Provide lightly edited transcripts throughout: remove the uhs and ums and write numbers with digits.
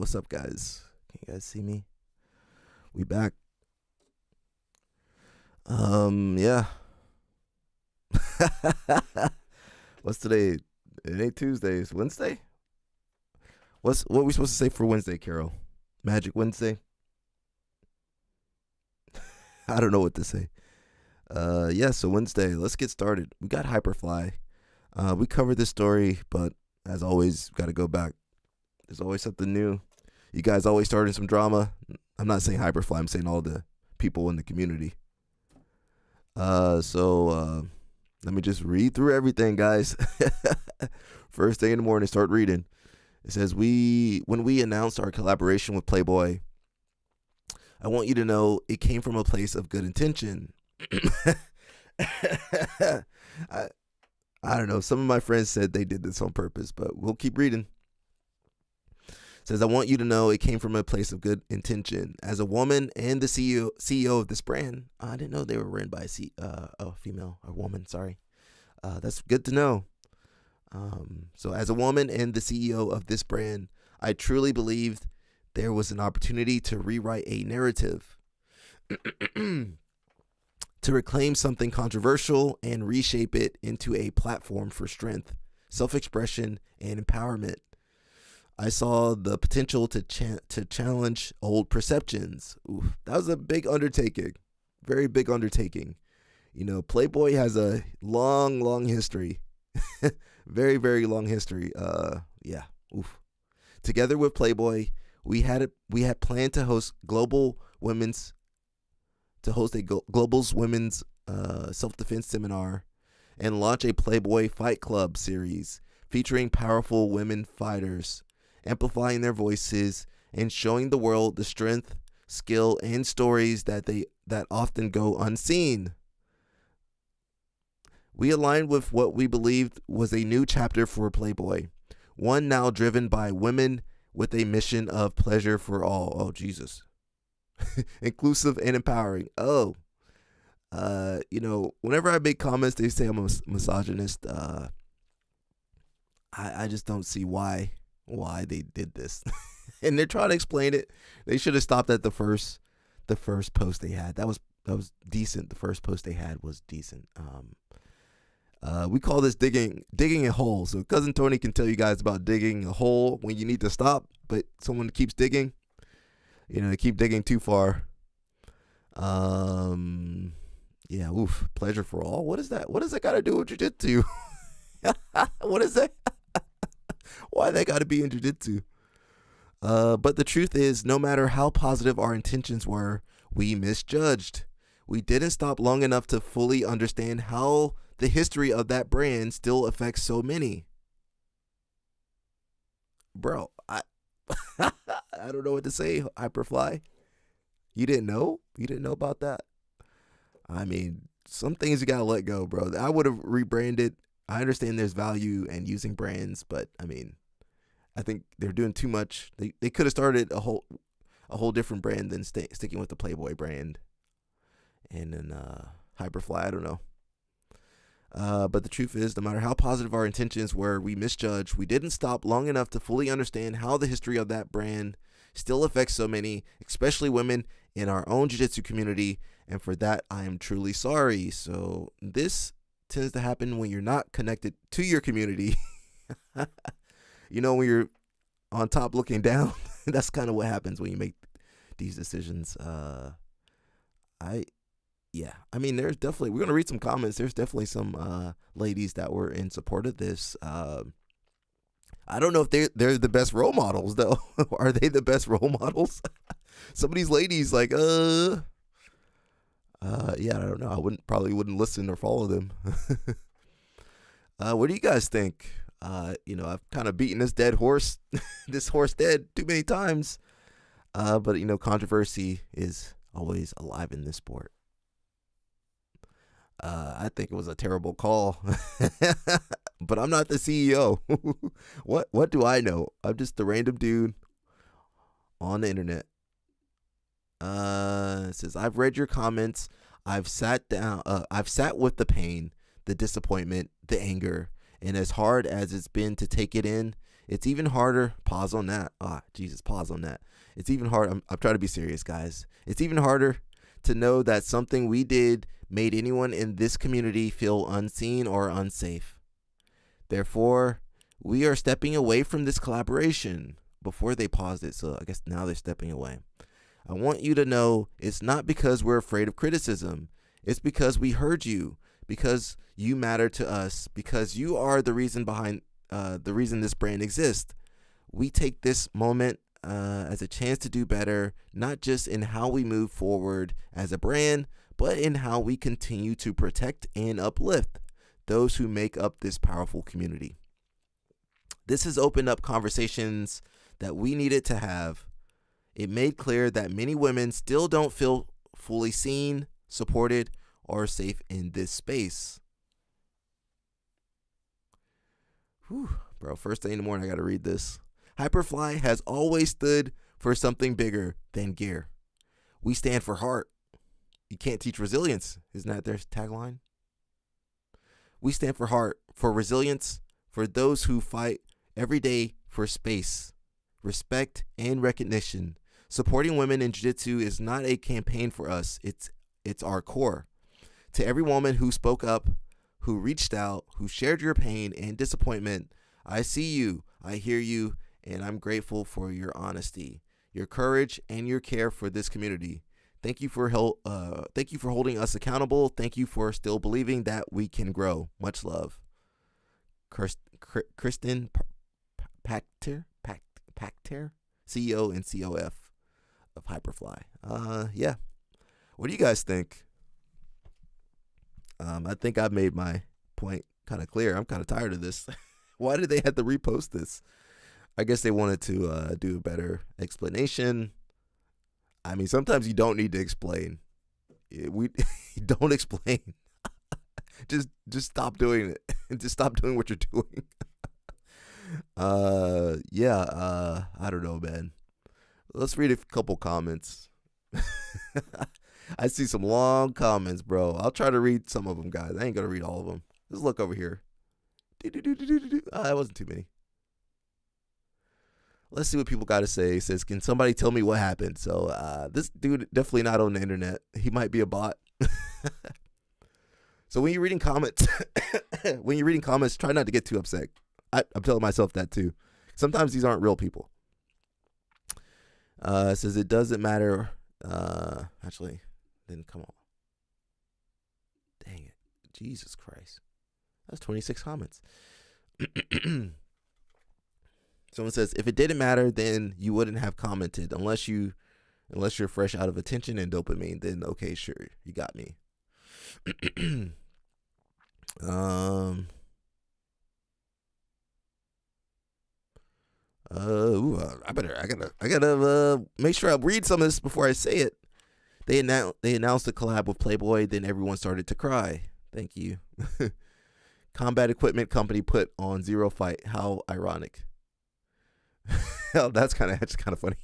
what's up, guys? Can you guys see me? We back. Yeah. What's today? It ain't Tuesday. It's Wednesday. What are we supposed to say for Wednesday, Carol? Magic Wednesday. I don't know what to say. Yeah. So Wednesday. Let's get started. We got Hyperfly. We covered this story, but as always, got to go back. There's always something new. You guys always starting some drama. I'm not saying Hyperfly. I'm saying all the people in the community. So let me just read through everything, guys. First thing in the morning, start reading. It says, when we announced our collaboration with Playboy, I want you to know it came from a place of good intention. I don't know. Some of my friends said they did this on purpose, but we'll keep reading. It says, I want you to know it came from a place of good intention. As a woman and the CEO of this brand, I didn't know they were ran by a female or woman. Sorry. That's good to know. So as a woman and the CEO of this brand, I truly believed there was an opportunity to rewrite a narrative, to reclaim something controversial and reshape it into a platform for strength, self-expression, and empowerment. I saw the potential to challenge old perceptions. Oof, that was a big undertaking, very big undertaking. You know, Playboy has a long history, very, very long history. Yeah, oof. Together with Playboy, we had planned to host a global's women's self-defense seminar and launch a Playboy Fight Club series featuring powerful women fighters, amplifying their voices and showing the world the strength, skill, and stories that often go unseen. We aligned with what we believed was a new chapter for Playboy, one now driven by women with a mission of pleasure for all. Oh, Jesus. Inclusive and empowering. Oh, whenever I make comments, they say I'm a misogynist. I just don't see why they did this. And they're trying to explain it. They should have stopped at the first post they had. That was decent. The first post they had was decent. We call this digging a hole. So Cousin Tony can tell you guys about digging a hole when you need to stop, but someone keeps digging. They keep digging too far. Yeah, oof. Pleasure for all. What is that? What does that got to do with jiu-jitsu? What is that? Why they got to be in jiu-jitsu? But the truth is, no matter how positive our intentions were, we misjudged. We didn't stop long enough to fully understand how the history of that brand still affects so many. Bro, I don't know what to say, Hyperfly. You didn't know? You didn't know about that? I mean, some things you gotta let go, bro. I would have rebranded. I understand there's value in using brands, but I mean, I think they're doing too much. They could have started a whole different brand than sticking with the Playboy brand. And then Hyperfly, I don't know. But the truth is, no matter how positive our intentions were, we misjudged. We didn't stop long enough to fully understand how the history of that brand still affects so many, especially women in our own jiu-jitsu community. And for that, I am truly sorry. So this tends to happen when you're not connected to your community. When you're on top looking down, that's kind of what happens when you make these decisions. I mean, there's definitely, we're going to read some comments. There's definitely some ladies that were in support of this. I don't know if they're the best role models, though. Are they the best role models? Some of these ladies, like, yeah, I don't know. I probably wouldn't listen or follow them. What do you guys think? I've kind of beaten this horse dead too many times. But, controversy is always alive in this sport. I think it was a terrible call, but I'm not the CEO. What do I know? I'm just a random dude on the internet. It says, I've read your comments. I've sat with the pain, the disappointment, the anger, and as hard as it's been to take it in, It's even harder. Pause on that. Jesus, pause on that. It's even hard. I'm trying to be serious, guys. It's even harder to know that something we did made anyone in this community feel unseen or unsafe. Therefore, we are stepping away from this collaboration. Before they paused it, so I guess now they're stepping away. I want you to know it's not because we're afraid of criticism. It's because we heard you, because you matter to us, because you are the reason behind the reason this brand exists. We take this moment as a chance to do better, not just in how we move forward as a brand, but in how we continue to protect and uplift those who make up this powerful community. This has opened up conversations that we needed to have. It made clear that many women still don't feel fully seen, supported, or safe in this space. Whew, bro, first thing in the morning, I got to read this. Hyperfly has always stood for something bigger than gear. We stand for heart. You can't teach resilience. Isn't that their tagline? We stand for heart, for resilience, for those who fight every day for space, respect, and recognition. Supporting women in jiu-jitsu is not a campaign for us. It's our core. To every woman who spoke up, who reached out, who shared your pain and disappointment, I see you, I hear you, and I'm grateful for your honesty, your courage, and your care for this community. Thank you for holding us accountable. Thank you for still believing that we can grow. Much love. Kristen Pacter, CEO and COF of Hyperfly. Yeah. What do you guys think? I think I've made my point kind of clear. I'm kind of tired of this. Why did they have to repost this? I guess they wanted to do a better explanation. I mean, sometimes you don't need to explain. We don't explain. just stop doing it. Just stop doing what you're doing. I don't know, man. Let's read a couple comments. I see some long comments, bro. I'll try to read some of them, guys. I ain't gonna read all of them. Let's look over here. That wasn't too many. Let's see what people got to say. It says, can somebody tell me what happened? So this dude definitely not on the internet. He might be a bot. So when you're reading comments, try not to get too upset. I'm telling myself that too. Sometimes these aren't real people. It says it doesn't matter. Actually, then come on. Dang it. Jesus Christ. That's 26 comments. Someone says, if it didn't matter, then you wouldn't have commented. Unless you're fresh out of attention and dopamine, then okay, sure, you got me. I gotta make sure I read some of this before I say it. They announced a collab with Playboy, then everyone started to cry. Thank you. Combat equipment company put on zero fight. How ironic. Hell, that's kind of funny.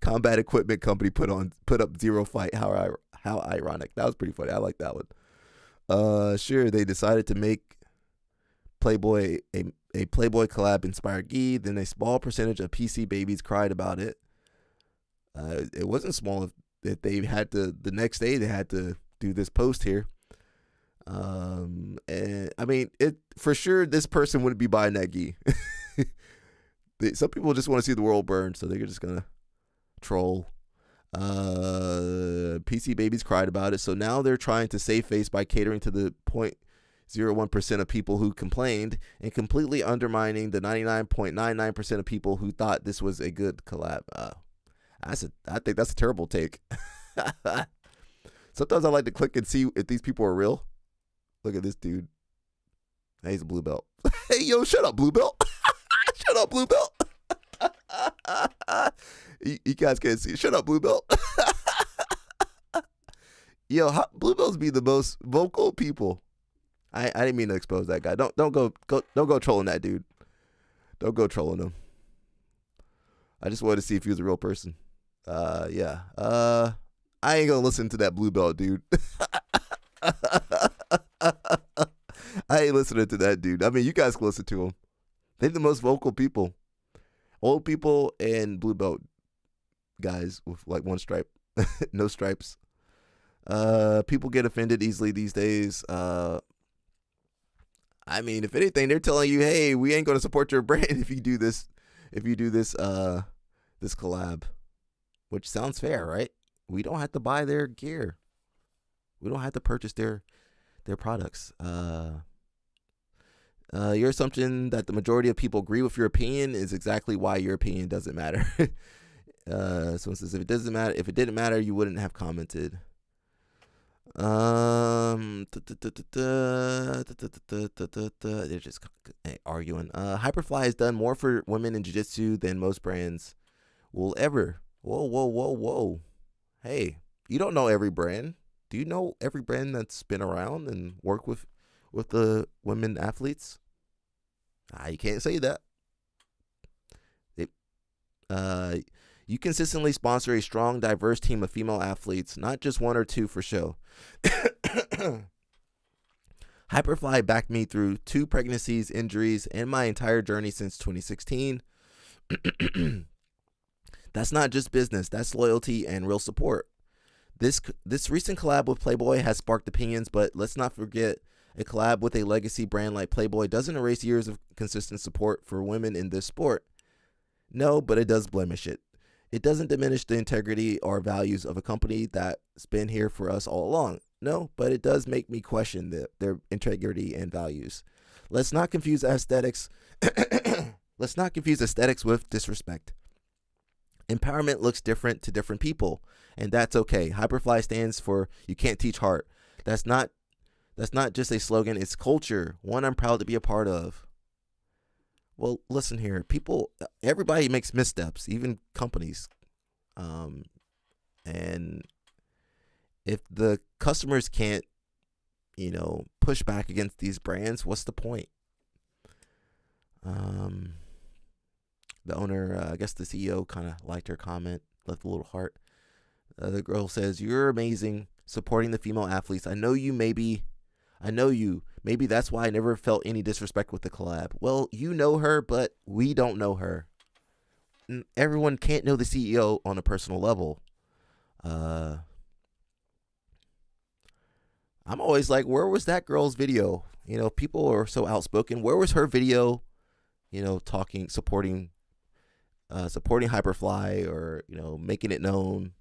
Combat equipment company put up zero fight. How ironic. That was pretty funny. I like that one. Sure, they decided to make Playboy a Playboy collab inspired gi. Then a small percentage of PC babies cried about it. It wasn't small if they had to. The next day they had to do this post here. And I mean, it for sure. This person wouldn't be buying that gi. Some people just want to see the world burn, so they're just gonna troll. PC babies cried about it, so now they're trying to save face by catering to the 0.01% of people who complained and completely undermining the 99.99% of people who thought this was a good collab. I think that's a terrible take. Sometimes I like to click and see if these people are real. Look at this dude. Hey, he's a blue belt. Hey, yo, shut up, blue belt. Shut up, blue belt. You guys can't see. Shut up, blue belt. Yo, blue belts be the most vocal people. I didn't mean to expose that guy. Don't go trolling that dude. Don't go trolling him. I just wanted to see if he was a real person. Yeah. I ain't gonna listen to that blue belt dude. I ain't listening to that dude. I mean, you guys can listen to him. They're the most vocal people. Old people and blue belt guys with like one stripe, no stripes. People get offended easily these days. I mean, if anything, they're telling you, "Hey, we ain't gonna support your brand if you do this. If you do this, this collab," which sounds fair, right? We don't have to buy their gear. We don't have to purchase their products. Your assumption that the majority of people agree with your opinion is exactly why your opinion doesn't matter. Someone says if it didn't matter, you wouldn't have commented. They're just arguing. Hyperfly has done more for women in jiu-jitsu than most brands will ever. Whoa. Hey, you don't know every brand. Do you know every brand that's been around and worked with the women athletes? You can't say that. You consistently sponsor a strong, diverse team of female athletes, not just one or two for show. Hyperfly backed me through 2 pregnancies, injuries, and my entire journey since 2016. That's not just business. That's loyalty and real support. This recent collab with Playboy has sparked opinions, but let's not forget a collab with a legacy brand like Playboy doesn't erase years of consistent support for women in this sport. No, but it does blemish it. It doesn't diminish the integrity or values of a company that's been here for us all along. No, but it does make me question their integrity and values. Let's not confuse aesthetics. Let's not confuse aesthetics with disrespect. Empowerment looks different to different people, and that's okay. Hyperfly stands for you can't teach heart. That's not just a slogan, it's culture, one I'm proud to be a part of. Well, listen here. Everybody makes missteps, even companies. And if the customers can't, push back against these brands, what's the point? The owner, I guess the CEO kind of liked her comment, left a little heart. The girl says, "You're amazing, supporting the female athletes. I know you. Maybe that's why I never felt any disrespect with the collab." Well, you know her, but we don't know her. Everyone can't know the CEO on a personal level. I'm always like, where was that girl's video? People are so outspoken. Where was her video? Talking, supporting Hyperfly, or making it known.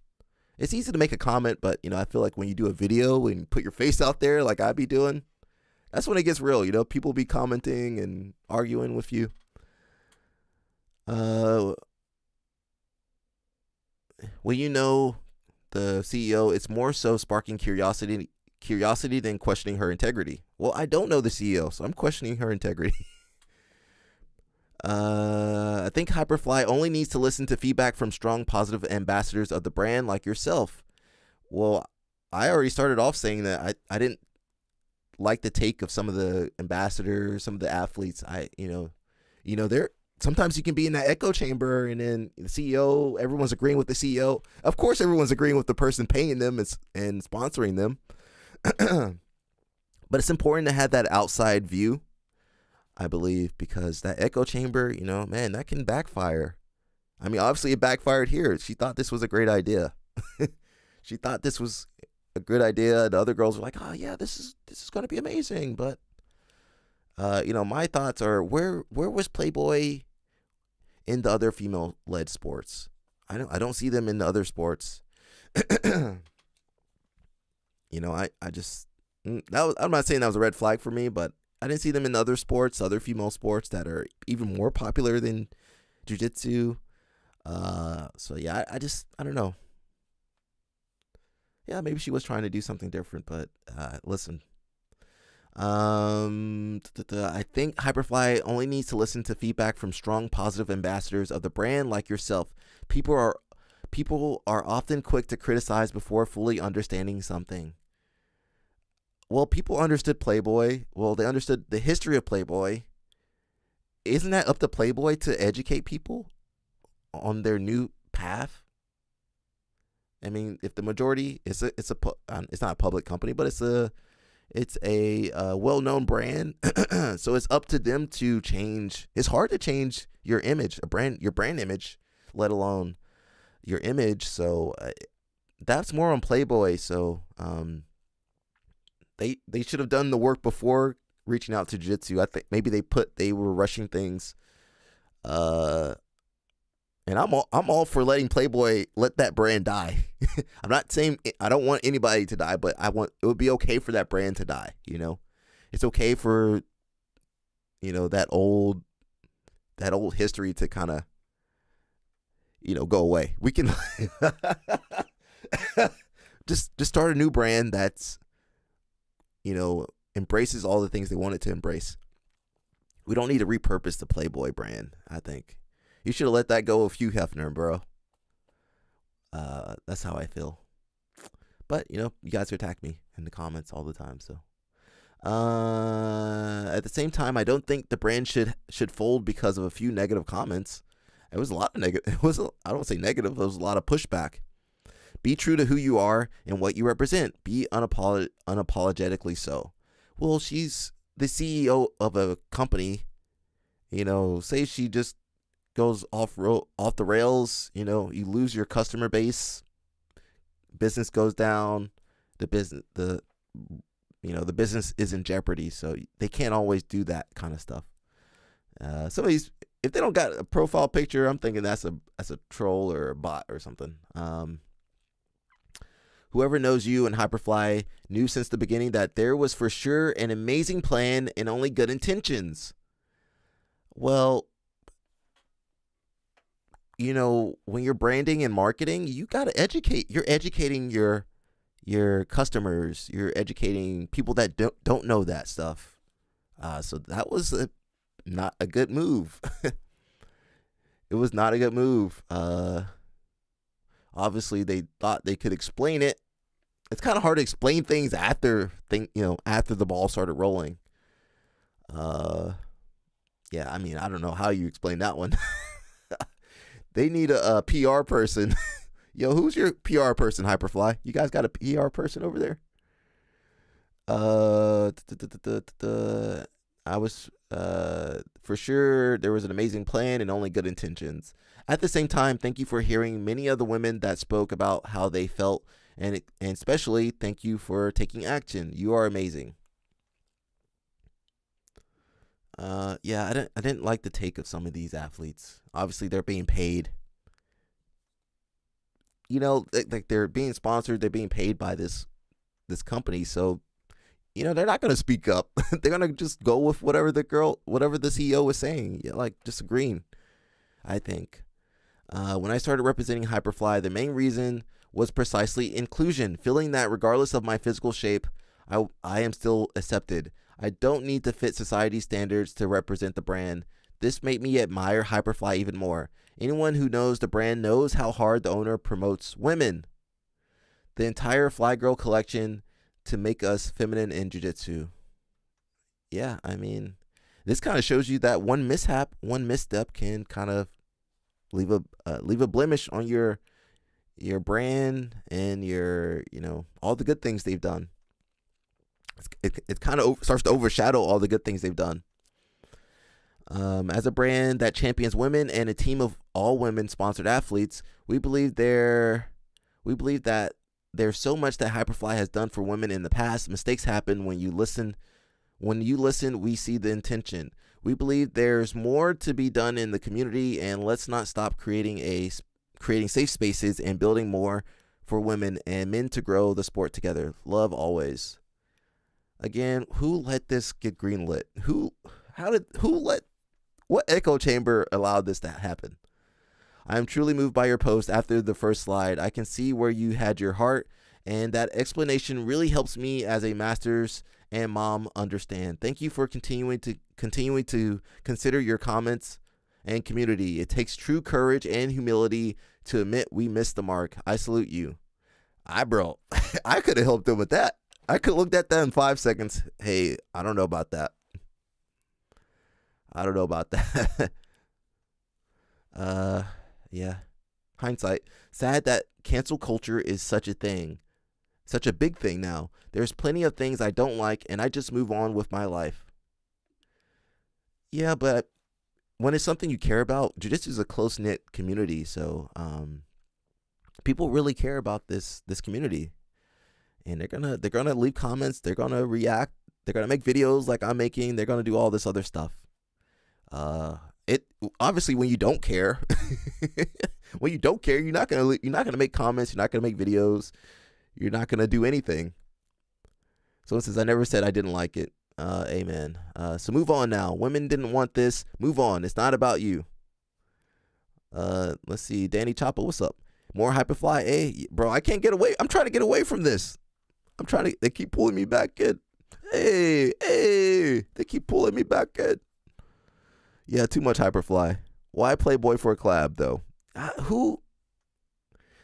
It's easy to make a comment, but I feel like when you do a video and put your face out there, like I be doing, that's when it gets real. People be commenting and arguing with you. When the CEO, it's more so sparking curiosity than questioning her integrity. Well, I don't know the CEO, so I'm questioning her integrity. I think Hyperfly only needs to listen to feedback from strong, positive ambassadors of the brand like yourself. Well, I already started off saying that I didn't like the take of some of the ambassadors, some of the athletes. They're sometimes you can be in that echo chamber, and then the CEO, everyone's agreeing with the CEO. Of course, everyone's agreeing with the person paying them and sponsoring them. But it's important to have that outside view, I believe, because that echo chamber, man, that can backfire. I mean, obviously it backfired here. She thought this was a great idea. She thought this was a good idea. The other girls were like, "Oh yeah, this is going to be amazing." But my thoughts are, where was Playboy in the other female-led sports? I don't see them in the other sports. I just I'm not saying that was a red flag for me, but I didn't see them in other sports, other female sports that are even more popular than jiu-jitsu. So yeah, I don't know. Yeah, maybe she was trying to do something different, but listen. I think Hyperfly only needs to listen to feedback from strong, positive ambassadors of the brand like yourself. People are often quick to criticize before fully understanding something. Well, people understood Playboy. Well, they understood the history of Playboy. Isn't that up to Playboy to educate people on their new path? I mean, if the majority, it's not a public company, but it's a It's a well-known brand, so it's up to them to change. It's hard to change your image, your brand image, let alone your image. So that's more on Playboy. So they should have done the work before reaching out to Jiu-Jitsu. I think maybe they were rushing things. Uh, and I'm all for letting Playboy let that brand die. I'm not saying I don't want anybody to die, but it would be okay for that brand to die. It's okay for that old history to kind of go away. We can just start a new brand that's embraces all the things they want it to embrace. We don't need to repurpose the Playboy brand. I think you should have let that go of Hugh Hefner, bro. That's how I feel. But you guys attack me in the comments all the time. So at the same time, I don't think the brand should fold because of a few negative comments. It was a lot of negative. I don't say negative. It was a lot of pushback. Be true to who you are and what you represent. Be unapologetically so. Well, she's the CEO of a company. Say she just goes off the rails. You lose your customer base. Business goes down. The business is in jeopardy. So they can't always do that kind of stuff. Some of these, if they don't got a profile picture, I'm thinking that's a troll or a bot or something. Whoever knows you and Hyperfly knew since the beginning that there was for sure an amazing plan and only good intentions. Well, when you're branding and marketing, you got to educate. You're educating your customers. You're educating people that don't know that stuff. So that was not a good move. It was not a good move. Obviously, they thought they could explain it. It's kind of hard to explain things after the ball started rolling. Yeah, I mean, I don't know how you explain that one. They need a PR person. Yo, who's your PR person, Hyperfly? You guys got a PR person over there? I was for sure there was an amazing plan and only good intentions. At the same time, thank you for hearing many of the women that spoke about how they felt, and especially thank you for taking action. You are amazing. Yeah, I didn't like the take of some of these athletes. Obviously, they're being paid. Like they're being sponsored. They're being paid by this company. So, they're not going to speak up. They're going to just go with whatever the CEO was saying. Yeah, like disagreeing, I think. When I started representing Hyperfly, the main reason was precisely inclusion, feeling that regardless of my physical shape, I am still accepted. I don't need to fit society's standards to represent the brand. This made me admire Hyperfly even more. Anyone who knows the brand knows how hard the owner promotes women. The entire Fly Girl collection to make us feminine in jiu-jitsu. Yeah, I mean, this kind of shows you that one misstep can kind of leave a blemish on your brand and your all the good things they've done. It kind of starts to overshadow all the good things they've done. As a brand that champions women and a team of all women sponsored athletes, we believe that there's so much that Hyperfly has done for women in the past. Mistakes happen when you listen. When you listen, we see the intention. We believe there's more to be done in the community, and let's not stop creating safe spaces and building more for women and men to grow the sport together. Love always. Again, who let this get greenlit? What echo chamber allowed this to happen? I am truly moved by your post after the first slide. I can see where you had your heart, and that explanation really helps me as a master's and mom understand. Thank you for continuing to consider your comments and community. It takes true courage and humility to admit we missed the mark. I salute you. Bro, I could have helped them with that. I could have looked at that in 5 seconds. Hey, I don't know about that. Yeah. Hindsight. Sad that cancel culture is such a thing. such a big thing now. There's plenty of things I don't like, and I just move on with my life. Yeah, but when it's something you care about, jiu-jitsu is a close-knit community, so people really care about this community, and they're gonna leave comments, they're gonna react, they're gonna make videos like I'm making, they're gonna do all this other stuff. It obviously when you don't care, when you don't care, you're not gonna make comments, you're not gonna make videos, you're not gonna do anything. Someone says I never said I didn't like it. Amen. So move on now. Women didn't want this. Move on. It's not about you. Let's see. Danny Choppa, what's up? More Hyperfly. Hey, bro, I can't get away. I'm trying to get away from this. They keep pulling me back in. Hey, they keep pulling me back in. Yeah, too much Hyperfly. Why Playboy for a collab, though? Who?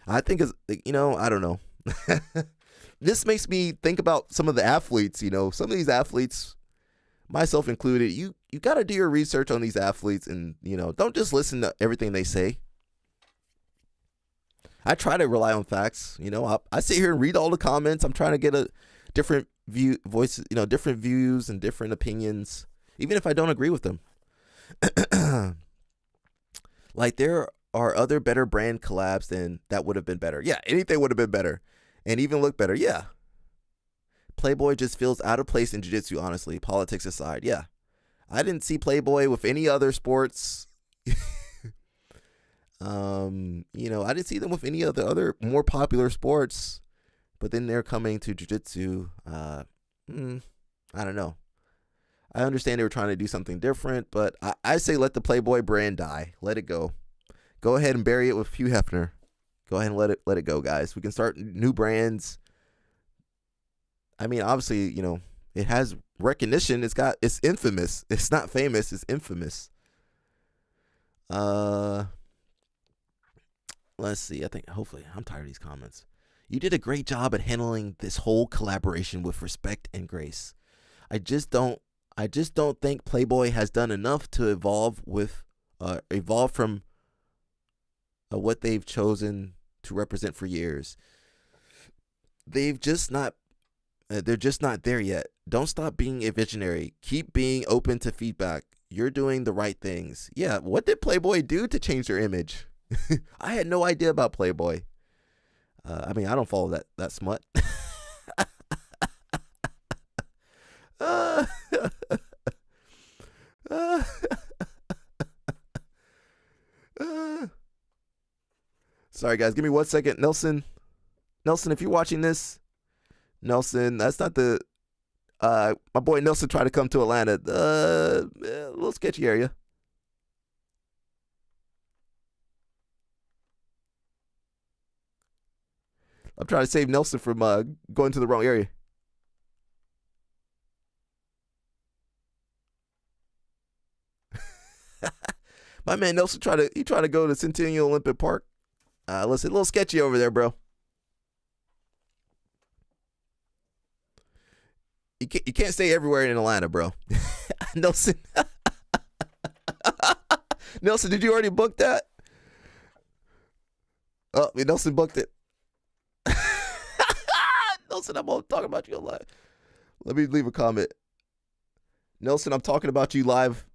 I think is, I don't know. This makes me think about some of the athletes, some of these athletes, myself included, you got to do your research on these athletes and, don't just listen to everything they say. I try to rely on facts. I sit here and read all the comments. I'm trying to get a different voices, different views and different opinions, even if I don't agree with them. Like there are other better brand collabs than that would have been better. Yeah, anything would have been better. And even look better, yeah. Playboy just feels out of place in jiu-jitsu, honestly, politics aside, yeah. I didn't see Playboy with any other sports. I didn't see them with any of the other more popular sports. But then they're coming to jiu-jitsu. I don't know. I understand they were trying to do something different, but I say let the Playboy brand die. Let it go. Go ahead and bury it with Hugh Hefner. Go ahead and let it go, guys. We can start new brands. I mean, obviously, it has recognition. It's infamous. It's not famous. It's infamous. Let's see. Hopefully, I'm tired of these comments. You did a great job at handling this whole collaboration with respect and grace. I just don't think Playboy has done enough to evolve from what they've chosen to represent for years. They're just not there yet. Don't stop being a visionary. Keep being open to feedback. You're doing the right things. Yeah, what did Playboy do to change their image? I had no idea about Playboy. I don't follow that smut. Sorry, guys. Give me 1 second. Nelson, if you're watching this, Nelson, that's not the... my boy Nelson tried to come to Atlanta. A little sketchy area. I'm trying to save Nelson from going to the wrong area. My man Nelson tried to go to Centennial Olympic Park. Listen, a little sketchy over there, bro. You can't stay everywhere in Atlanta, bro. Nelson. Nelson, did you already book that? Oh, Nelson booked it. Nelson, I'm talking about you live. Let me leave a comment. Nelson, I'm talking about you live.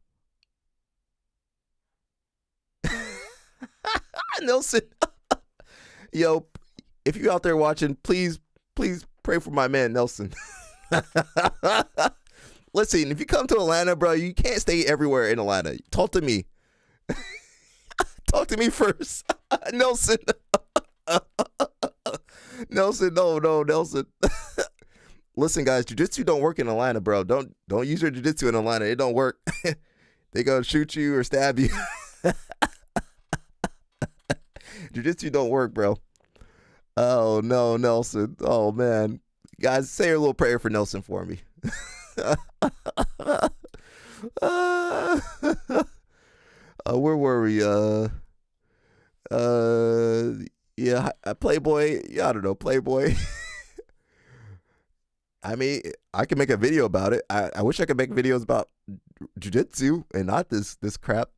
Nelson. Yo, if you're out there watching, please pray for my man, Nelson. Listen, if you come to Atlanta, bro, you can't stay everywhere in Atlanta. Talk to me. Talk to me first. Nelson. Nelson, no, Nelson. Listen, guys, jiu-jitsu don't work in Atlanta, bro. Don't use your jiu-jitsu in Atlanta. It don't work. They gonna shoot you or stab you. Jiu-jitsu don't work, bro. Oh, no, Nelson. Oh, man. Guys, say a little prayer for Nelson for me. Where were we? Yeah, Playboy. Yeah, I don't know, Playboy. I mean, I can make a video about it. I wish I could make videos about jiu-jitsu and not this crap.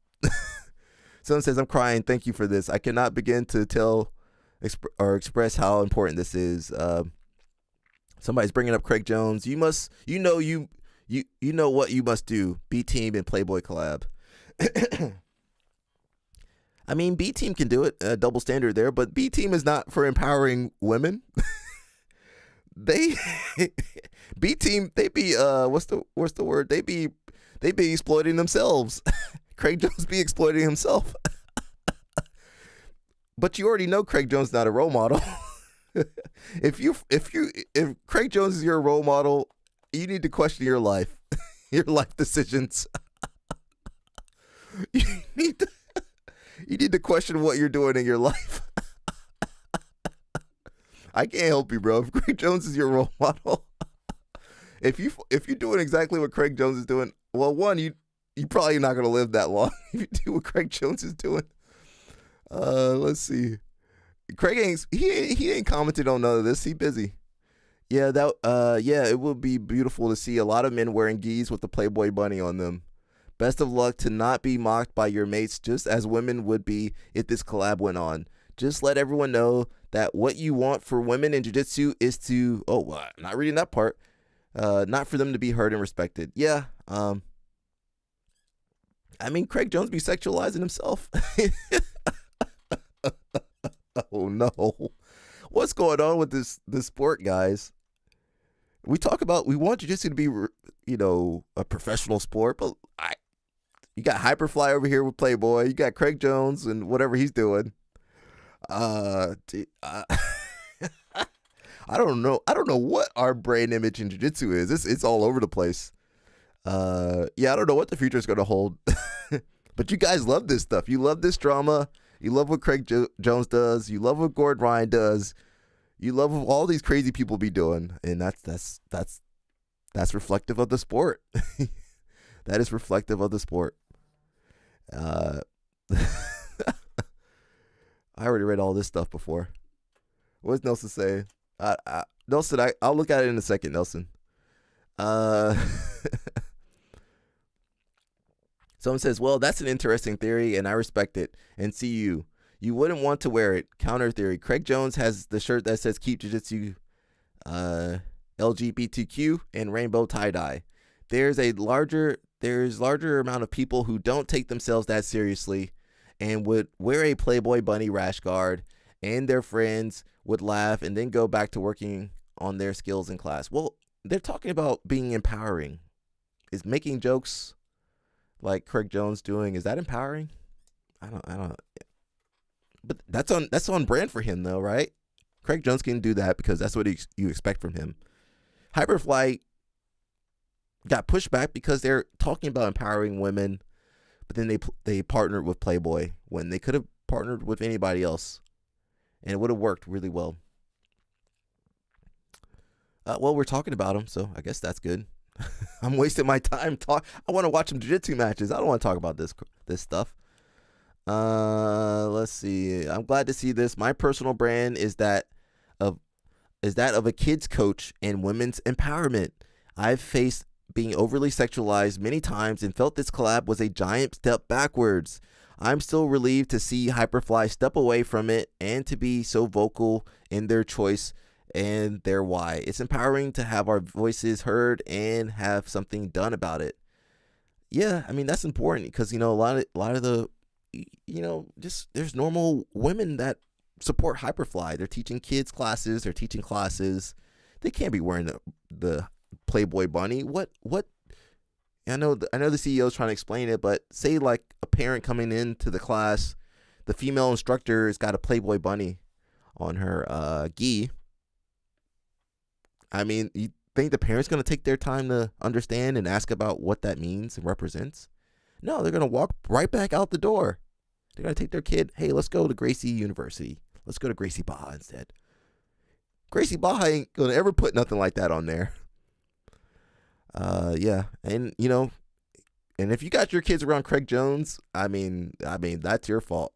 Someone says, I'm crying. Thank you for this. I cannot begin to tell or express how important this is. Somebody's bringing up Craig Jones. You know what you must do. B Team and Playboy collab. I mean, B Team can do it. Double standard there, but B Team is not for empowering women. They B Team, they be what's the word? They be exploiting themselves. Craig Jones be exploiting himself. But you already know Craig Jones is not a role model. if Craig Jones is your role model, you need to question your life, your life decisions. you need to question what you're doing in your life. I can't help you, bro. If Craig Jones is your role model, if you're doing exactly what Craig Jones is doing, well, one, you probably not gonna live that long if you do what Craig Jones is doing. Let's see. Craig ain't commented on none of this. He busy. Yeah, it would be beautiful to see a lot of men wearing gis with the Playboy bunny on them. Best of luck to not be mocked by your mates, just as women would be if this collab went on. Just let everyone know that what you want for women in jiu-jitsu is to, not reading that part, not for them to be heard and respected. Yeah, I mean, Craig Jones be sexualizing himself. Oh no, what's going on with this sport, guys? We want jiu-jitsu to be, a professional sport, but you got Hyperfly over here with Playboy. You got Craig Jones and whatever he's doing. I don't know. I don't know what our brand image in jiu-jitsu is. It's all over the place. I don't know what the future is going to hold. But you guys love this stuff. You love this drama. You love what Craig Jones does. You love what Gordon Ryan does. You love what all these crazy people be doing, and that's reflective of the sport. That is reflective of the sport. I already read all this stuff before. What does Nelson say? Nelson, I'll look at it in a second, Nelson. Someone says, well, that's an interesting theory, and I respect it. And see you. You wouldn't want to wear it. Counter theory. Craig Jones has the shirt that says Keep Jiu-Jitsu LGBTQ and rainbow tie-dye. There's larger amount of people who don't take themselves that seriously and would wear a Playboy bunny rash guard, and their friends would laugh and then go back to working on their skills in class. Well, they're talking about being empowering. Is making jokes like Craig Jones doing, is that empowering? I don't. But that's on brand for him though, right? Craig Jones can do that because that's what you expect from him. Hyperfly got pushed back because they're talking about empowering women, but then they partnered with Playboy when they could have partnered with anybody else, and it would have worked really well. Well, we're talking about them, so I guess that's good. I'm wasting my time I want to watch some jiu-jitsu matches. I don't want to talk about this stuff. Let's see. I'm glad to see this. My personal brand is that of a kids coach and women's empowerment. I've faced being overly sexualized many times and felt this collab was a giant step backwards. I'm still relieved to see Hyperfly step away from it and to be so vocal in their choice and their why. It's empowering to have our voices heard and have something done about it. Yeah, I mean, that's important because, a lot of the, just there's normal women that support Hyperfly. They're teaching kids classes. They're teaching classes. They can't be wearing the Playboy bunny. What? I know the CEO is trying to explain it, but say like a parent coming into the class, the female instructor has got a Playboy bunny on her gi. I mean, you think the parent's going to take their time to understand and ask about what that means and represents? No, they're going to walk right back out the door. They're going to take their kid, hey, let's go to Gracie University. Let's go to Gracie Baja instead. Gracie Baja ain't going to ever put nothing like that on there. Yeah. And, and if you got your kids around Craig Jones, I mean, that's your fault.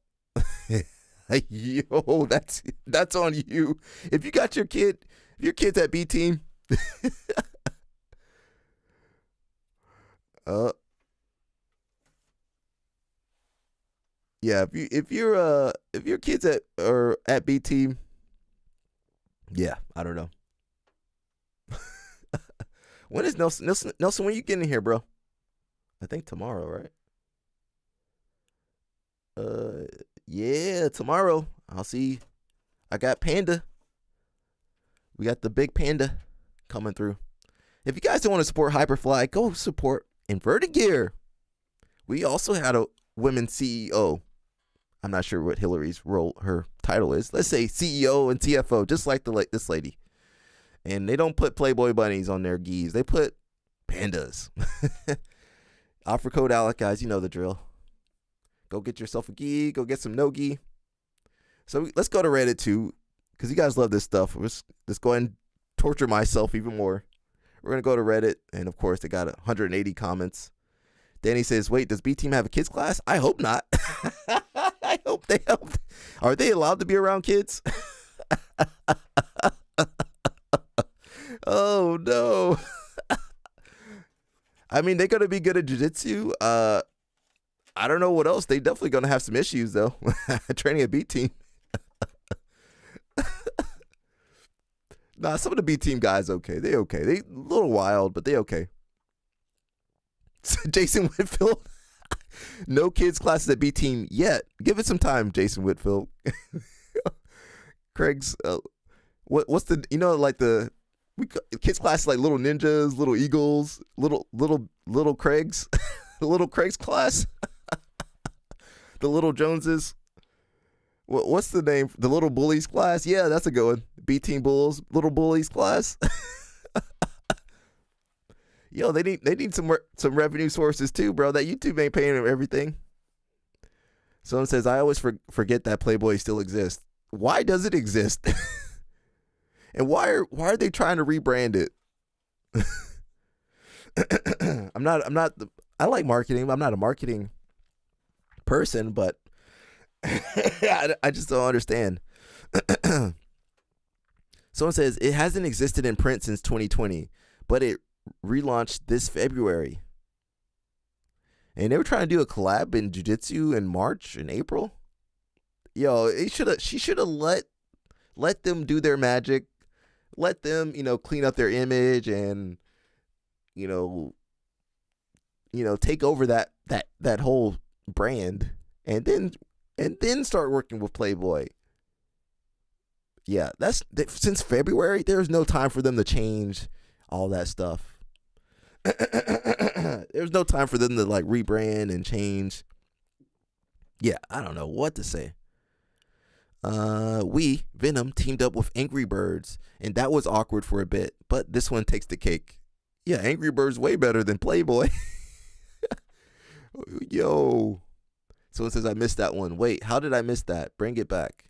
Yo, that's on you. If you got your kid's at B Team, yeah, if your kids are at B Team, yeah, I don't know. When is Nelson, when you getting here, bro? I think tomorrow, right? Yeah, tomorrow. I'll see. I got Panda. We got the big Panda coming through. If you guys don't want to support Hyperfly, go support Inverted Gear. We also had a women CEO. I'm not sure what Hillary's role, her title is. Let's say CEO and CFO, just like this lady. And they don't put Playboy bunnies on their geese. They put pandas. Offer code Alec, guys. You know the drill. Go get yourself a gi. Go get some no gi. So let's go to Reddit too, because you guys love this stuff. Let's go ahead and torture myself even more. We're going to go to Reddit, and of course, they got 180 comments. Danny says, wait, does B Team have a kids class? I hope not. I hope they help. Are they allowed to be around kids? Oh, no. I mean, they're going to be good at jiu-jitsu. I don't know what else. They definitely going to have some issues, though, training a B Team. Nah, some of the B Team guys, okay. They okay. They a little wild, but they okay. Jason Whitfield, no kids classes at B Team yet. Give it some time, Jason Whitfield. Craig's, what's the, like the kids classes like little ninjas, little eagles, little Craigs, the little Craig's class, the little Joneses. What's the name? The little bullies class. Yeah, that's a good one. B Team Bulls, little bullies class. Yo, they need some revenue sources too, bro. That YouTube ain't paying them everything. Someone says, I always forget that Playboy still exists. Why does it exist? And why are they trying to rebrand it? I like marketing. I'm not a marketing person, but I just don't understand. Someone says it hasn't existed in print since 2020, but it relaunched this February. And they were trying to do a collab in jiu-jitsu in March and April. Yo, she should have let them do their magic, let them, clean up their image and take over that whole brand and then start working with Playboy. Yeah, since February, there's no time for them to change all that stuff. There's no time for them to like rebrand and change. Yeah, I don't know what to say. Venom teamed up with Angry Birds, and that was awkward for a bit, but this one takes the cake. Yeah, Angry Birds way better than Playboy. Yo. Someone says I missed that one. Wait, how did I miss that? Bring it back.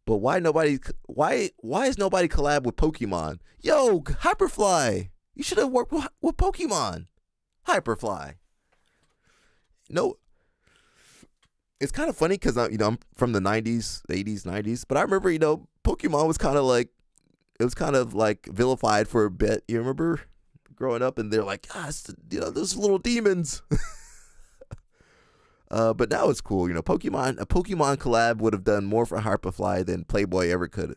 But why is nobody collab with Pokemon? Yo, Hyperfly. You should have worked with Pokemon. Hyperfly. No. It's kind of funny because I'm from the 90s, 80s, 90s. But I remember, Pokemon was kind of like, it was kind of like vilified for a bit. You remember growing up and they're like, those little demons. But now it's cool. A Pokemon collab would have done more for Hyperfly than Playboy ever could.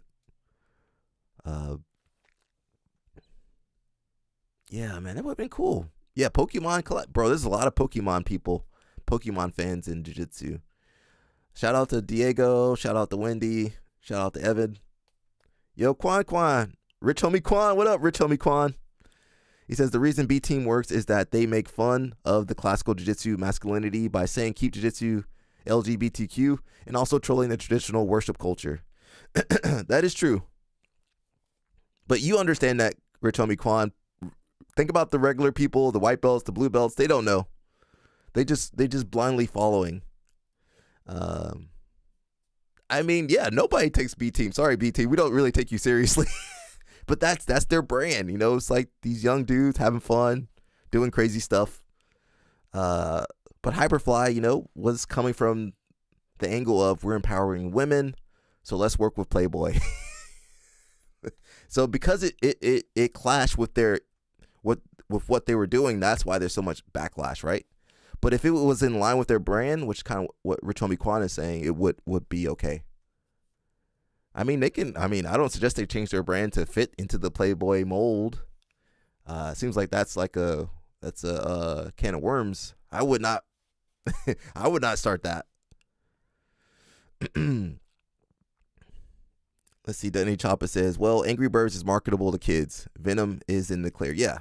Yeah, man, that would have been cool. Yeah, Pokemon collab. Bro, there's a lot of Pokemon people, Pokemon fans in jiu-jitsu. Shout out to Diego. Shout out to Wendy. Shout out to Evan. Yo, Quan. Rich homie Quan. What up, Rich homie Quan? He says the reason B Team works is that they make fun of the classical jiu-jitsu masculinity by saying keep jiu-jitsu LGBTQ and also trolling the traditional worship culture. That is true. But you understand that, Rich homie Quan. Think about the regular people, the white belts, the blue belts. They don't know. They just blindly following. I mean, yeah, nobody takes B Team. Sorry, B Team. We don't really take you seriously. But that's their brand. It's like these young dudes having fun, doing crazy stuff. But Hyperfly, was coming from the angle of we're empowering women, so let's work with Playboy. So because it clashed with what they were doing, that's why there's so much backlash, right? But if it was in line with their brand, which kind of what Rich Homie Quan is saying, it would be okay. I mean, I don't suggest they change their brand to fit into the Playboy mold. Seems like that's a can of worms. I would not I would not start that. Let's see. Danny Choppa says, "Well, Angry Birds is marketable to kids. Venom is in the clear." Yeah,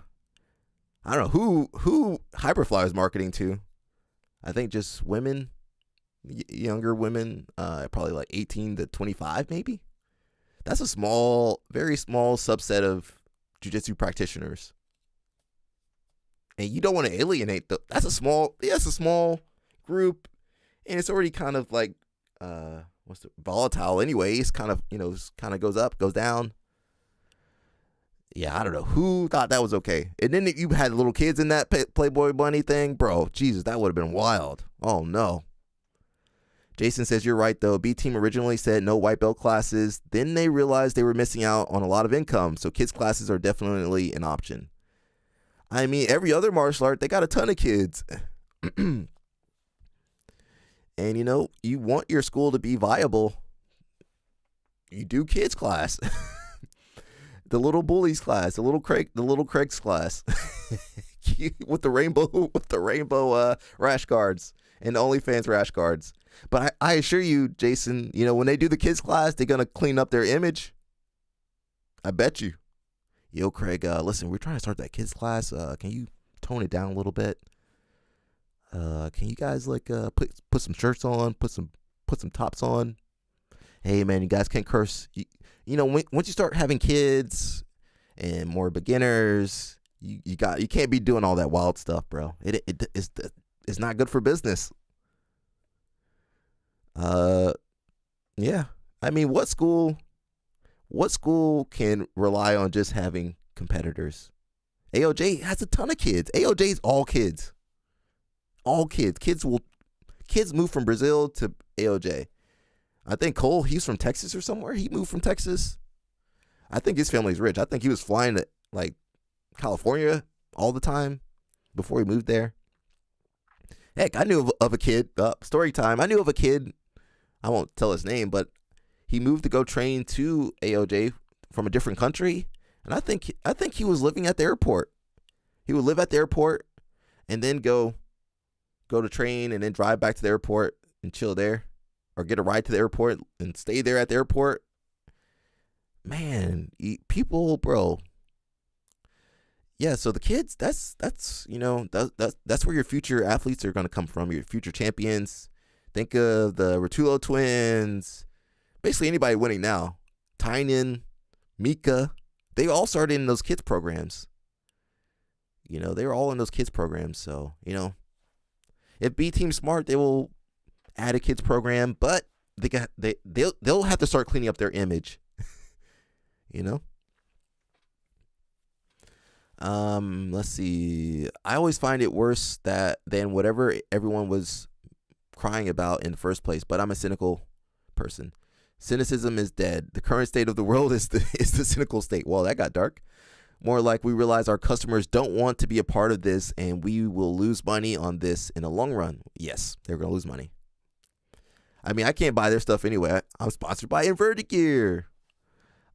I don't know who Hyperfly is marketing to. I think just women, younger women, probably like 18 to 25, maybe. That's a small, very small subset of jiu-jitsu practitioners, and you don't want to alienate them. That's a small group, and it's already kind of like volatile anyway. It's kind of kind of goes up, goes down. Yeah, I don't know who thought that was okay. And then you had little kids in that Playboy Bunny thing, bro. Jesus, that would have been wild. Oh no. Jason says, "You're right though. B Team originally said no white belt classes. Then they realized they were missing out on a lot of income. So kids classes are definitely an option." I mean, every other martial art, they got a ton of kids. And you want your school to be viable. You do kids class. The little bullies class, the little Craig's class. with the rainbow rash guards and the OnlyFans rash guards. But I assure you, Jason, when they do the kids class, they're gonna clean up their image. I bet you. Yo, Craig, listen, we're trying to start that kids class. Can you tone it down a little bit? Can you guys put some shirts on, put some tops on? Hey man, you guys can't curse. Once you start having kids and more beginners, you can't be doing all that wild stuff, bro. It's not good for business. Yeah. I mean, what school can rely on just having competitors? AOJ has a ton of kids. AOJ's all kids. All kids. Kids move from Brazil to AOJ. I think Cole, he's from Texas or somewhere. He moved from Texas. I think his family's rich. I think he was flying to California all the time before he moved there. Heck, I knew of a kid. Story time. I knew of a kid. I won't tell his name, but he moved to go train to AOJ from a different country, and I think he was living at the airport. He would live at the airport and then go to train and then drive back to the airport and chill there, or get a ride to the airport and stay there at the airport. Man, people, bro. Yeah, so the kids, that's where your future athletes are going to come from, your future champions. Think of the Rotullo twins, basically anybody winning now. Tynan, Mika, they all started in those kids programs. They were all in those kids programs. So, if B Team's smart, they will add a kids program, but they'll have to start cleaning up their image. Let's see. I always find it worse than whatever everyone was crying about in the first place, but I'm a cynical person. Cynicism is dead. The current state of the world is the cynical state. Well, that got dark. More like we realize our customers don't want to be a part of this, and we will lose money on this in the long run. Yes, they're going to lose money. I mean, I can't buy their stuff anyway. I'm sponsored by Inverted Gear.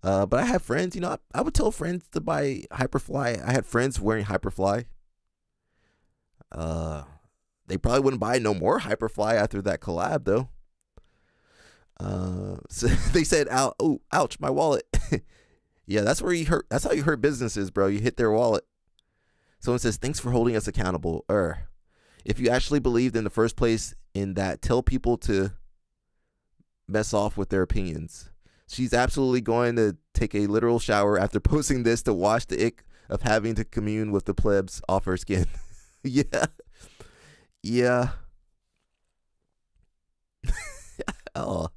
But I have friends, I would tell friends to buy Hyperfly. I had friends wearing Hyperfly. They probably wouldn't buy no more Hyperfly after that collab, though. So they said, ouch, my wallet. Yeah, that's where you hurt. That's how you hurt businesses, bro. You hit their wallet. Someone says, thanks for holding us accountable. If you actually believed in the first place in that, tell people to mess off with their opinions. She's absolutely going to take a literal shower after posting this to wash the ick of having to commune with the plebs off her skin. Yeah. Oh,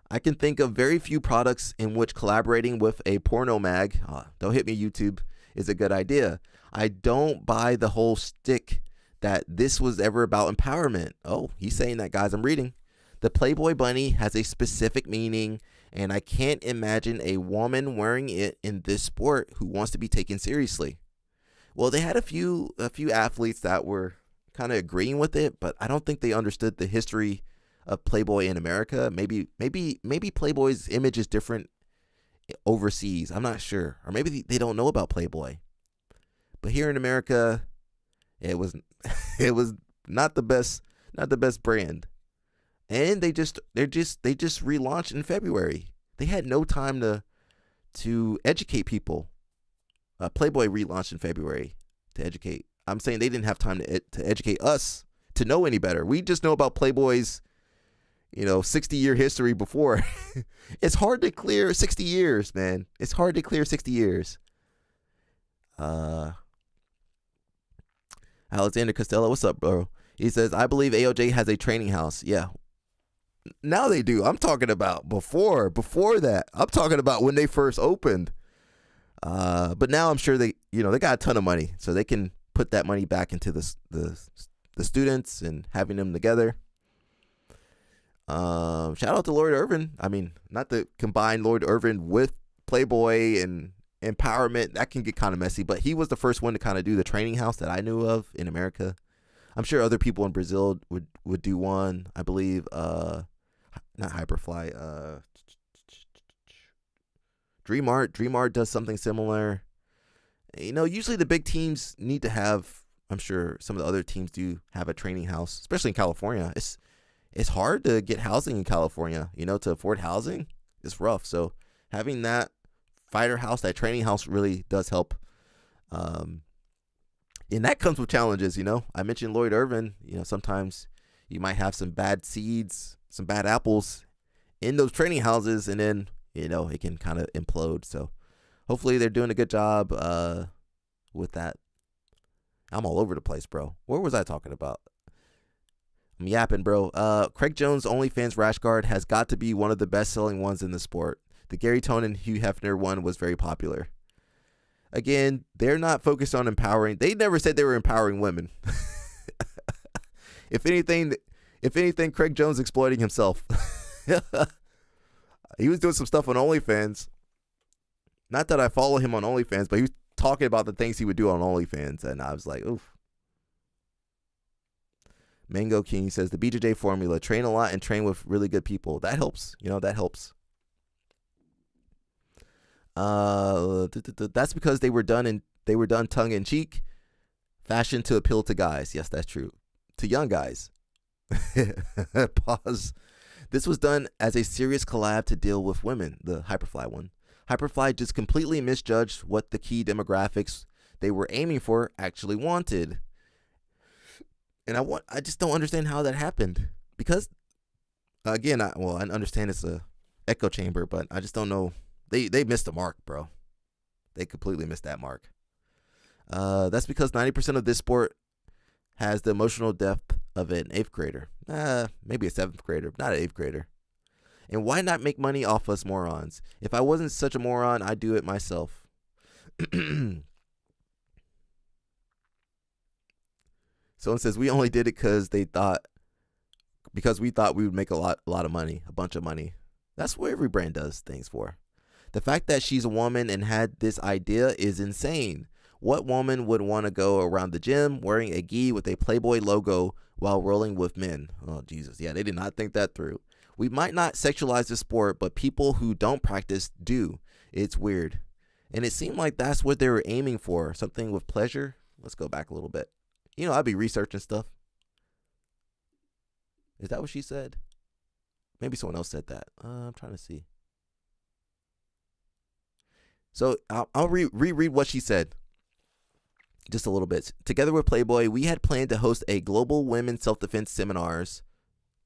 I can think of very few products in which collaborating with a porno mag, don't hit me YouTube, is a good idea. I don't buy the whole stick that this was ever about empowerment. Oh, he's saying that, guys. I'm reading. The Playboy Bunny has a specific meaning, and I can't imagine a woman wearing it in this sport who wants to be taken seriously. Well, they had a few athletes that were kind of agreeing with it, but I don't think they understood the history of Playboy in America. Maybe Playboy's image is different overseas. I'm not sure. Or maybe they don't know about Playboy. But here in America, it was it was not the best brand. And they just relaunched in February. They had no time to educate people. Playboy relaunched in February to educate. I'm saying they didn't have time to educate us to know any better. We just know about Playboy's 60-year history before. It's hard to clear 60 years, man. It's hard to clear 60 years. Alexander Costello, what's up, bro? He says, I believe AOJ has a training house. Yeah. Now they do. I'm talking about before that. I'm talking about when they first opened. But now I'm sure they got a ton of money, so they can put that money back into the students and having them together. Shout out to Lloyd Irvin. I mean, not to combine Lloyd Irvin with Playboy and empowerment. That can get kind of messy, but he was the first one to kind of do the training house that I knew of in America. I'm sure other people in Brazil would do one. I believe, not Hyperfly, Dream Art does something similar. Usually the big teams need to have, I'm sure some of the other teams do have a training house, especially in California. It's hard to get housing in California, to afford housing. It's rough. So having that fighter house, that training house really does help. And that comes with challenges, I mentioned Lloyd Irvin. Sometimes you might have some bad seeds, some bad apples in those training houses, and then, it can kind of implode. So hopefully they're doing a good job with that. I'm all over the place, bro. What was I talking about? I'm yapping, bro. Craig Jones' OnlyFans rash guard has got to be one of the best-selling ones in the sport. The Gary Tone and Hugh Hefner one was very popular. Again, they're not focused on empowering. They never said they were empowering women. If anything, Craig Jones exploiting himself. He was doing some stuff on OnlyFans. Not that I follow him on OnlyFans, but he was talking about the things he would do on OnlyFans, and I was like, oof. Mango King says the BJJ formula: train a lot and train with really good people. That helps. That helps. That's because they were done tongue in cheek, fashion to appeal to guys. Yes, that's true. To young guys. Pause. This was done as a serious collab to deal with women. The Hyperfly one. Hyperfly just completely misjudged what the key demographics they were aiming for actually wanted. And I just don't understand how that happened, because again, I understand it's a echo chamber, but I just don't know. They missed the mark, bro. They completely missed that mark. That's because 90% of this sport has the emotional depth of an 8th grader. Maybe a 7th grader, not an 8th grader. And why not make money off us morons? If I wasn't such a moron, I'd do it myself. Someone says we only did it because we thought we would make a lot of money, a bunch of money. That's what every brand does things for. The fact that she's a woman and had this idea is insane. What woman would want to go around the gym wearing a gi with a Playboy logo while rolling with men? Oh, Jesus. Yeah, they did not think that through. We might not sexualize the sport, but people who don't practice do. It's weird. And it seemed like that's what they were aiming for, something with pleasure. Let's go back a little bit. I'd be researching stuff. Is that what she said? Maybe someone else said that. I'm trying to see. So I'll reread what she said. Just a little bit. Together with Playboy, we had planned to host a global women's self-defense seminars.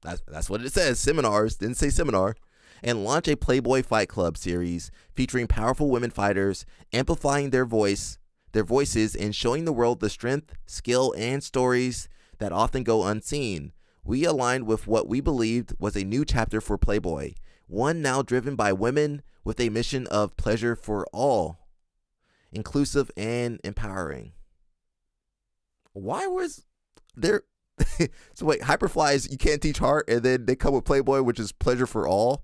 That's what it says. Seminars. Didn't say seminar. And launch a Playboy Fight Club series featuring powerful women fighters, amplifying their voices and showing the world the strength, skill, and stories that often go unseen. We aligned with what we believed was a new chapter for Playboy, one now driven by women with a mission of pleasure for all, inclusive and empowering. Why was there... So wait, Hyperfly is you can't teach heart, and then they come with Playboy, which is pleasure for all?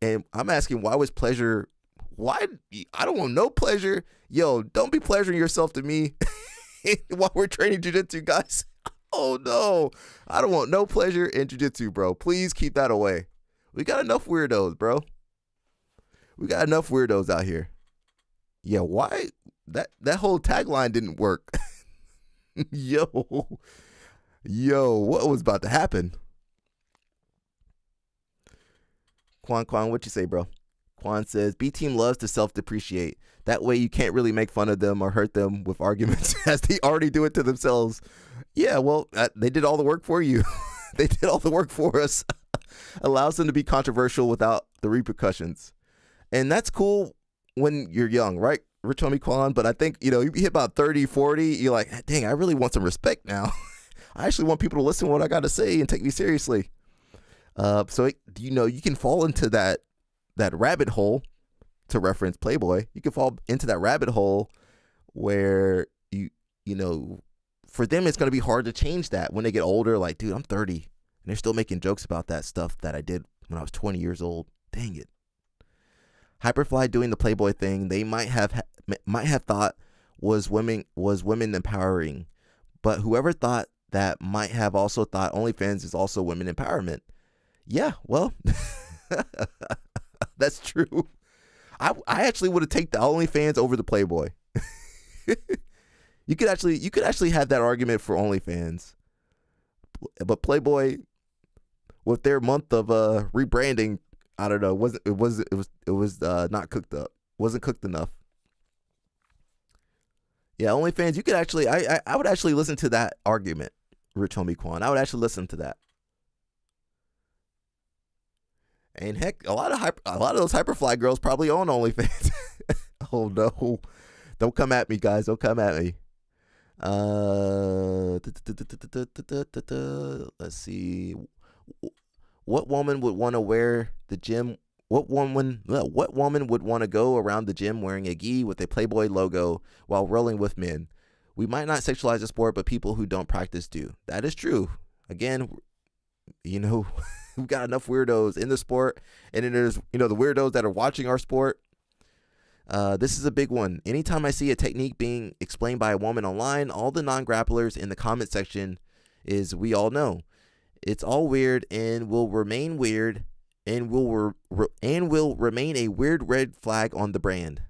And I'm asking, why was pleasure... Why? I don't want no pleasure. Yo, don't be pleasuring yourself to me while we're training jiu-jitsu, guys. Oh, no. I don't want no pleasure in jiu-jitsu, bro. Please keep that away. We got enough weirdos, bro. We got enough weirdos out here. Yeah, why that whole tagline didn't work. Yo, what was about to happen? Quan, what you say, bro? Quan says, B team loves to self-depreciate. That way you can't really make fun of them or hurt them with arguments as they already do it to themselves. Yeah, well, they did all the work for you. They did all the work for us. Allows them to be controversial without the repercussions. And that's cool when you're young, right, Rich Homie Quan? But I think, you hit about 30, 40, you're like, dang, I really want some respect now. I actually want people to listen to what I got to say and take me seriously. So you can fall into that rabbit hole, to reference Playboy. You can fall into that rabbit hole where for them it's going to be hard to change that when they get older. Like, dude, I'm 30 and they're still making jokes about that stuff that I did when I was 20 years old. Dang it. Hyperfly doing the Playboy thing, they might have thought was women empowering, but whoever thought that might have also thought OnlyFans is also women empowerment. Yeah, well, that's true. I actually would have taken the OnlyFans over the Playboy. You could actually have that argument for OnlyFans, but Playboy, with their month of rebranding, I don't know, it was not cooked up, wasn't cooked enough. Yeah, OnlyFans, you could actually, I would actually listen to that argument, Rich Homie Quan. I would actually listen to that. And heck, a lot of those Hyperfly girls probably own OnlyFans. Oh no. Don't come at me, guys. Don't come at me. Let's see. What woman would want to wear the gym? What woman would want to go around the gym wearing a gi with a Playboy logo while rolling with men? We might not sexualize the sport, but people who don't practice do. That is true. Again, we've got enough weirdos in the sport, and then there's the weirdos that are watching our sport. This is a big one. Anytime I see a technique being explained by a woman online, all the non-grapplers in the comment section is, we all know it's all weird and will remain weird and will remain a weird red flag on the brand.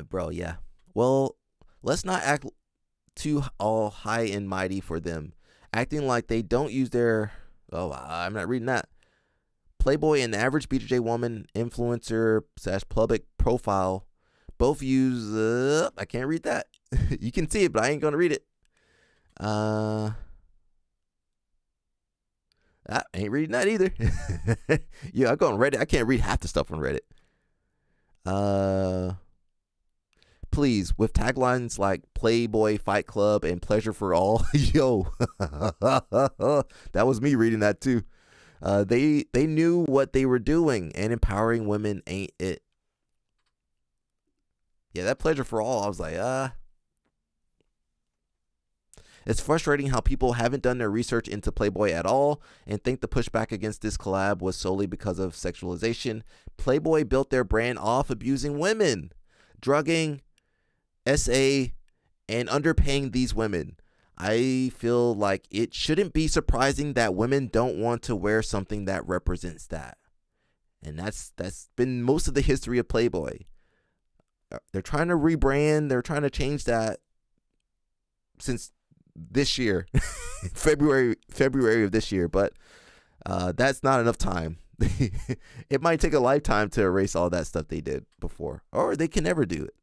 Bro, yeah. Well, let's not act too all high and mighty for them, acting like they don't use their. Oh, I'm not reading that. Playboy and the average BJJ woman influencer / public profile both use. I can't read that. You can see it, but I ain't gonna read it. I ain't reading that either. Yeah, I go on Reddit. I can't read half the stuff on Reddit. Please, with taglines like Playboy Fight Club and Pleasure for All. Yo, that was me reading that too. They knew what they were doing, and empowering women ain't it. Yeah, that Pleasure for All, I was like, It's frustrating how people haven't done their research into Playboy at all and think the pushback against this collab was solely because of sexualization. Playboy built their brand off abusing women, drugging, SA, and underpaying these women. I feel like it shouldn't be surprising that women don't want to wear something that represents that. And that's been most of the history of Playboy. They're trying to rebrand. They're trying to change that since this year, February of this year. But that's not enough time. It might take a lifetime to erase all that stuff they did before, or they can never do it.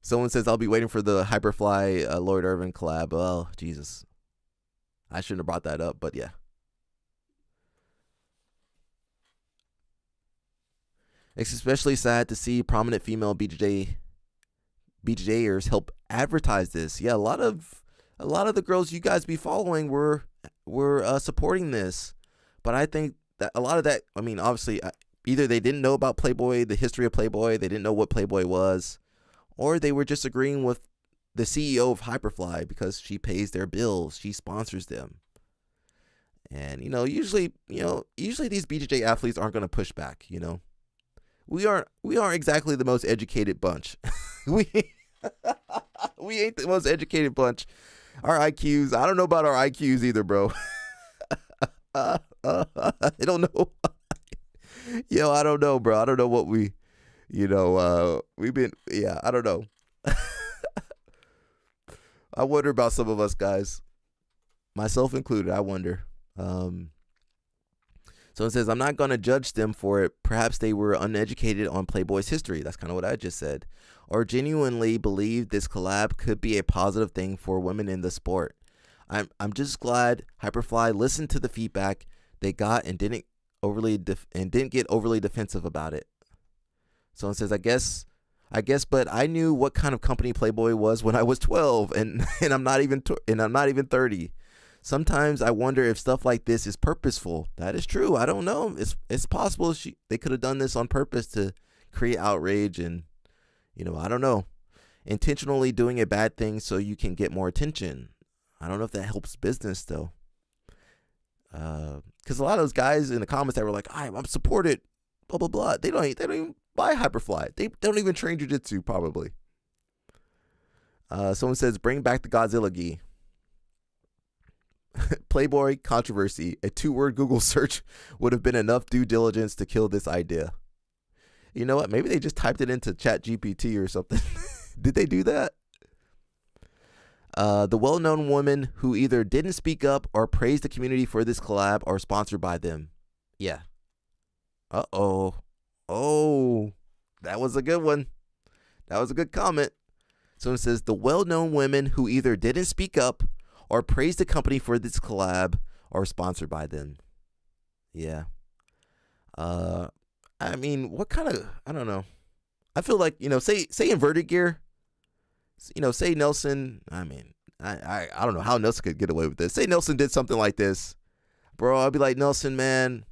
Someone says, I'll be waiting for the Hyperfly Lloyd Irvin collab. Oh, Jesus. I shouldn't have brought that up, but yeah. It's especially sad to see prominent female BJJers help advertise this. Yeah, a lot of the girls you guys be following were supporting this. But I think that a lot of that, I mean, obviously, either they didn't know about Playboy, the history of Playboy, they didn't know what Playboy was, or they were just agreeing with the CEO of Hyperfly because she pays their bills, she sponsors them. And usually these BJJ athletes aren't going to push back. We aren't exactly the most educated bunch. we ain't the most educated bunch. Our IQs, I don't know about our IQs either, bro. I don't know. Yo, I don't know, bro. I don't know what we've been, yeah, I don't know. I wonder about some of us guys, myself included. I wonder. Um, Someone says, I'm not going to judge them for it. Perhaps they were uneducated on Playboy's history. That's kind of what I just said. Or genuinely believe this collab could be a positive thing for women in the sport. I'm just glad Hyperfly listened to the feedback they got and didn't get overly defensive about it. Someone says, I guess, but I knew what kind of company Playboy was when I was 12, and I'm not even 30. Sometimes I wonder if stuff like this is purposeful. That is true. I don't know. It's possible they could have done this on purpose to create outrage and, I don't know. Intentionally doing a bad thing so you can get more attention. I don't know if that helps business though. Because a lot of those guys in the comments that were like, I'm supported, blah blah blah. They don't even buy Hyperfly. They don't even train jiu-jitsu probably. Someone says, bring back the Godzilla gi. Playboy controversy. A 2-word Google search would have been enough due diligence to kill this idea. You know what? Maybe they just typed it into ChatGPT or something. Did they do that? The well-known women who either didn't speak up or praised the community for this collab are sponsored by them. Yeah. Uh-oh. Oh, that was a good one. That was a good comment. Someone says, the well-known women who either didn't speak up or praise the company for this collab or sponsored by them. Yeah. I mean, what kind of, I don't know. I feel like, say inverted gear, say Nelson, I mean, I don't know how Nelson could get away with this. Say Nelson did something like this. Bro, I'd be like, Nelson, man,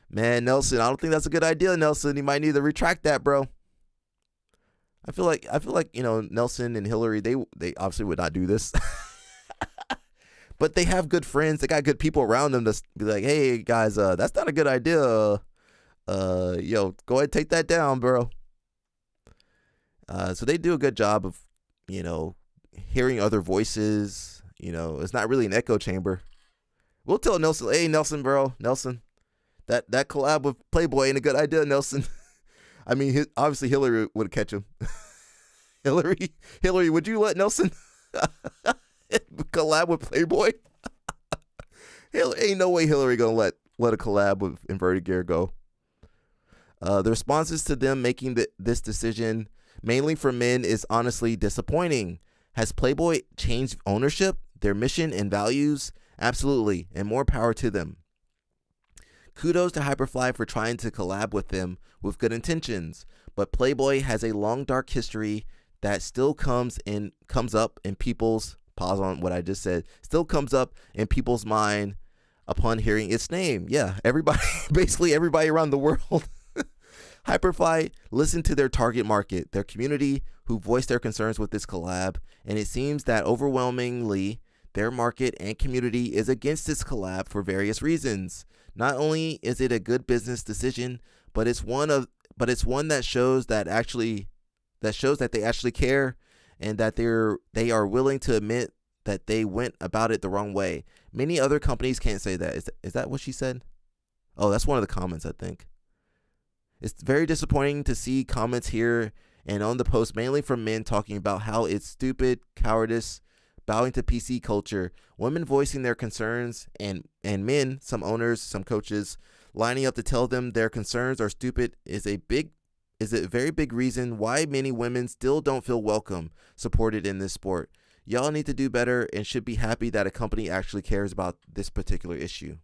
Nelson, I don't think that's a good idea, Nelson. You might need to retract that, bro. I feel like, Nelson and Hillary, they obviously would not do this. But they have good friends. They got good people around them to be like, hey, guys, that's not a good idea. Go ahead and take that down, bro. So they do a good job of, hearing other voices. It's not really an echo chamber. We'll tell Nelson, hey, Nelson, bro, Nelson, that collab with Playboy ain't a good idea, Nelson. I mean, obviously Hillary would catch him. Hillary, would you let Nelson collab with Playboy? Ain't no way Hillary gonna let a collab with Inverted Gear go. The responses to them making this decision, mainly for men, is honestly disappointing. Has Playboy changed ownership, their mission, and values? Absolutely, and more power to them. Kudos to Hyperfly for trying to collab with them with good intentions, but Playboy has a long dark history that still comes up in people's, pause on what I just said, still comes up in people's mind upon hearing its name. Yeah, basically everybody around the world. Hyperfly listened to their target market, their community, who voiced their concerns with this collab, and it seems that overwhelmingly their market and community is against this collab for various reasons. Not only is it a good business decision, but it's one that shows that they actually care, and that they are willing to admit that they went about it the wrong way. Many other companies can't say that. Is that what she said? Oh, that's one of the comments, I think. It's very disappointing to see comments here and on the post, mainly from men, talking about how it's stupid, cowardice, bowing to PC culture, women voicing their concerns, and men, some owners, some coaches, lining up to tell them their concerns are stupid is a very big reason why many women still don't feel welcome, supported in this sport. Y'all need to do better and should be happy that a company actually cares about this particular issue.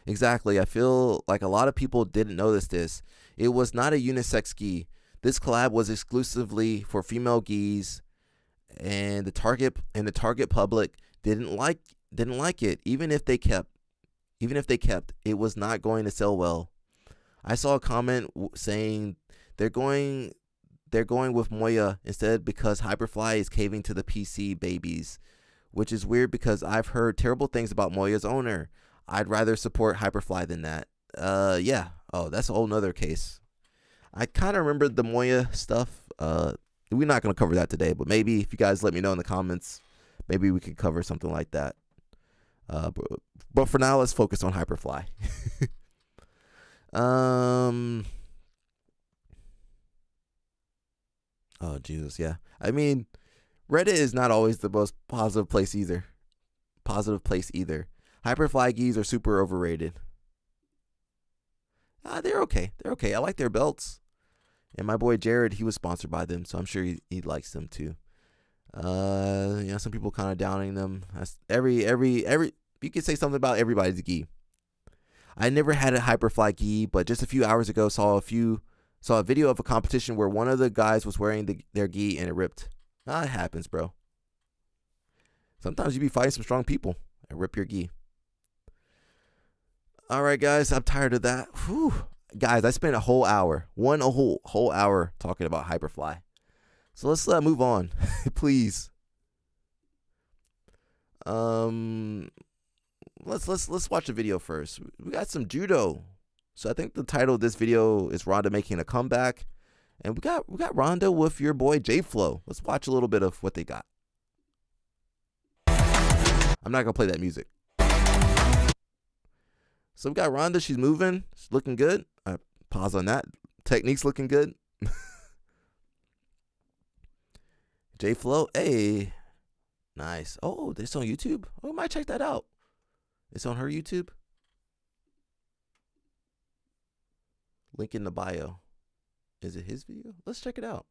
Exactly. I feel like a lot of people didn't notice this. It was not a unisex gi. This collab was exclusively for female gis, and the target public didn't like it. Even if they kept, it was not going to sell well. I saw a comment saying they're going with Moya instead because Hyperfly is caving to the PC babies, which is weird because I've heard terrible things about Moya's owner. I'd rather support Hyperfly than that. Yeah. Oh, that's a whole nother case. I kind of remember the Moya stuff. We're not going to cover that today, but maybe if you guys let me know in the comments, maybe we could cover something like that. But for now, let's focus on Hyperfly. Oh Jesus, yeah. I mean, Reddit is not always the most positive place either. Hyperfly geese are super overrated. They're okay. I like their belts. And my boy Jared, he was sponsored by them, so I'm sure he likes them too. Some people kind of downing them. That's every you can say something about everybody's gi. I never had a Hyperfly gi, but just a few hours ago saw a video of a competition where one of the guys was wearing their gi and it ripped. It happens, bro. Sometimes you be fighting some strong people and rip your gi. All right, guys, I'm tired of that. Whew. Guys, I spent a whole hour, whole hour talking about Hyperfly. So let's move on, please. Let's watch the video first. We got some judo. So I think the title of this video is Ronda making a comeback, and we got Ronda with your boy J Flow. Let's watch a little bit of what they got. I'm not gonna play that music. So we got Ronda. She's moving. She's looking good. Pause on that. Technique's looking good. J Flow. Hey. Nice. Oh, this on YouTube? Oh, I might check that out. It's on her YouTube. Link in the bio. Is it his video? Let's check it out.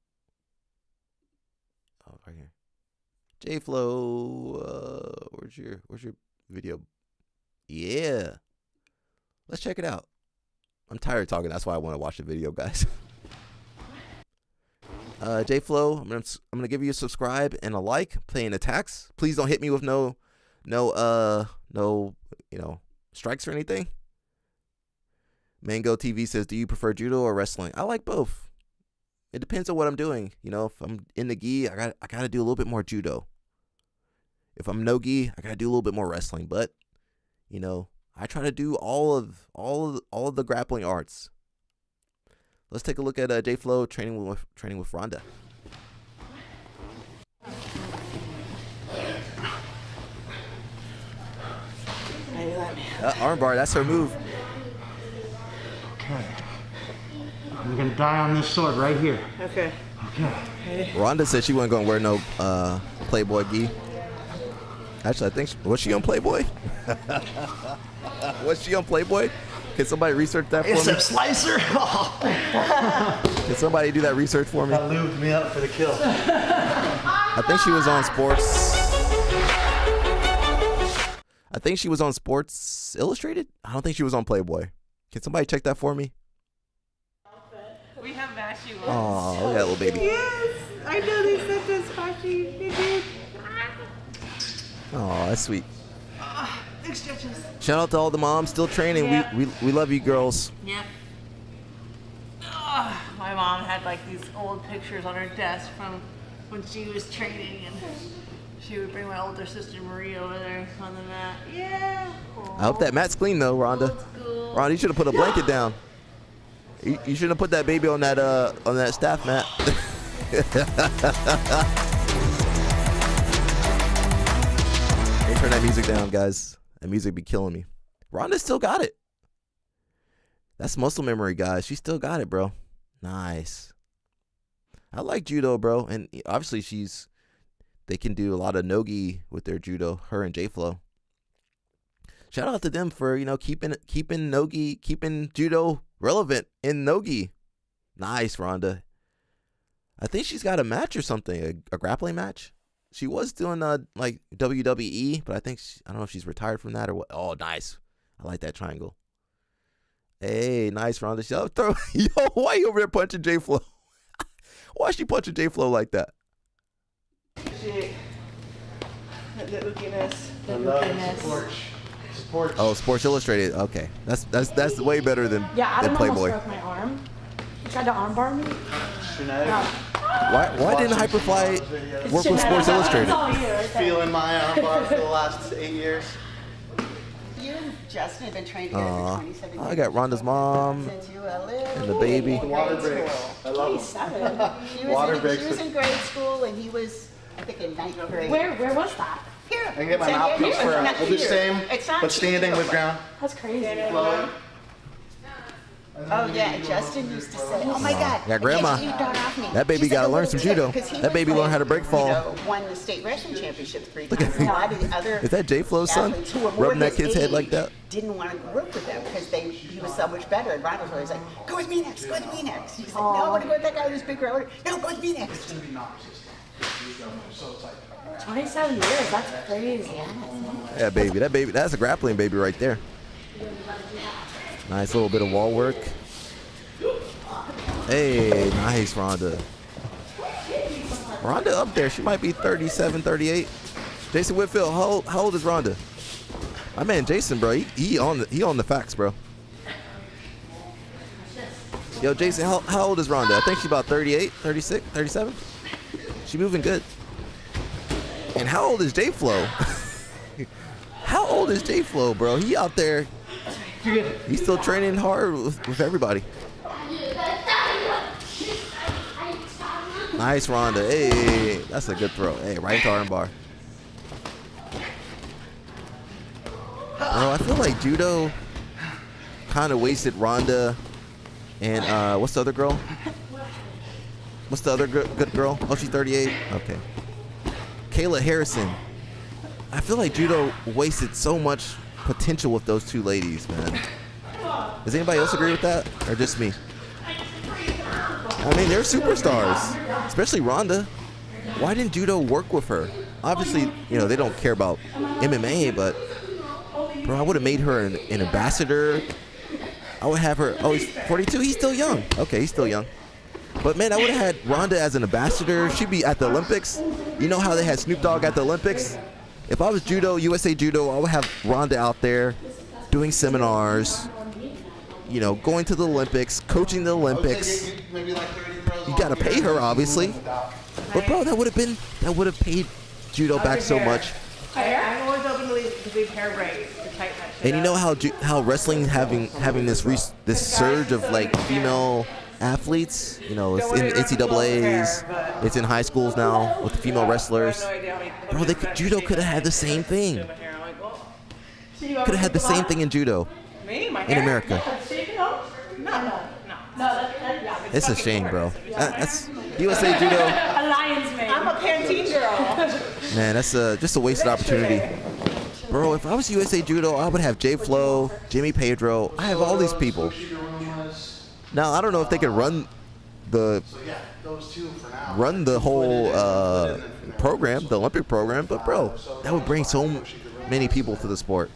Oh, right here. J Flow. Where's your video? Yeah. Let's check it out. I'm tired of talking. That's why I want to watch the video, guys. J Flow, I'm gonna give you a subscribe and a like. Playing attacks. Please don't hit me with no strikes or anything. Mango TV says, do you prefer judo or wrestling? I like both. It depends on what I'm doing. If I'm in the gi, I gotta do a little bit more judo. If I'm no gi, I gotta do a little bit more wrestling. But I try to do all of the grappling arts. Let's take a look at J Flow training with Ronda. Armbar, that's her move. Okay. I'm gonna die on this sword right here. Okay. Ronda said she wasn't gonna wear no Playboy gi. Actually, I think was she on Playboy? Was she on Playboy? Can somebody research that for me? It's a slicer. Can somebody do that research for me? That lubed me up for the kill. I think she was on Sports. I think she was on Sports Illustrated. I don't think she was on Playboy. Can somebody check that for me? We have matchy ones. Oh, look at that little baby. Yes, I know they sent us matchy. They did. Oh, that's sweet. Big stretches. Shout out to all the moms still training. Yeah. We love you, girls. Yep. My mom had like these old pictures on her desk from when she was training, and she would bring my older sister Marie over there on the mat. Yeah. I hope that mat's clean though, Ronda. Ronda, you should have put a blanket down. You shouldn't have put that baby on that staff mat. Hey, turn that music down, guys. That music be killing me. Ronda still got it. That's muscle memory, guys. She still got it, bro. Nice. I like judo, bro. And obviously they can do a lot of no-gi with their judo, her and J Flow. Shout out to them for, keeping no-gi, keeping judo relevant in no-gi. Nice, Ronda. I think she's got a match or something, a grappling match. She was doing like WWE, but I don't know if she's retired from that or what. Oh, nice. I like that triangle. Hey, nice, Ronda. Yo, why you over there punching J Flow? Why is she punching J Flow like that? Shit. The ookiness. Sports. Oh, Sports Illustrated. Okay, that's way better than Yeah, than Adam Playboy. almost broke my arm. He tried to armbar me. Genetic. Why didn't Hyperfly work with Sports Illustrated? Feeling my armbar for the last 8 years. You and Justin have been trained together for 27 years. I got Ronda's mom Since you were little. and the baby. The water breaks. I love them. She Water was, breaks she was in grade school and he was, I think, in 9th grade. Where was that? Here. I can get my It's in mouthpiece here. for we'll do Here. same, It's not but standing with here. ground. That's crazy. Flow. Oh yeah, Justin used to say, "Oh my God, Yeah, Grandma. I can't get your daughter off me." That baby She's like gotta a learn little some judo. kid, 'cause he That baby was learned how to break fall. You know, won the state wrestling championships 3 times. A lot of the other Is that J Flo's son? athletes who were more Rubbing that his kid's head like age that? Didn't want to work with them because he was so much better. And Ronda was always like, "Go with me next. Go with me next." He's like, "No, I want to go with that guy who's bigger." No, go with me next. 27 years, that's crazy. Yeah, baby. That baby. That's a grappling baby right there. Nice little bit of wall work. Hey, nice, Ronda. Ronda up there. She might be 37, 38. Jason Whitfield, how old is Ronda? My man Jason, bro, he on the facts, bro. Yo, Jason, how old is Ronda? I think she's about 38, 36, 37. She moving good. And how old is J Flo? How old is J Flo, bro? He out there. He's still training hard with everybody. Nice, Ronda. Hey, that's a good throw. Hey, right into armbar. Bro, I feel like judo kind of wasted Ronda and what's the other girl? What's the other good girl? Oh, she's 38. Okay. Kayla Harrison. I feel like judo wasted so much potential with those two ladies, man. Does anybody else agree with that, or just me? I mean, they're superstars, especially Ronda. Why didn't judo work with her? Obviously, you know, they don't care about MMA, but bro, I would have made her an ambassador. I would have her. Oh, he's 42. He's still young. Okay, he's still young. But man, I would have had Ronda as an ambassador. She'd be at the Olympics. You know how they had Snoop Dogg at the Olympics? If I was judo, USA Judo, I would have Ronda out there doing seminars, you know, going to the Olympics, coaching the Olympics. You got to pay her, obviously. But bro, that would have paid judo back so much. I'm always open to leave hair braids to tighten that shit And you know up. how wrestling having this surge of like female athletes, you know, it's in NCAA's, it's in high schools now with the female wrestlers. Bro, judo could have had the same thing. Could have had the same thing in judo in America. No. It's a shame, bro. That's USA Judo. A lion's mane. I'm a Pantene girl. Man, that's just a wasted opportunity. Bro, if I was USA Judo, I would have J Flo, Jimmy Pedro. I have all these people. Now, I don't know if they could run the whole program, the Olympic program, but bro, that would bring so many people to the sport.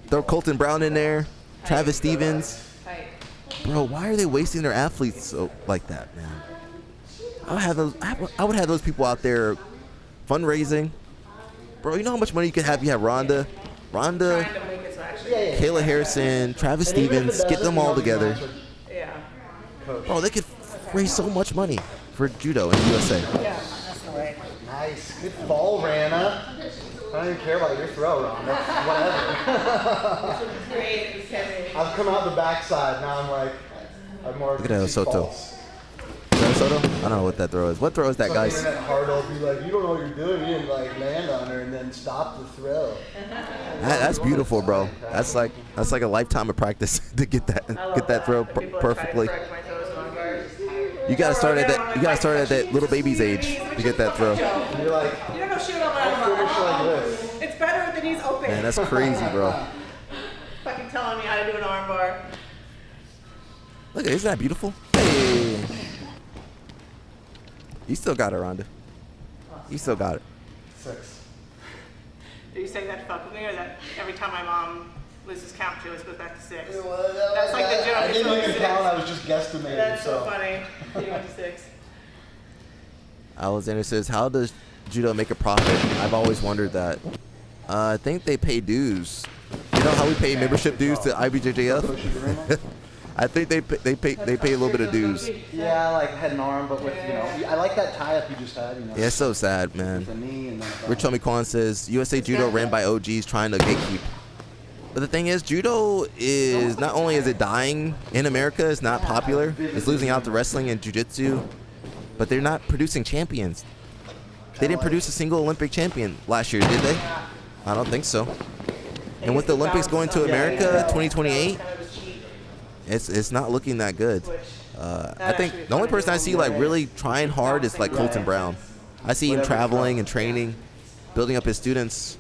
Throw Colton Brown in there, Travis Stevens. Bro, why are they wasting their athletes like that, man? I would have those people out there fundraising. Bro, you know how much money you could have? You have Ronda, Kayla Harrison, Travis Stevens. Get them all together. Bro, they could raise so much money for judo in the USA. Yeah, that's the way. Nice. Good ball, Rana. I don't even care about your throw, Ronda. Whatever. I've come out the backside. Now I'm like, I'm more. Look at that Soto. Is that Soto? I don't know what that throw is. What throw is that, guys? Internet hard will be like, you don't know what you're doing. You didn't like land on her and then stop the throw. That's beautiful, bro. That's like a lifetime of practice to get that throw perfectly. You gotta start at that little baby's age to get that throw. You're like, You don't know shit about my I'll finish arm. like this. It's better than he's open. Man, that's crazy, bro. Fucking telling me how to do an arm bar. Look, isn't that beautiful? Hey. You still got it, Ronda. You still got it. 6. Are you saying that to fuck with me, or that every time my mom loses count, she always goes back to 6? That's like the joke. I It's didn't always even 6. count. I was just guesstimating. That's so funny. You went to 6. Alexander says, how does judo make a profit? I've always wondered that. I think they pay dues. You know how we pay membership dues to IBJJF? I think they pay a little bit of dues. Yeah, I like head and arm, but with, you know, I like that tie-up you just had, you know. Yeah, it's so sad, man. The knee and then Rich Homie Kwan says, USA Judo ran by OGs trying to gatekeep. But the thing is, judo is, not only is it dying in America, it's not popular. It's losing out to wrestling and jiu-jitsu. But they're not producing champions. They didn't produce a single Olympic champion last year, did they? I don't think so. And with the Olympics going to America 2028, It's not looking that good. I think the only person I see like really trying hard is like Colton Brown. I see him traveling and training, building up his students.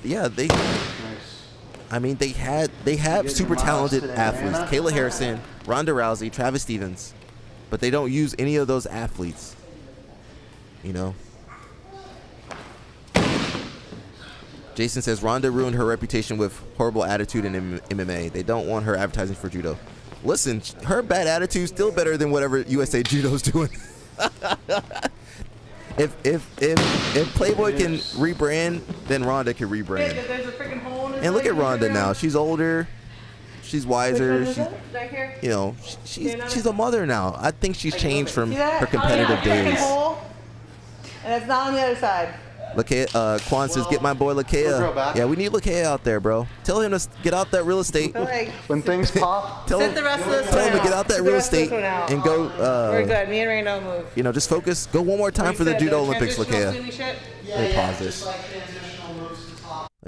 Yeah, they have super talented athletes. Kayla Harrison, Ronda Rousey, Travis Stevens, but they don't use any of those athletes. You know. Jason says Ronda ruined her reputation with horrible attitude in MMA. They don't want her advertising for judo. Listen, her bad attitude is still better than whatever USA Judo's doing. If Playboy can rebrand, then Ronda can rebrand. There's a freaking hole in his And look at leg. Ronda now. She's older. She's wiser. She's, Back here. you know, she's a mother now. I think she's changed from See that? her competitive Freaking days. hole. And it's not on the other side. Quan says, get my boy Lakea. Yeah, we need Lakea out there, bro. Tell him to get out that real estate. Like, When things pop, Tell sit him, the rest of this tell one him to out. get out that Sit the real rest of this estate one out. and go. We're good. Me and Ray don't move. You know, just focus. Go one more time for the judo Olympics, Transitional Lakea. swinging shit? Let me pause this.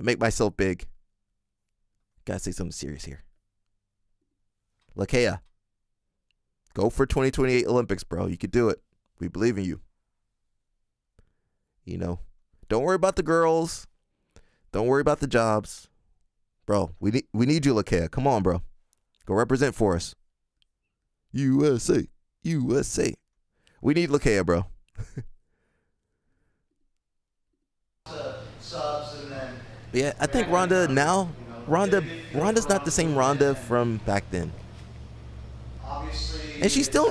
Make myself big. Gotta say something serious here. Lakea, go for 2028 Olympics, bro. You could do it. We believe in you. You know, don't worry about the girls. Don't worry about the jobs, bro. We need you, Lakea. Come on, bro. Go represent for us. USA, USA. We need Lakea, bro. Yeah, I think Ronda's not the same Ronda from back then. And she's still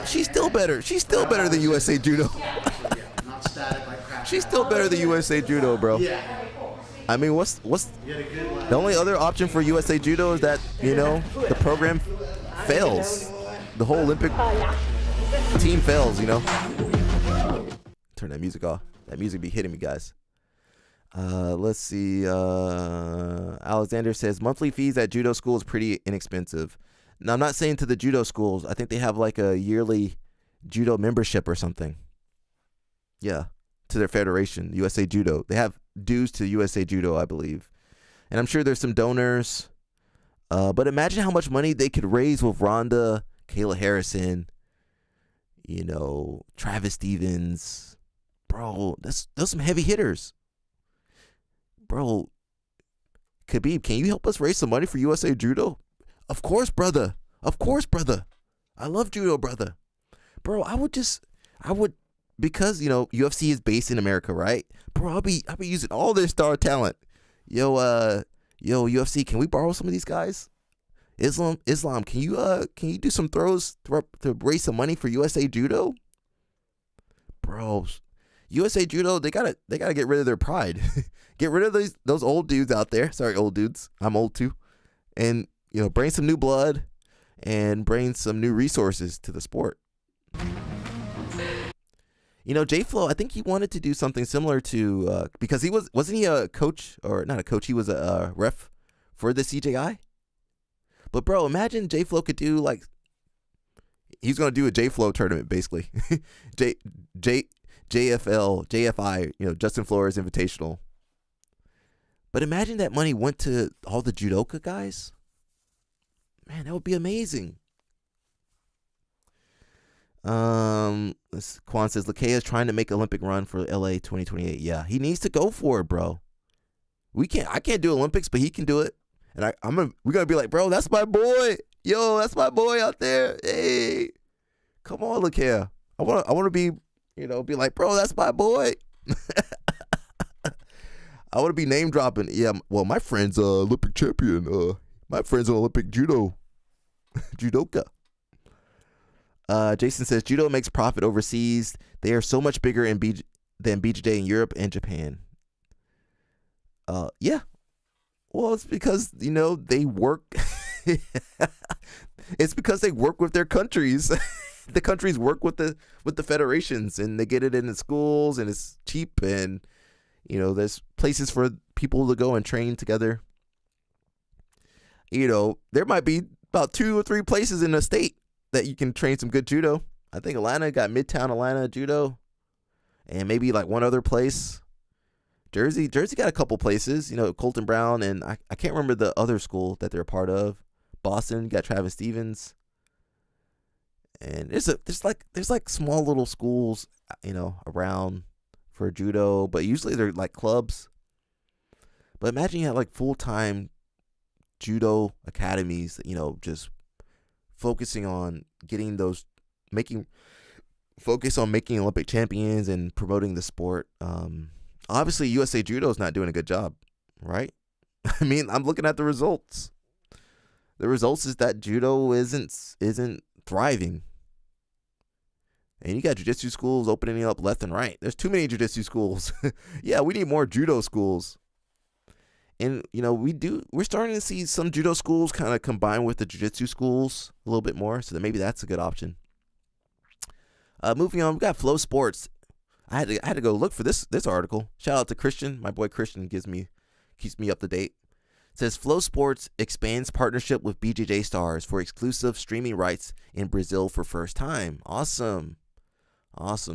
better. She's still better than USA Judo. She's still better than USA Judo, bro. I mean, what's the only other option for USA Judo is that, you know, the program fails. The whole Olympic team fails, you know. Turn that music off. That music be hitting me, guys. Let's see. Alexander says monthly fees at judo school is pretty inexpensive. Now, I'm not saying to the judo schools. I think they have like a yearly judo membership or something. Yeah, to their federation, USA Judo. They have dues to USA Judo, I believe. And I'm sure there's some donors. But imagine how much money they could raise with Ronda, Kayla Harrison, you know, Travis Stevens. Bro, those some heavy hitters. Bro, Khabib, can you help us raise some money for USA Judo? Of course, brother. Of course, brother. I love judo, brother. Bro, I would because, you know, UFC is based in America, right? Bro, I'll be using all their star talent. Yo, UFC, can we borrow some of these guys? Islam, can you do some throws to raise some money for USA Judo? Bro, USA Judo, they gotta get rid of their pride. Get rid of those old dudes out there. Sorry, old dudes. I'm old too. And, you know, bring some new blood and bring some new resources to the sport. You know, J-Flow, I think he wanted to do something similar to, because wasn't he a coach, or not a coach, he was a ref for the CJI? But bro, imagine J-Flow could do like, he's going to do a J-Flow tournament, basically. JFI, you know, Justin Flores Invitational. But imagine that money went to all the judoka guys. Man, that would be amazing. Quan says Lakea is trying to make Olympic run for LA 2028. Yeah, he needs to go for it, bro. I can't do Olympics, but he can do it. And we're gonna be like, bro, that's my boy. Yo, that's my boy out there. Hey, come on, Lakea. I wanna be, you know, be like, bro, that's my boy. I want to be name dropping. Yeah, well, my friend's Olympic champion. My friend's an Olympic judoka. Jason says judo makes profit overseas. They are so much bigger than BJJ in Europe and Japan. Yeah. Well, it's because, you know, they work. It's because they work with their countries. The countries work with the federations, and they get it in the schools, and it's cheap, and, you know, there's places for people to go and train together. You know, there might be about 2 or 3 places in the state that you can train some good judo. I think Atlanta got Midtown Atlanta Judo, and maybe like one other place Jersey got a couple places. You know, Colton Brown, and I can't remember the other school that they're a part of. Boston got Travis Stevens. And there's like small little schools, you know, around for judo, but usually they're like clubs. But imagine you had like full-time judo academies, you know, just focusing on getting those, focus on making Olympic champions and promoting the sport. Obviously USA Judo is not doing a good job, right? I mean, I'm looking at the results. The results is that judo isn't thriving. And you got jiu-jitsu schools opening up left and right. There's too many jiu-jitsu schools. Yeah, we need more judo schools. And, you know, we're starting to see some judo schools kind of combine with the jiu-jitsu schools a little bit more. So that maybe that's a good option. Moving on, we got Flow Sports. I had to go look for this article. Shout out to Christian. My boy Christian keeps me up to date. It says Flow Sports expands partnership with BJJ stars for exclusive streaming rights in Brazil for first time. Awesome.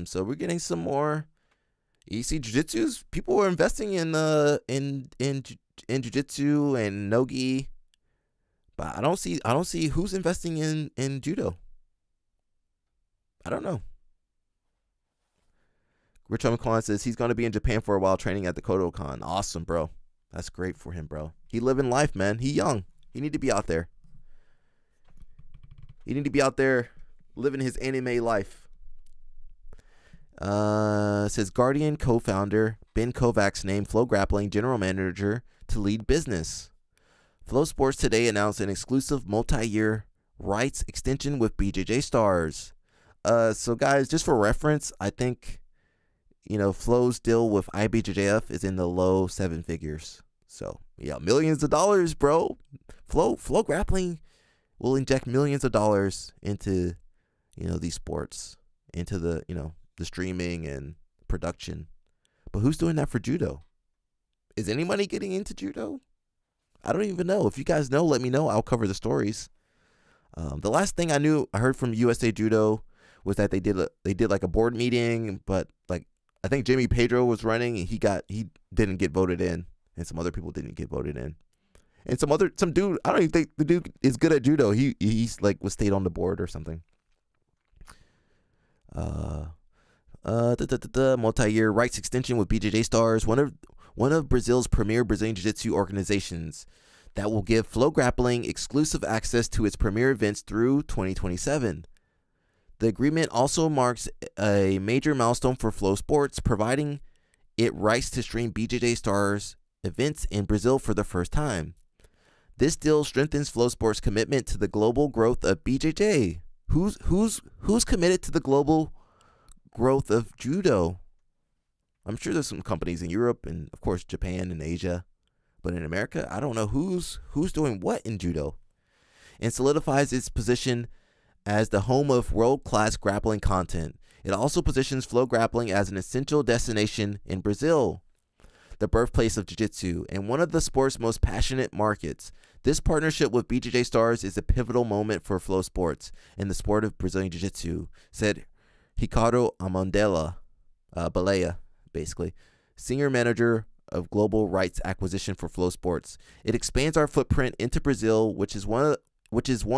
So we're getting some more. You see, jiu-jitsu's people are investing in jiu-jitsu and nogi, but I don't see who's investing in judo. I don't know. Rich McClellan says he's going to be in Japan for a while training at the Kodokan. Awesome, bro. That's great for him, bro. He living life, man. He young. He need to be out there. He need to be out there living his anime life. Says Guardian co-founder Ben Kovacs named Flow Grappling general manager to lead business. Flow Sports today announced an exclusive multi-year rights extension with BJJ stars. So guys, just for reference, I think, you know, Flow's deal with IBJJF is in the low 7 figures. So yeah, millions of dollars, bro. Flow Grappling will inject millions of dollars into, you know, these sports, into the, you know, the streaming and production. But who's doing that for judo? Is anybody getting into judo? I don't even know. If you guys know, let me know. I'll cover the stories. The last thing I heard from USA Judo was that they did like a board meeting, but like I think Jimmy Pedro was running and he didn't get voted in, and some other people didn't get voted in. And some dude, I don't even think the dude is good at judo. He's like was stayed on the board or something. Multi-year rights extension with BJJ stars, one of Brazil's premier Brazilian Jiu-Jitsu organizations, that will give Flow Grappling exclusive access to its premier events through 2027. The agreement also marks a major milestone for Flow Sports, providing it rights to stream BJJ stars events in Brazil for the first time. This deal strengthens Flow Sports' commitment to the global growth of BJJ. Who's committed to the global growth of judo? I'm sure there's some companies in Europe and of course Japan and Asia, but in America, I don't know who's doing what in judo. And solidifies its position as the home of world-class grappling content. It also positions Flow Grappling as an essential destination in Brazil, the birthplace of jiu-jitsu and one of the sport's most passionate markets. This partnership with BJJ stars is a pivotal moment for Flow Sports and the sport of Brazilian jiu-jitsu, said Ricardo Balea, basically, senior manager of global rights acquisition for Flow Sports. It expands our footprint into Brazil, which is one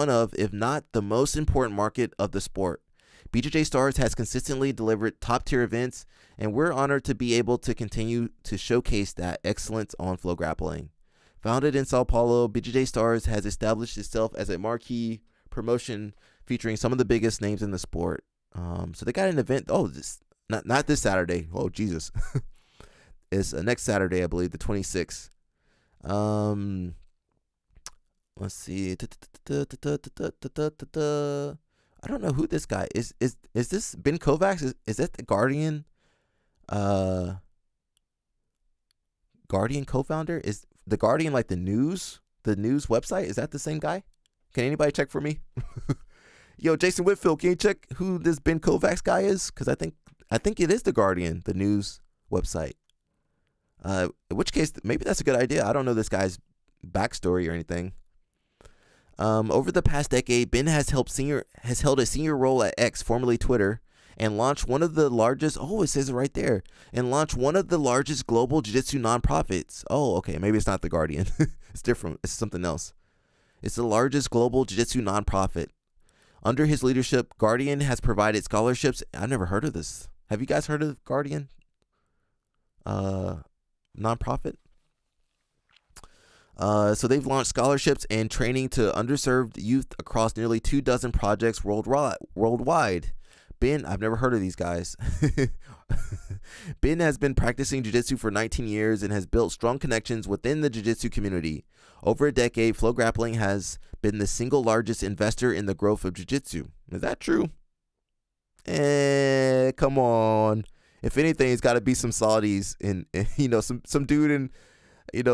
of, if not the most important market of the sport. BJJ Stars has consistently delivered top-tier events, and we're honored to be able to continue to showcase that excellence on Flow Grappling. Founded in Sao Paulo, BJJ Stars has established itself as a marquee promotion featuring some of the biggest names in the sport. So they got an event. Oh, not this Saturday. Oh, Jesus. It's next Saturday, I believe, the 26th. Let's see. I don't know who this guy is. Is this Ben Kovacs? Is that the Guardian? Guardian co-founder? Is the Guardian like the news website? Is that the same guy? Can anybody check for me? Yo, Jason Whitfield, can you check who this Ben Kovacs guy is? Because I think it is the Guardian, the news website. In which case, maybe that's a good idea. I don't know this guy's backstory or anything. Over the past decade, Ben has held a senior role at X, formerly Twitter, and launch one of the largest, oh, it says it right there, and launch one of the largest global jiu-jitsu nonprofits. Oh, okay, maybe it's not The Guardian. It's different. It's something else. It's the largest global jiu-jitsu nonprofit. Under his leadership, Guardian has provided scholarships. I've never heard of this. Have you guys heard of Guardian? Nonprofit? So they've launched scholarships and training to underserved youth across nearly 24 projects worldwide. Ben, I've never heard of these guys. Ben has been practicing jiu-jitsu for 19 years and has built strong connections within the jiu-jitsu community. Over a decade, Flow Grappling has been the single largest investor in the growth of jiu-jitsu. Is that true? Come on. If anything, it's got to be some Saudis and some dude in,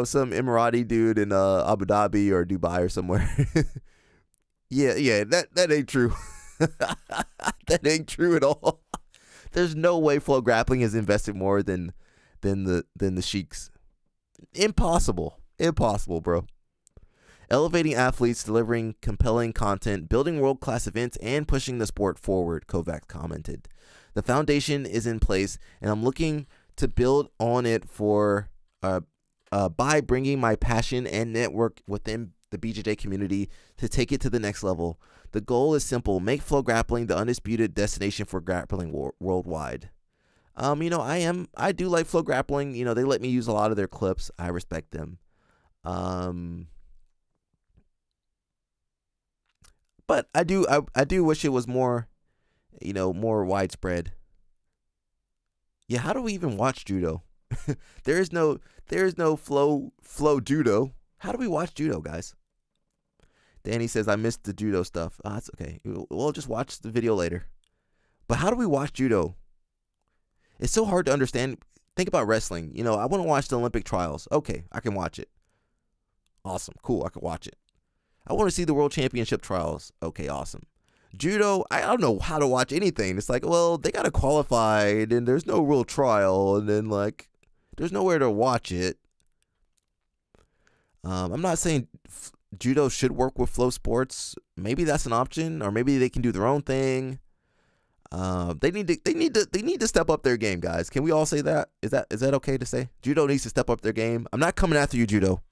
some Emirati dude in Abu Dhabi or Dubai or somewhere. yeah, that ain't true. That ain't true at all. There's no way Flow Grappling has invested more than the sheiks. Impossible, bro. Elevating athletes, delivering compelling content, building world-class events, and pushing the sport forward, Kovacs commented. The foundation is in place, and I'm looking to build on it by bringing my passion and network within the BJJ community to take it to the next level. The goal is simple: make Flow Grappling the undisputed destination for grappling worldwide. I do like Flow Grappling. They let me use a lot of their clips. I respect them. But I do wish it was more, more widespread. Yeah, how do we even watch judo? There is no flow judo. How do we watch judo, guys? Danny says, I missed the judo stuff. Oh, that's okay. We'll just watch the video later. But how do we watch judo? It's so hard to understand. Think about wrestling. I want to watch the Olympic trials. Okay, I can watch it. Awesome. Cool, I can watch it. I want to see the World Championship trials. Okay, awesome. Judo, I don't know how to watch anything. It's like, well, they got to qualify, and there's no real trial, and then, there's nowhere to watch it. I'm not saying judo should work with Flow Sports. Maybe that's an option, or maybe they can do their own thing. They need to step up their game, guys. Can we all say that? Is that okay to say? Judo needs to step up their game. I'm not coming after you, judo.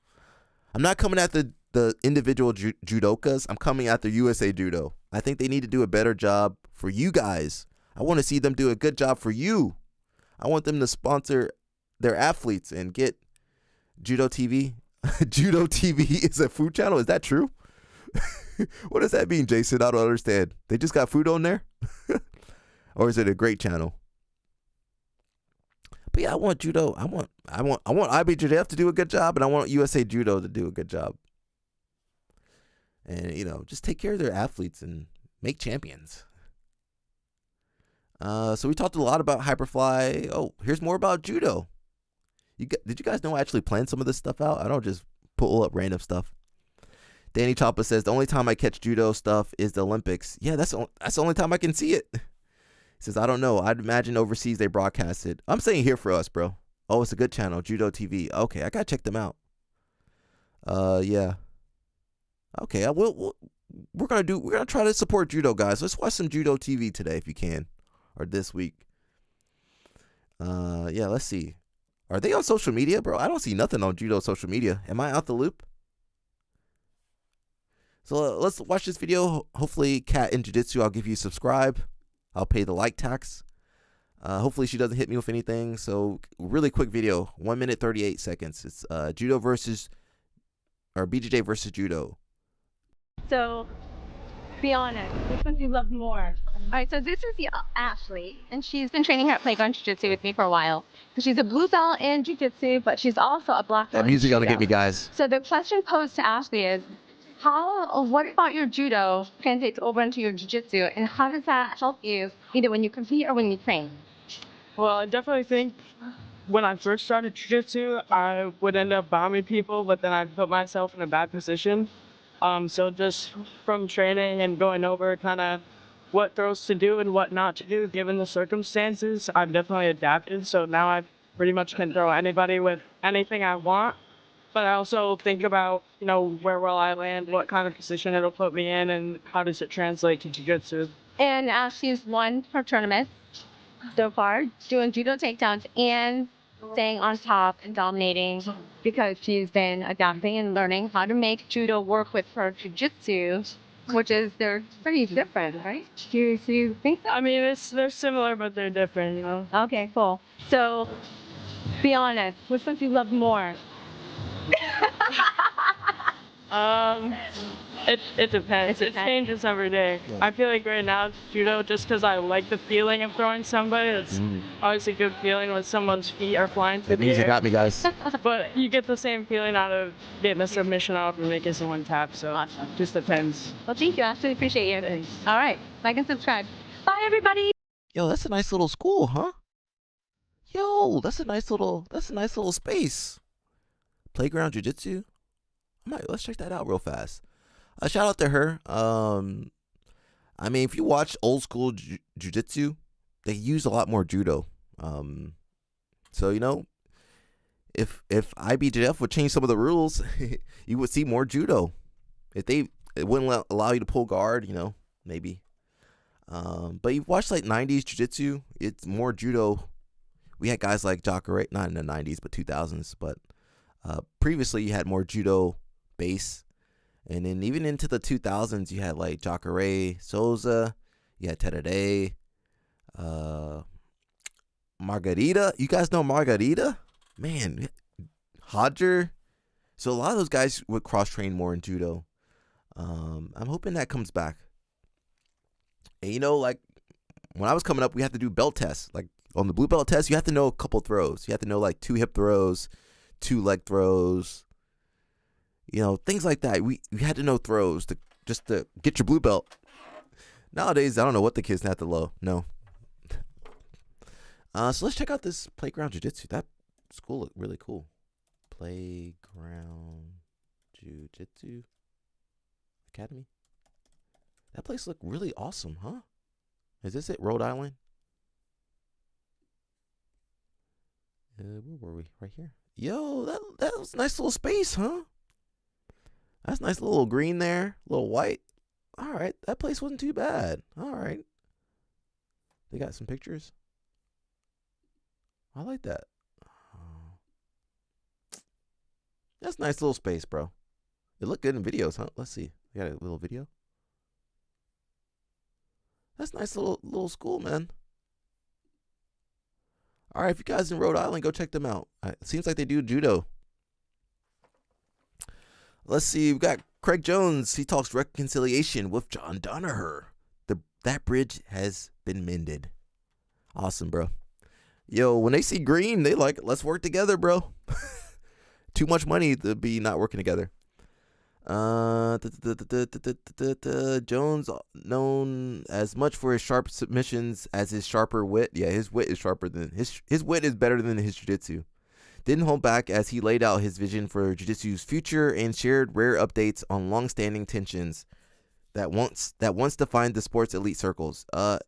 I'm not coming after the individual judokas. I'm coming after USA Judo. I think they need to do a better job for you guys. I want to see them do a good job for you. I want them to sponsor their athletes and get Judo TV. Judo TV is a food channel. Is that true? What does that mean, Jason? I don't understand. They just got food on there? Or is it a great channel? But yeah, I want judo. I want IBJJF to do a good job, and I want USA Judo to do a good job. And just take care of their athletes and make champions. So we talked a lot about Hyperfly. Oh, here's more about judo. Did you guys know I actually planned some of this stuff out? I don't just pull up random stuff. Danny Choppa says the only time I catch judo stuff is the Olympics. Yeah, that's the only time I can see it. He says, I don't know. I'd imagine overseas they broadcast it. I'm saying here for us, bro. Oh, it's a good channel, Judo TV. Okay, I gotta check them out. Yeah. Okay, we're gonna try to support judo, guys. Let's watch some Judo TV today if you can, or this week. Yeah, let's see. Are they on social media, bro? I don't see nothing on judo social media. Am I out the loop? So let's watch this video. Hopefully, Kat in Jiu-Jitsu, I'll give you a subscribe. I'll pay the like tax. Hopefully, she doesn't hit me with anything. So really quick video, 1 minute 38 seconds. It's judo versus, or BJJ versus judo. So, be honest, which one do you love more? Alright, so this is the Ashley, and she's been training her at Playground Jiu-Jitsu with me for a while. So she's a blue belt in Jiu-Jitsu, but she's also a black belt. That music ought to get me, guys. So the question posed to Ashley is, what about your judo translates over into your jiu-jitsu, and how does that help you either when you compete or when you train? Well, I definitely think when I first started jiu-jitsu, I would end up bombing people, but then I'd put myself in a bad position. So just from training and going over kind of what throws to do and what not to do, given the circumstances, I've definitely adapted. So now I pretty much can throw anybody with anything I want. But I also think about, where will I land, what kind of position it'll put me in, and how does it translate to jiu-jitsu. And she's won her tournament so far, doing judo takedowns and staying on top and dominating because she's been adapting and learning how to make judo work with her jujitsu, which is they're pretty different, right? Do you think so? I mean, they're similar, but they're different, you know. Okay, cool. So, be honest, which one do you love more? Um, it depends. It changes every day. I feel like right now judo, just because I like the feeling of throwing somebody. It's always a good feeling when someone's feet are flying through the air. me, guys. But you get the same feeling out of getting a submission off and making someone tap. So Awesome. just depends. Well, thank you. I actually appreciate you. Thanks. All right, like and subscribe. Bye, everybody. Yo, that's a nice little school, huh? Yo, that's a nice little space. Playground jujitsu. Let's check that out real fast. Shout out to her. I mean, if you watch old school jujitsu, they use a lot more judo. So you know, if IBJF would change some of the rules, you would see more judo. If it wouldn't allow you to pull guard, you know, maybe. But you watch like 90s jiu-jitsu, it's more judo. We had guys like Jacare, not in the 90s, but 2000s. But previously you had more judo base. And then even into the 2000s, you had like Jacare Souza, you had Terere, Margarita. You guys know Margarita? Man, Hodger. So a lot of those guys would cross-train more in judo. I'm hoping that comes back. And you know, like when I was coming up, we had to do belt tests. Like on the blue belt test, you have to know a couple throws. You have to know like 2 hip throws, 2 leg throws. You know, things like that. We had to know throws to get your blue belt. Nowadays, I don't know what the kids have to know. So let's check out this Playground Jiu-Jitsu. That school looked really cool. Playground Jiu-Jitsu Academy. That place looked really awesome, huh? Is this it, Rhode Island? Where were we? Right here. Yo, that was a nice little space, huh? That's nice little green there, little white. All right, that place wasn't too bad. All right. They got some pictures. I like that. That's a nice little space, bro. It looked good in videos, huh? Let's see. We got a little video. That's a nice little school, man. All right, if you guys in Rhode Island, go check them out. It seems like they do judo. Let's see. We got Craig Jones. He talks reconciliation with John Danaher. That bridge has been mended. Awesome, bro. Yo, when they see green, they like, let's work together, bro. Too much money to be not working together. Jones, known as much for his sharp submissions as his sharper wit. Yeah, his wit is sharper than his wit is better than his jiu-jitsu. Didn't hold back as he laid out his vision for jiu-jitsu's future and shared rare updates on long-standing tensions that once defined the sport's elite circles.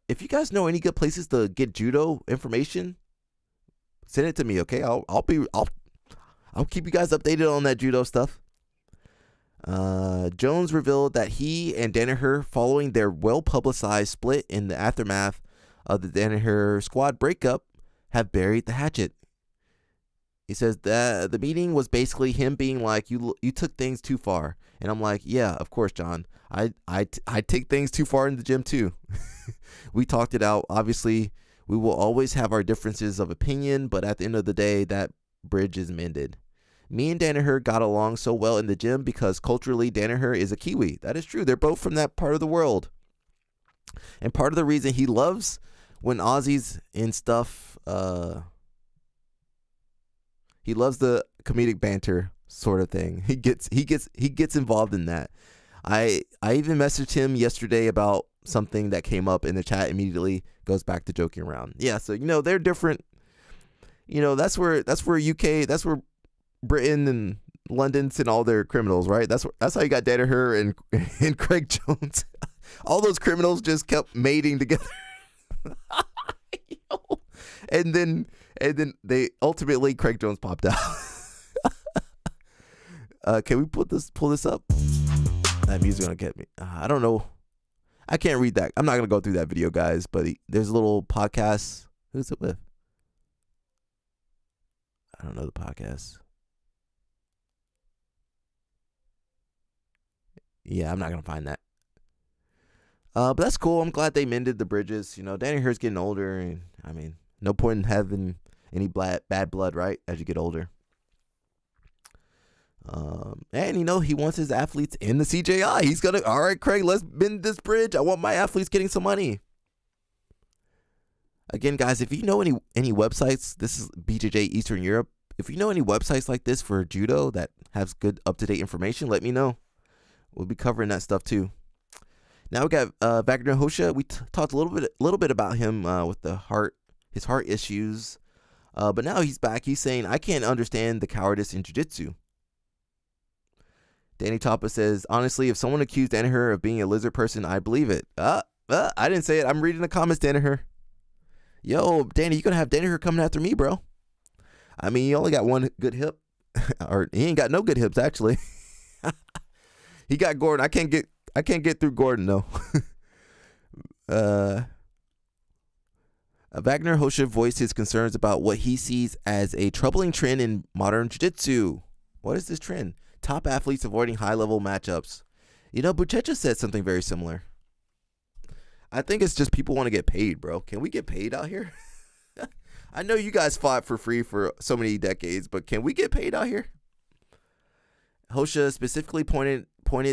If you guys know any good places to get judo information, send it to me, okay? I'll keep you guys updated on that judo stuff. Jones revealed that he and Danaher, following their well-publicized split in the aftermath of the Danaher squad breakup, have buried the hatchet. He says that the meeting was basically him being like, you took things too far. And I'm like, yeah, of course, John. I take things too far in the gym too. We talked it out. Obviously, we will always have our differences of opinion, but at the end of the day, that bridge is mended. Me and Danaher got along so well in the gym because culturally Danaher is a Kiwi. That is true. They're both from that part of the world. And part of the reason he loves when Aussies and stuff, he loves the comedic banter sort of thing. He gets involved in that. I even messaged him yesterday about something that came up in the chat, immediately goes back to joking around. Yeah, so they're different. That's where UK, that's where Britain and London send all their criminals, right? That's how you got Danaher and Craig Jones. All those criminals just kept mating together. and then they ultimately Craig Jones popped out. Can we pull this up? That music's gonna get me. I don't know. I can't read that. I'm not gonna go through that video, guys. But there's a little podcast. Who's it with? I don't know the podcast. Yeah, I'm not gonna find that. But that's cool. I'm glad they mended the bridges. You know, Danny Hurt's getting older, and I mean, no point in having any bad blood, right? As you get older. And you know, he wants his athletes in the CJI. He's gonna, all right, Craig, let's bend this bridge. I want my athletes getting some money. Again, guys, if you know any websites, this is BJJ Eastern Europe. If you know any websites like this for judo that has good up-to-date information, let me know. We'll be covering that stuff too. Now we got Wagner Hosha. We talked a little bit about him with his heart issues, but now he's back. He's saying, I can't understand the cowardice in jiu-jitsu. Danny Tapa says, honestly, if someone accused Danaher of being a lizard person, I believe it. I didn't say it. I'm reading the comments, Danaher. Yo, Danny, you gonna have Danaher coming after me, bro? I mean, you only got one good hip, or he ain't got no good hips actually. He got Gordon. I can't get through Gordon though. Wagner Hosha voiced his concerns about what he sees as a troubling trend in modern jiu-jitsu. What is this trend? Top athletes avoiding high-level matchups. You know, Buchecha said something very similar. I think it's just people want to get paid, bro. Can we get paid out here? I know you guys fought for free for so many decades, but can we get paid out here? Hosha specifically pointed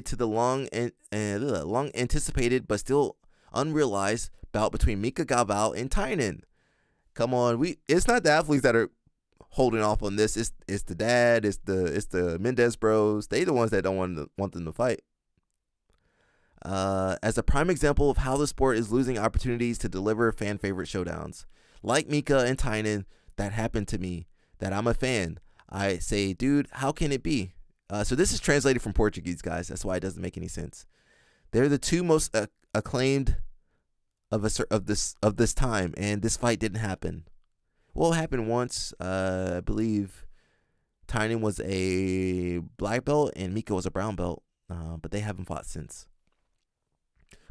to the long anticipated but still unrealized bout between Mika Galvao and Tynan. Come on, it's not the athletes that are holding off on this. It's the dad, it's the Mendez bros. They the ones that don't want them to fight. As a prime example of how the sport is losing opportunities to deliver fan favorite showdowns. Like Mika and Tynan, that happened to me, that I'm a fan. I say, dude, how can it be? So this is translated from Portuguese, guys. That's why it doesn't make any sense. They're the two most acclaimed of this time, and this fight didn't happen. Well, it happened once. I believe Tynan was a black belt and Mika was a brown belt, but they haven't fought since.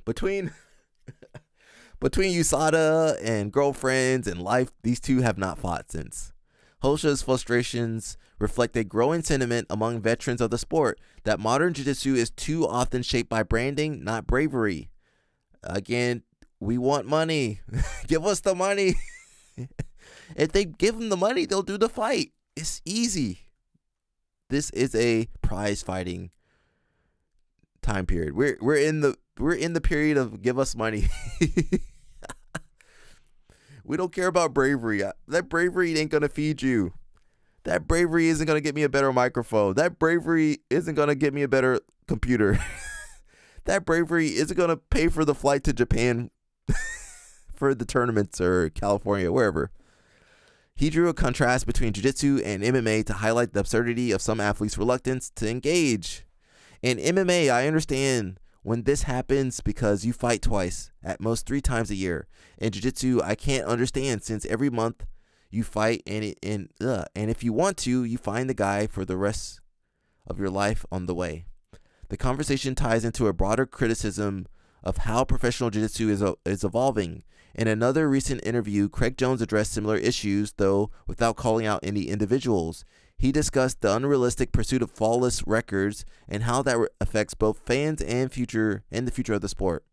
Between USADA and girlfriends and life, these two have not fought since. Hosha's frustrations reflect a growing sentiment among veterans of the sport that modern jiu-jitsu is too often shaped by branding, not bravery. Again, we want money. Give us the money. If they give them the money, they'll do the fight. It's easy. This is a prize fighting time period. We're in the period of give us money. We don't care about bravery. That bravery ain't gonna feed you. That bravery isn't gonna get me a better microphone. That bravery isn't gonna get me a better computer. That bravery isn't gonna pay for the flight to Japan for the tournaments or California, wherever. He drew a contrast between jiu-jitsu and MMA to highlight the absurdity of some athletes' reluctance to engage. In MMA, I understand when this happens because you fight twice, at most 3 times a year. In jiu-jitsu, I can't understand since every month you fight, and if you want to, you find the guy for the rest of your life on the way. The conversation ties into a broader criticism of how professional jiu-jitsu is evolving. In another recent interview, Craig Jones addressed similar issues, though without calling out any individuals. He discussed the unrealistic pursuit of flawless records and how that affects both fans and the future of the sport.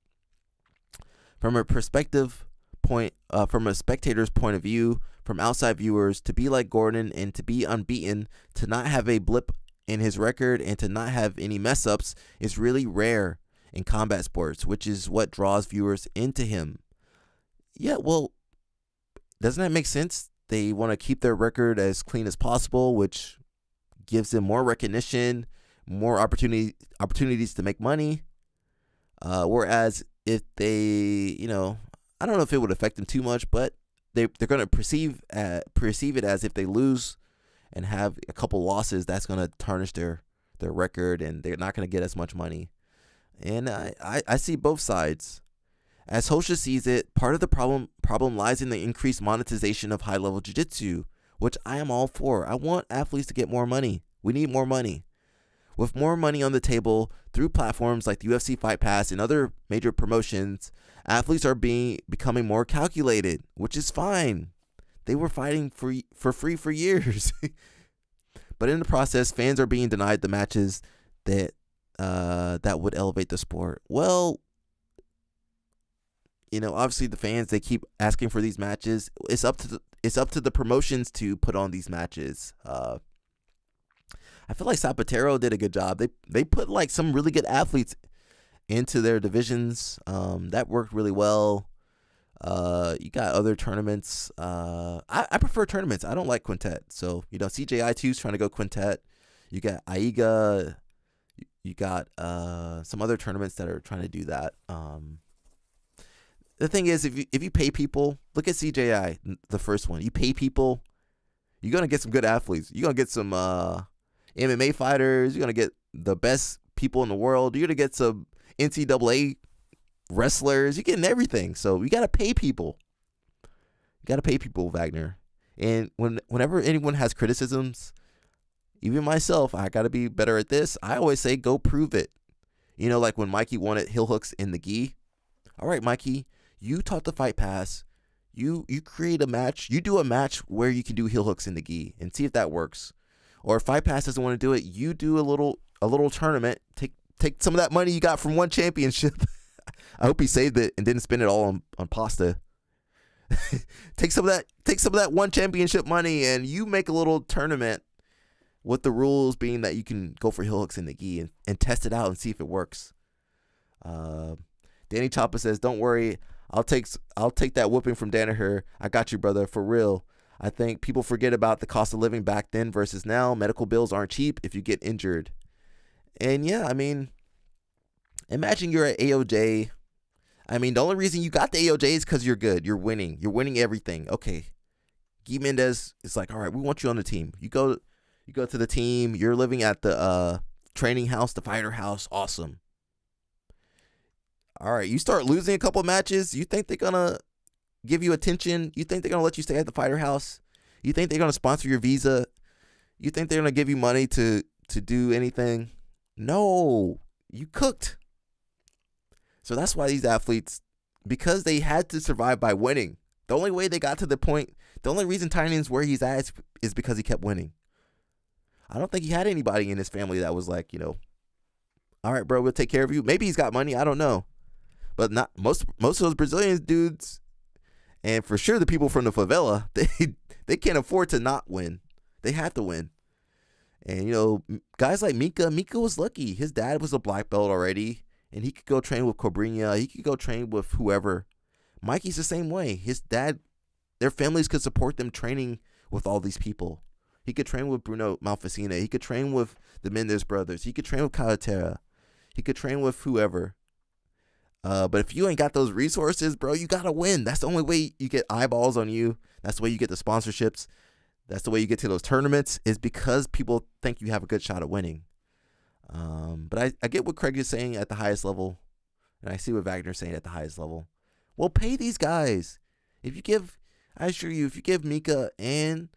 From a spectator's point of view, from outside viewers, to be like Gordon and to be unbeaten, to not have a blip in his record and to not have any mess ups is really rare in combat sports, which is what draws viewers into him. Yeah, well, doesn't that make sense? They want to keep their record as clean as possible, which gives them more recognition, more opportunities to make money. Whereas if they, I don't know if it would affect them too much, but they're going to perceive it as if they lose and have a couple losses, that's going to tarnish their record, and they're not going to get as much money. And I see both sides. As Hosha sees it, part of the problem lies in the increased monetization of high-level jiu-jitsu, which I am all for. I want athletes to get more money. We need more money. With more money on the table through platforms like the UFC Fight Pass and other major promotions, athletes are becoming more calculated, which is fine. They were fighting for free for years. But in the process, fans are being denied the matches that would elevate the sport. Well, obviously the fans, they keep asking for these matches. It's up to the promotions to put on these matches. I feel like Zapatero did a good job. They put like some really good athletes into their divisions. That worked really well. You got other tournaments. I prefer tournaments. I don't like quintet. So, CJI2 is trying to go quintet. You got AIGA. You got some other tournaments that are trying to do that. The thing is, if you pay people, look at CJI, the first one. You pay people, you're going to get some good athletes. You're going to get some MMA fighters. You're going to get the best people in the world. You're going to get some NCAA wrestlers. You're getting everything. So you got to pay people. You got to pay people, Wagner. And whenever anyone has criticisms, even myself, I got to be better at this. I always say, go prove it. Like when Mikey wanted heel hooks in the gi. All right, Mikey, you taught the Fight Pass. You create a match. You do a match where you can do heel hooks in the gi and see if that works. Or if Fight Pass doesn't want to do it, you do a little tournament. Take some of that money you got from one championship. I hope he saved it and didn't spend it all on pasta. Take some of that one championship money and you make a little tournament with the rules being that you can go for heel hooks in the gi and test it out and see if it works. Danny Choppa says, "Don't worry, I'll take that whooping from Danaher. I got you, brother, for real. I think people forget about the cost of living back then versus now. Medical bills aren't cheap if you get injured." And yeah, I mean, imagine you're at AOJ. I mean, the only reason you got the AOJ is because you're good. You're winning. You're winning everything. Okay. Guy Mendez is like, all right, we want you on the team. You go to the team. You're living at the training house, the fighter house. Awesome. All right, you start losing a couple matches. You think they're going to give you attention? You think they're going to let you stay at the fighter house? You think they're going to sponsor your visa? You think they're going to give you money to do anything? No, you cooked. So that's why these athletes, because they had to survive by winning. The only way they got to the point, the only reason Tynan's where he's at is because he kept winning. I don't think he had anybody in his family that was like, all right, bro, we'll take care of you. Maybe he's got money. I don't know. But not most of those Brazilian dudes, and for sure the people from the favela, they can't afford to not win. They have to win. And, guys like Mika was lucky. His dad was a black belt already, and he could go train with Cobrinha. He could go train with whoever. Mikey's the same way. His dad, their families could support them training with all these people. He could train with Bruno Malfacina. He could train with the Mendes brothers. He could train with Calatera. He could train with whoever. But if you ain't got those resources, bro, you got to win. That's the only way you get eyeballs on you. That's the way you get the sponsorships. That's the way you get to those tournaments, is because people think you have a good shot at winning. But I get what Craig is saying at the highest level, and I see what Wagner's saying at the highest level. Well, pay these guys. I assure you, if you give Mika and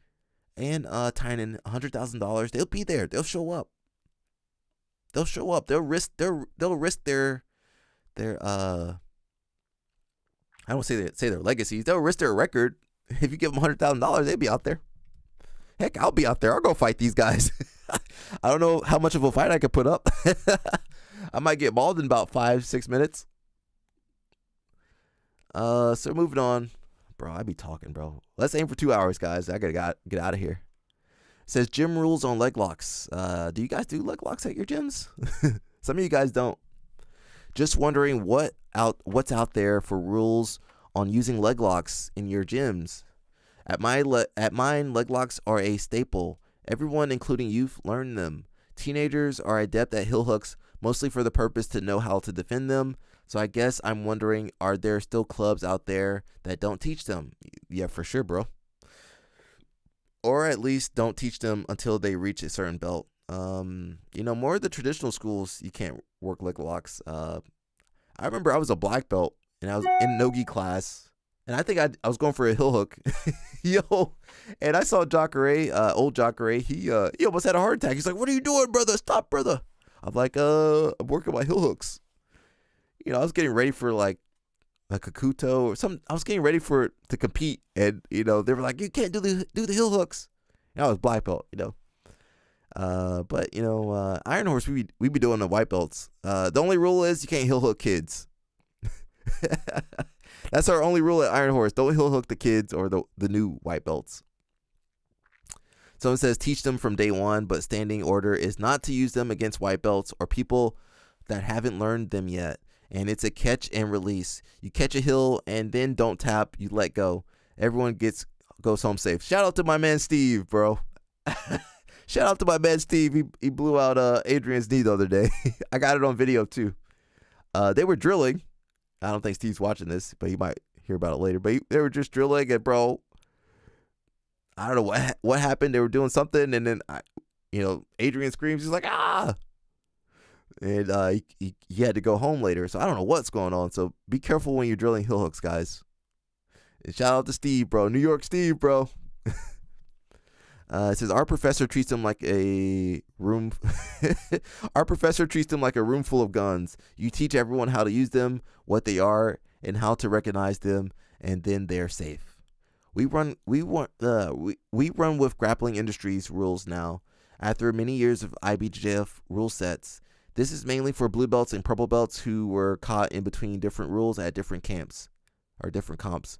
Tynan $100,000, they'll be there. They'll show up. They'll risk their I don't say their legacies. They'll risk their record. If you give them $100,000, they'll be out there. Heck, I'll be out there. I'll go fight these guys. I don't know how much of a fight I could put up. I might get mauled in about 5-6 minutes. So moving on. Bro, I be talking, bro. Let's aim for 2 hours, guys. I gotta get out of here. It says gym rules on leg locks. Do you guys do leg locks at your gyms? Some of you guys don't. Just wondering what's out there for rules on using leg locks in your gyms. At mine, leg locks are a staple. Everyone, including youth, learn them. Teenagers are adept at heel hooks, mostly for the purpose to know how to defend them. So I guess I'm wondering, are there still clubs out there that don't teach them? Yeah, for sure, bro. Or at least don't teach them until they reach a certain belt. More of the traditional schools, you can't work leg locks. I remember I was a black belt and I was in no-gi class, and I think I was going for a heel hook. Yo, and I saw Jacare, old Jacare. He almost had a heart attack. He's like, "What are you doing, brother? Stop, brother." I'm like, I'm working my heel hooks. You know, I was getting ready for like a Kakuto or something. I was getting ready to compete, and you know, they were like, you can't do the heel hooks. And I was black belt, you know. But you know, Iron Horse, we be doing the white belts. The only rule is you can't heel hook kids. That's our only rule at Iron Horse. Don't heel hook the kids or the new white belts. Someone says teach them from day one, but standing order is not to use them against white belts or people that haven't learned them yet. And it's a catch and release. You catch a heel and then don't tap. You let go. Everyone goes home safe. Shout out to my man Steve, bro. Shout out to my man Steve. He blew out Adrian's knee the other day. I got it on video too. They were drilling. I don't think Steve's watching this, but he might hear about it later. But they were just drilling, and bro, I don't know what happened. They were doing something, and then Adrian screams. He's like, ah, and he had to go home later. So I don't know what's going on. So be careful when you're drilling heel hooks, guys. And shout out to Steve, bro. New York Steve, bro. It says our professor treats them like a room. Our professor treats them like a room full of guns. You teach everyone how to use them, what they are, and how to recognize them, and then they're safe. We run with Grappling Industries rules now. After many years of IBJJF rule sets, this is mainly for blue belts and purple belts who were caught in between different rules at different camps or different comps.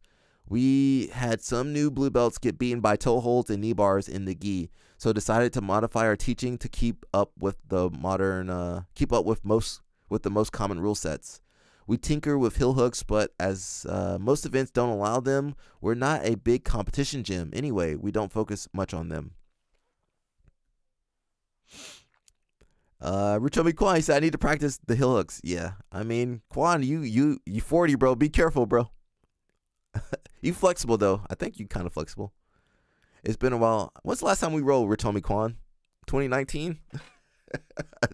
We had some new blue belts get beaten by toe holds and knee bars in the gi, so decided to modify our teaching to keep up with the most common rule sets. We tinker with heel hooks, but as most events don't allow them, we're not a big competition gym. Anyway, we don't focus much on them. Richomi Kwan, he said, I need to practice the heel hooks. Yeah, I mean, Kwan, you 40, bro. Be careful, bro. You flexible, though. I think you kind of flexible. It's been a while. When's the last time we rolled, Richomi Kwan? 2019?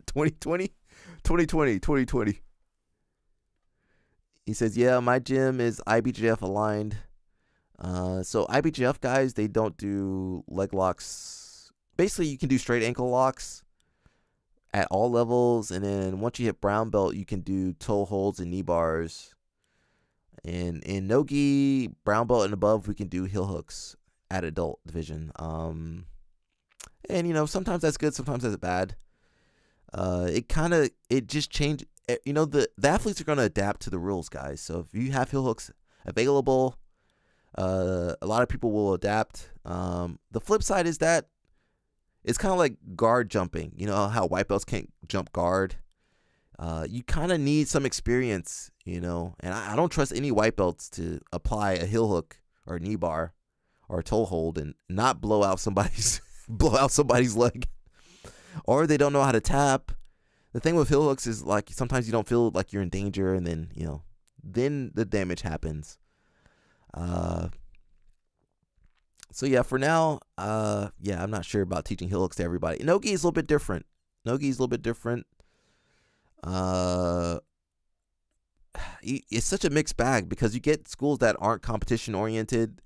2020? 2020. He says, yeah, my gym is IBJJF aligned. So IBJJF guys, they don't do leg locks. Basically, you can do straight ankle locks at all levels. And then once you hit brown belt, you can do toe holds and knee bars. And in no-gi, brown belt and above, we can do heel hooks at adult division. And, sometimes that's good, sometimes that's bad. It just changed. The athletes are going to adapt to the rules, guys. So if you have heel hooks available, a lot of people will adapt. The flip side is that it's kind of like guard jumping. You know how white belts can't jump guard? You kind of need some experience, and I don't trust any white belts to apply a heel hook or a knee bar or a toe hold and not blow out somebody's leg, or they don't know how to tap. The thing with heel hooks is like sometimes you don't feel like you're in danger, and then then the damage happens. So yeah, for now, I'm not sure about teaching heel hooks to everybody. No-gi is a little bit different. It's such a mixed bag because you get schools that aren't competition oriented.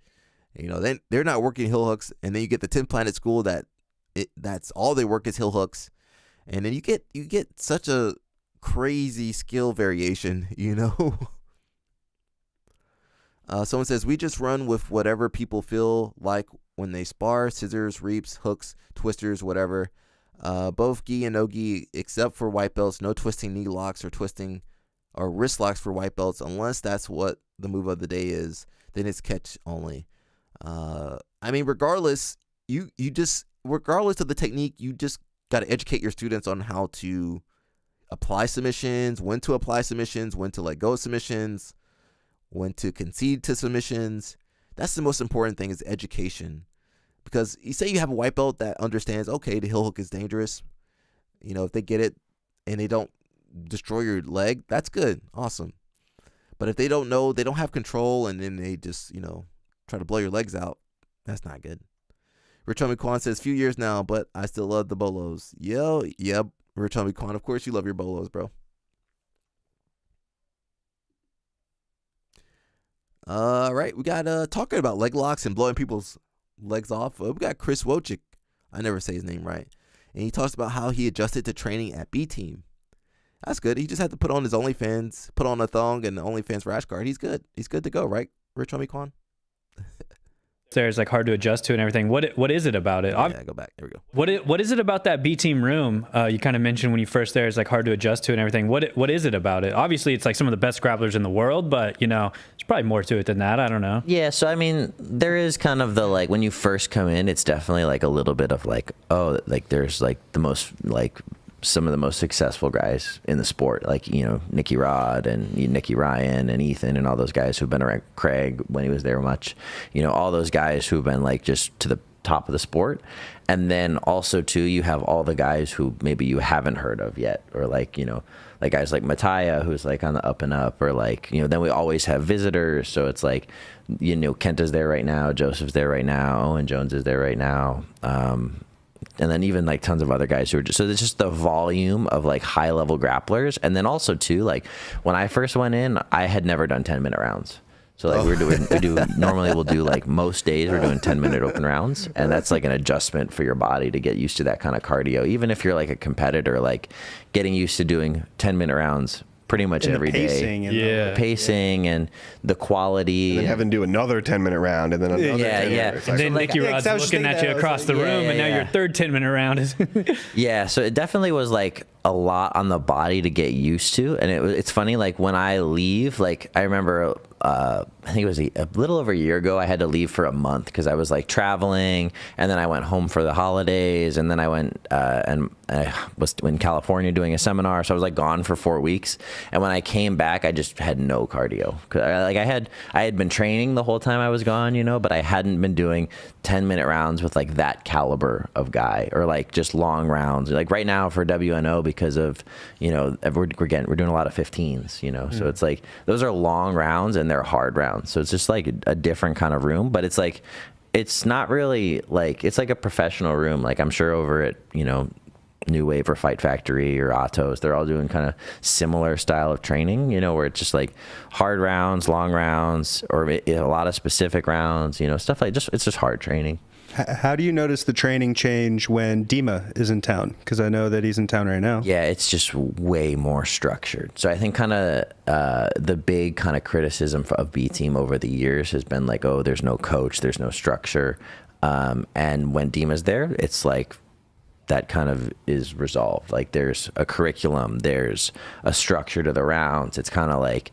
Then they're not working heel hooks, and then you get the 10 Planet school that's all they work is heel hooks, and then you get such a crazy skill variation. Someone says we just run with whatever people feel like when they spar: scissors, reaps, hooks, twisters, whatever. Both gi and no gi, except for white belts, no twisting knee locks or twisting or wrist locks for white belts, unless that's what the move of the day is. Then it's catch only. Regardless, regardless of the technique, you just got to educate your students on how to apply submissions, when to apply submissions, when to let go of submissions, when to concede to submissions. That's the most important thing, is education. Because you say you have a white belt that understands, okay, the heel hook is dangerous. If they get it and they don't destroy your leg, that's good. Awesome. But if they don't know, they don't have control, and then they just, try to blow your legs out, that's not good. Richomi Kwan says, few years now, but I still love the bolos. Yep. Richomi Kwan, of course you love your bolos, bro. All right, we got talking about leg locks and blowing people's legs off. We got Chris Wojcik. I never say his name right. and he talks about how he adjusted to training at B Team. That's good. He just had to put on his OnlyFans, put on a thong and the OnlyFans rash guard. He's good. He's good to go, right, Rich Homie Quan? There's like hard to adjust to and everything. What is it about it? Yeah, go back. There we go. What is it about that B Team room? You kind of mentioned when you first there, it's like hard to adjust to and everything. What is it about it? Obviously, it's like some of the best grapplers in the world, but you know, there's probably more to it than that. I don't know. Yeah, so I mean, there is kind of the like when you first come in, it's definitely like a little bit of like, oh, like there's like the most like some of the most successful guys in the sport, like, you know, Nicky Rod and Nicky Ryan and Ethan and all those guys who've been around, Craig when he was there much, you know, all those guys who've been like just to the top of the sport. And then also too, you have all the guys who maybe you haven't heard of yet, or like, you know, like guys like Mattia, who's like on the up and up, or like, you know, then we always have visitors. So it's like, you know, Kenta's there right now, Joseph's there right now, Owen Jones is there right now. And then even like tons of other guys who are just, so it's just the volume of like high level grapplers. And then also too, like when I first went in, I had never done 10-minute rounds. So like normally we'll do like most days we're doing 10-minute open rounds. And that's like an adjustment for your body to get used to that kind of cardio. Even if you're like a competitor, like getting used to doing 10-minute rounds pretty much every day. Yeah. Pacing and the quality. And then having to do another 10-minute round and then another 10-minute. And then Nicky Rod's looking at you across the room, and now your third 10-minute round is. Yeah, so it definitely was like a lot on the body to get used to. And it's funny, like when I leave, like I remember, I think it was a little over a year ago, I had to leave for a month because I was like traveling, and then I went home for the holidays, and then I went and I was in California doing a seminar, so I was like gone for 4 weeks. And when I came back, I just had no cardio. Like I had been training the whole time I was gone, you know, but I hadn't been doing 10-minute rounds with like that caliber of guy, or like just long rounds. Like right now for WNO, because of, you know, we're doing a lot of 15s, you know, so it's like those are long rounds and they're hard rounds. So it's just like a different kind of room, but it's like, it's not really like, it's like a professional room. Like I'm sure over at, you know, New Wave or Fight Factory or Autos, they're all doing kind of similar style of training, you know, where it's just like hard rounds, long rounds, or a lot of specific rounds, you know, stuff like it's just hard training. How do you notice the training change when Dima is in town? Because I know that he's in town right now. Yeah, it's just way more structured. So I think kind of the big kind of criticism of B Team over the years has been like, oh, there's no coach, there's no structure. And when Dima's there, it's like that kind of is resolved. Like there's a curriculum, there's a structure to the rounds. It's kind of like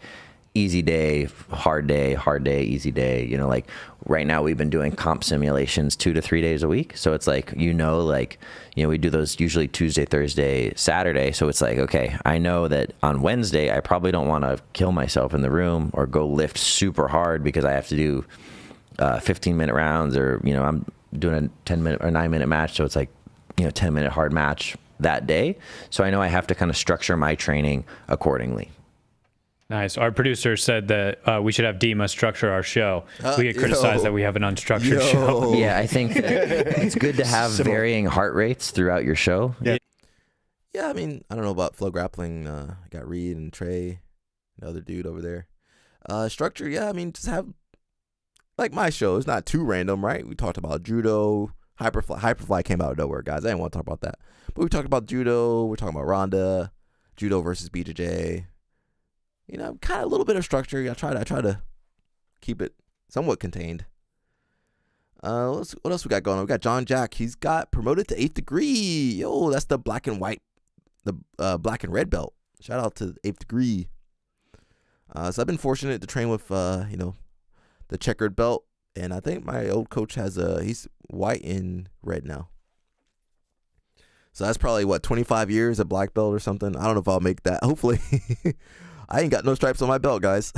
easy day, easy day. You know, like right now we've been doing comp simulations 2 to 3 days a week. So it's like, you know, like, you know, we do those usually Tuesday, Thursday, Saturday. So it's like, okay, I know that on Wednesday, I probably don't want to kill myself in the room or go lift super hard because I have to do 15-minute rounds, or, you know, I'm doing a 10-minute or 9-minute match. So it's like, you know, 10-minute hard match that day. So I know I have to kind of structure my training accordingly. Nice. Our producer said that we should have Dima structure our show. We get criticized that we have an unstructured show. Yeah, I think that it's good to have varying heart rates throughout your show. Yeah, I mean, I don't know about Flow Grappling. I got Reed and Trey, another dude over there. Structure, yeah, I mean, just have, like my show, it's not too random, right? We talked about judo. Hyperfly came out of nowhere, guys. I didn't want to talk about that. But we talked about judo. We're talking about Ronda, judo versus BJJ. You know, kind of a little bit of structure. I try to keep it somewhat contained. What else we got going on? We got John Jack. He's got promoted to 8th degree. Yo, that's the black and white, the black and red belt. Shout out to 8th degree. So I've been fortunate to train with, you know, the checkered belt. And I think my old coach has he's white and red now. So that's probably, 25 years of black belt or something. I don't know if I'll make that. Hopefully. I ain't got no stripes on my belt, guys.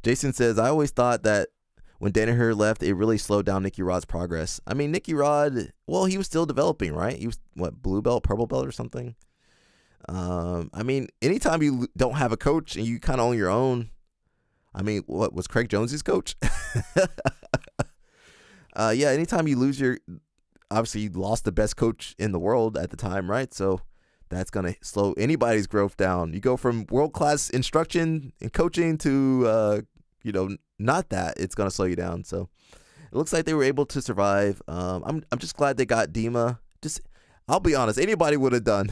Jason says, I always thought that when Danaher left, it really slowed down Nicky Rod's progress. I mean, Nicky Rod, well, he was still developing, right? He was, blue belt, purple belt or something? I mean, anytime you don't have a coach and you kind of own your own, I mean, what was Craig Jones's coach? Yeah, anytime you lose obviously you lost the best coach in the world at the time, right? So that's going to slow anybody's growth down. You go from world-class instruction and coaching to, you know, not that. It's going to slow you down. So it looks like they were able to survive. I'm just glad they got Dima. I'll be honest. Anybody would have done.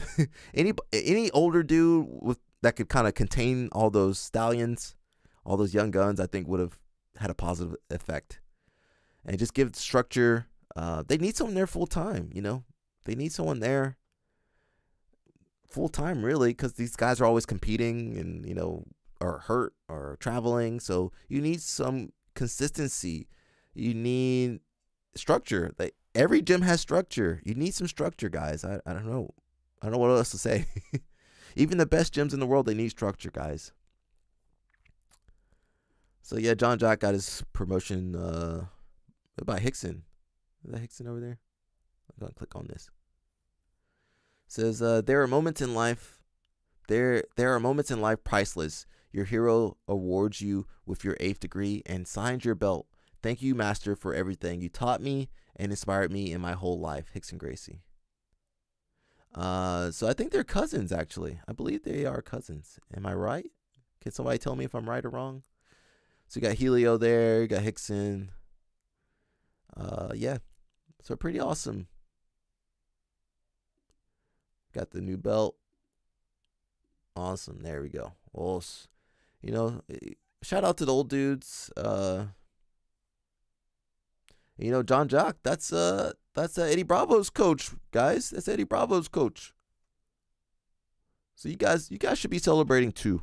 Any older dude that could kind of contain all those stallions, all those young guns, I think would have had a positive effect. And just give structure. They need someone there full time. They need someone there full time, really, because these guys are always competing and are hurt or traveling. So you need some consistency. You need structure. Every gym has structure. You need some structure, guys. I don't know. I don't know what else to say. Even the best gyms in the world, they need structure, guys. So yeah, John Jock got his promotion by Hickson. Is that Hickson over there? I'm gonna click on this. It says there are moments in life. There are moments in life priceless. Your hero awards you with your 8th degree and signs your belt. Thank you, Master, for everything you taught me and inspired me in my whole life. Hickson Gracie. So I think they're cousins, actually. I believe they are cousins. Am I right? Can somebody tell me if I'm right or wrong? So you got Helio there. You got Hickson. Yeah. So pretty awesome. Got the new belt. Awesome. There we go. Well, shout out to the old dudes. John Jock, that's Eddie Bravo's coach, guys. That's Eddie Bravo's coach. So you guys should be celebrating too.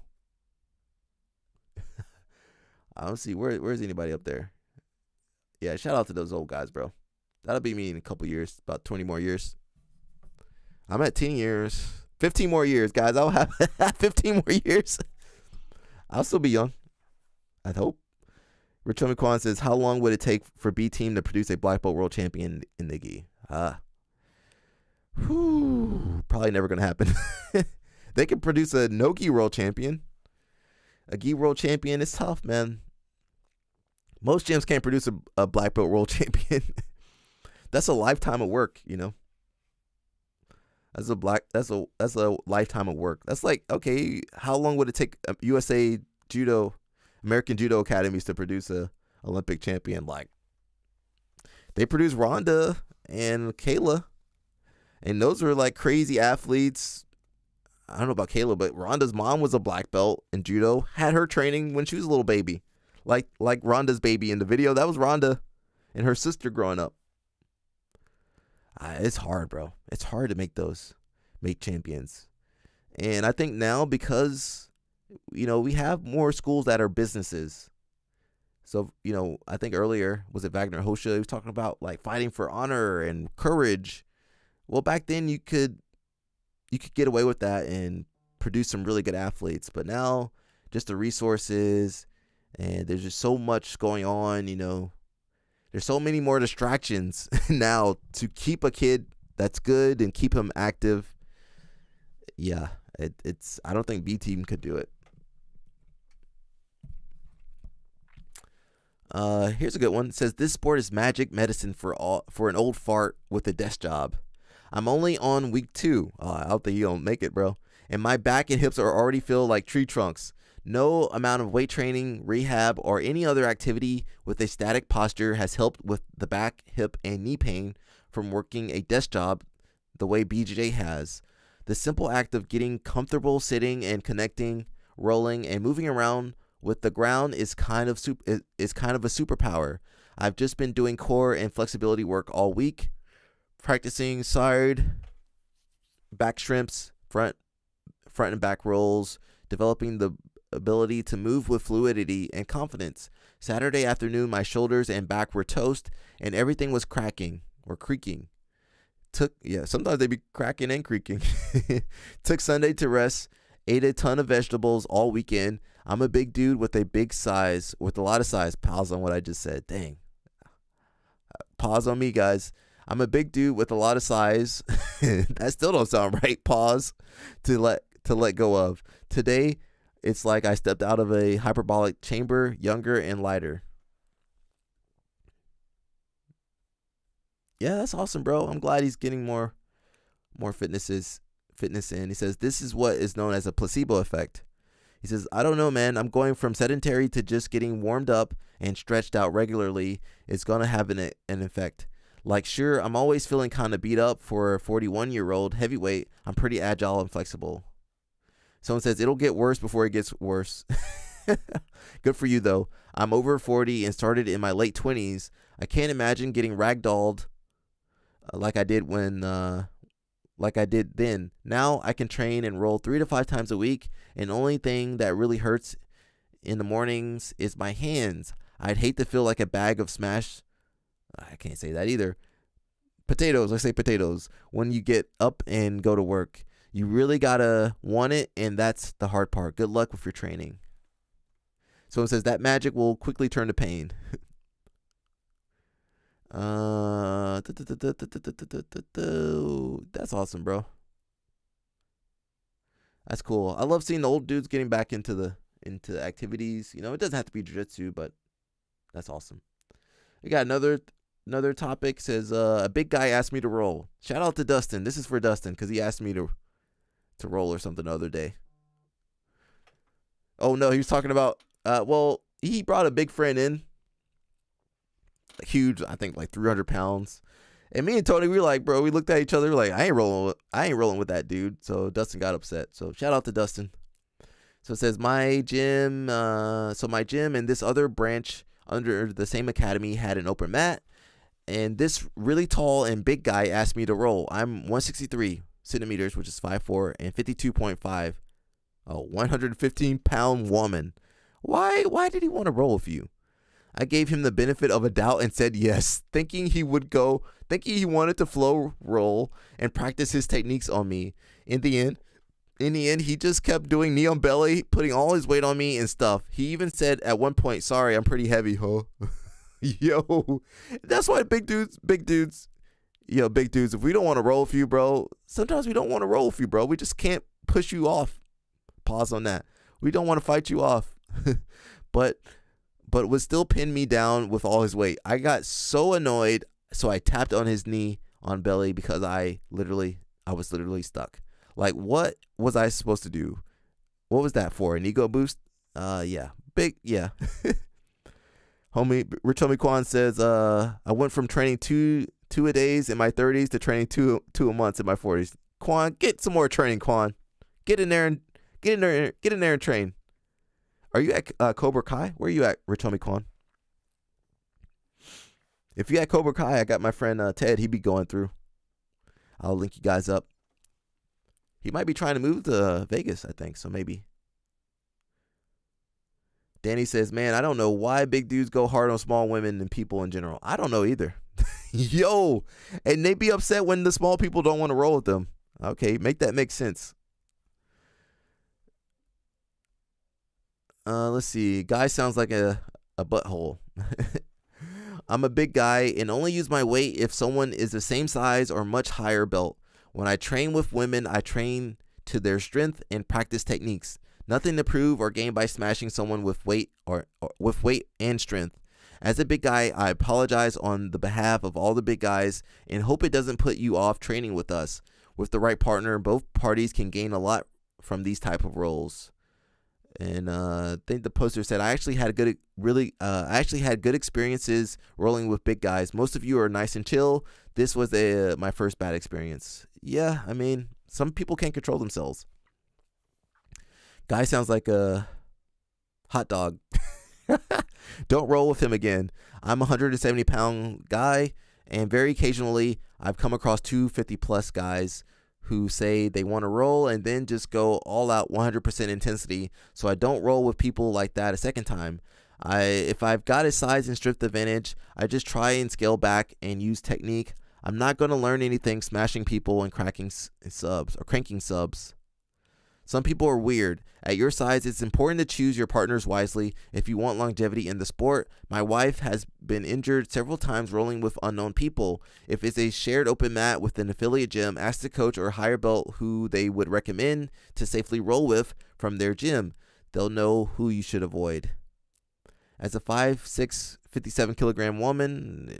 I don't see where's anybody up there. Yeah, shout out to those old guys, bro. That'll be me in a couple years, about 20 more years. I'm at 10 years. 15 more years, guys. I'll have 15 more years. I'll still be young. I'd hope. Rich Homie Kwan says, how long would it take for B Team to produce a black belt world champion in the gi? Probably never going to happen. They can produce a no gi world champion. A gi world champion is tough, man. Most gyms can't produce a black belt world champion. That's a lifetime of work, That's a lifetime of work. That's like, okay, how long would it take USA Judo, American Judo Academies to produce a Olympic champion? Like, they produce Ronda and Kayla, and those are like crazy athletes. I don't know about Kayla, but Ronda's mom was a black belt in judo, had her training when she was a little baby. Like Ronda's baby in the video, that was Ronda and her sister growing up. It's hard, bro. It's hard to make champions. And I think now, because, we have more schools that are businesses. So, I think earlier, was it Wagner Hosha? He was talking about like fighting for honor and courage. Well, back then you could get away with that and produce some really good athletes. But now, just the resources, and there's just so much going on, There's so many more distractions now to keep a kid that's good and keep him active. Yeah, I don't think B Team could do it. Here's a good one. It says, this sport is magic medicine for an old fart with a desk job. I'm only on week 2. I don't think you don't make it, bro. And my back and hips are already feel like tree trunks. No amount of weight training, rehab, or any other activity with a static posture has helped with the back, hip, and knee pain from working a desk job the way BJJ has. The simple act of getting comfortable sitting and connecting, rolling, and moving around with the ground is kind of a superpower. I've just been doing core and flexibility work all week, practicing side, back shrimps, front and back rolls, developing the ability to move with fluidity and confidence. Saturday afternoon, my shoulders and back were toast, and everything was cracking or creaking. Sometimes they be cracking and creaking. Took Sunday to rest. Ate a ton of vegetables all weekend. I'm a big dude with a lot of size. Pause on what I just said. Dang. Pause on me, guys. I'm a big dude with a lot of size. That still don't sound right. Pause to let go of. Today, it's like I stepped out of a hyperbolic chamber, younger and lighter. Yeah, that's awesome, bro. I'm glad he's getting more fitness in. He says, this is what is known as a placebo effect. He says, I don't know, man. I'm going from sedentary to just getting warmed up and stretched out regularly. It's going to have an effect. Like, sure, I'm always feeling kind of beat up for a 41-year-old heavyweight. I'm pretty agile and flexible. Someone says, it'll get worse before it gets worse. Good for you, though. I'm over 40 and started in my late 20s. I can't imagine getting ragdolled like I did then. Now I can train and roll 3 to 5 times a week, and the only thing that really hurts in the mornings is my hands. I'd hate to feel like a bag of smashed, I can't say that either, potatoes, let's say potatoes, when you get up and go to work. You really gotta want it, and that's the hard part. Good luck with your training. Someone says that magic will quickly turn to pain. That's awesome, bro. That's cool. I love seeing the old dudes getting back into activities. You know, it doesn't have to be jiu-jitsu, but that's awesome. We got another topic. Says a big guy asked me to roll. Shout out to Dustin. This is for Dustin because he asked me to roll or something the other day. Oh no, he was talking about well, he brought a big friend in, huge, I think like 300 pounds. And me and Tony, we were like, bro, we looked at each other, we were like, I ain't rolling with that dude. So Dustin got upset. So shout out to Dustin. So it says my gym and this other branch under the same academy had an open mat, and this really tall and big guy asked me to roll. I'm 163 centimeters, which is 5'4", and 52.5. Oh, 115-pound woman. Why did he want to roll with you? I gave him the benefit of a doubt and said yes, thinking he wanted to flow roll and practice his techniques on me. In the end, he just kept doing knee on belly, putting all his weight on me and stuff. He even said at one point, sorry, I'm pretty heavy, huh? Yo, that's why big dudes, if we don't want to roll with you, bro, sometimes we don't want to roll with you, bro. We just can't push you off. Pause on that. We don't want to fight you off. but would still pin me down with all his weight. I got so annoyed, so I tapped on his knee on belly because I was literally stuck. Like, what was I supposed to do? What was that for? An ego boost? Yeah. Homie, Rich Homie Quan says, I went from training two a days in my 30s to training two a month in my 40s. Quan, get some more training, Quan. Get in there and train. Are you at Cobra Kai? Where are you at, Rich Homie Quan? If you're at Cobra Kai, I got my friend Ted. He be going through. I'll link you guys up. He might be trying to move to Vegas, I think, so maybe. Danny says, man, I don't know why big dudes go hard on small women and people in general. I don't know either. Yo, and they be upset when the small people don't want to roll with them. Okay, make that make sense. Let's see. Guy sounds like a butthole. I'm a big guy and only use my weight if someone is the same size or much higher belt. When I train with women, I train to their strength and practice techniques. Nothing to prove or gain by smashing someone with weight or with weight and strength. As a big guy, I apologize on the behalf of all the big guys and hope it doesn't put you off training with us. With the right partner, both parties can gain a lot from these type of roles. And I think the poster said, I actually had good experiences rolling with big guys. Most of you are nice and chill. This was my first bad experience. Yeah, I mean, some people can't control themselves. Guy sounds like a hot dog. Don't roll with him again. I'm a 170-pound guy, and very occasionally I've come across 250-plus guys who say they want to roll and then just go all out 100% intensity. So I don't roll with people like that a second time. If I've got a size and strength advantage, I just try and scale back and use technique. I'm not going to learn anything smashing people and cranking subs. Some people are weird. At your size, it's important to choose your partners wisely if you want longevity in the sport. My wife has been injured several times rolling with unknown people. If it's a shared open mat with an affiliate gym, ask the coach or higher belt who they would recommend to safely roll with from their gym. They'll know who you should avoid. As a 5'6", 57-kilogram woman,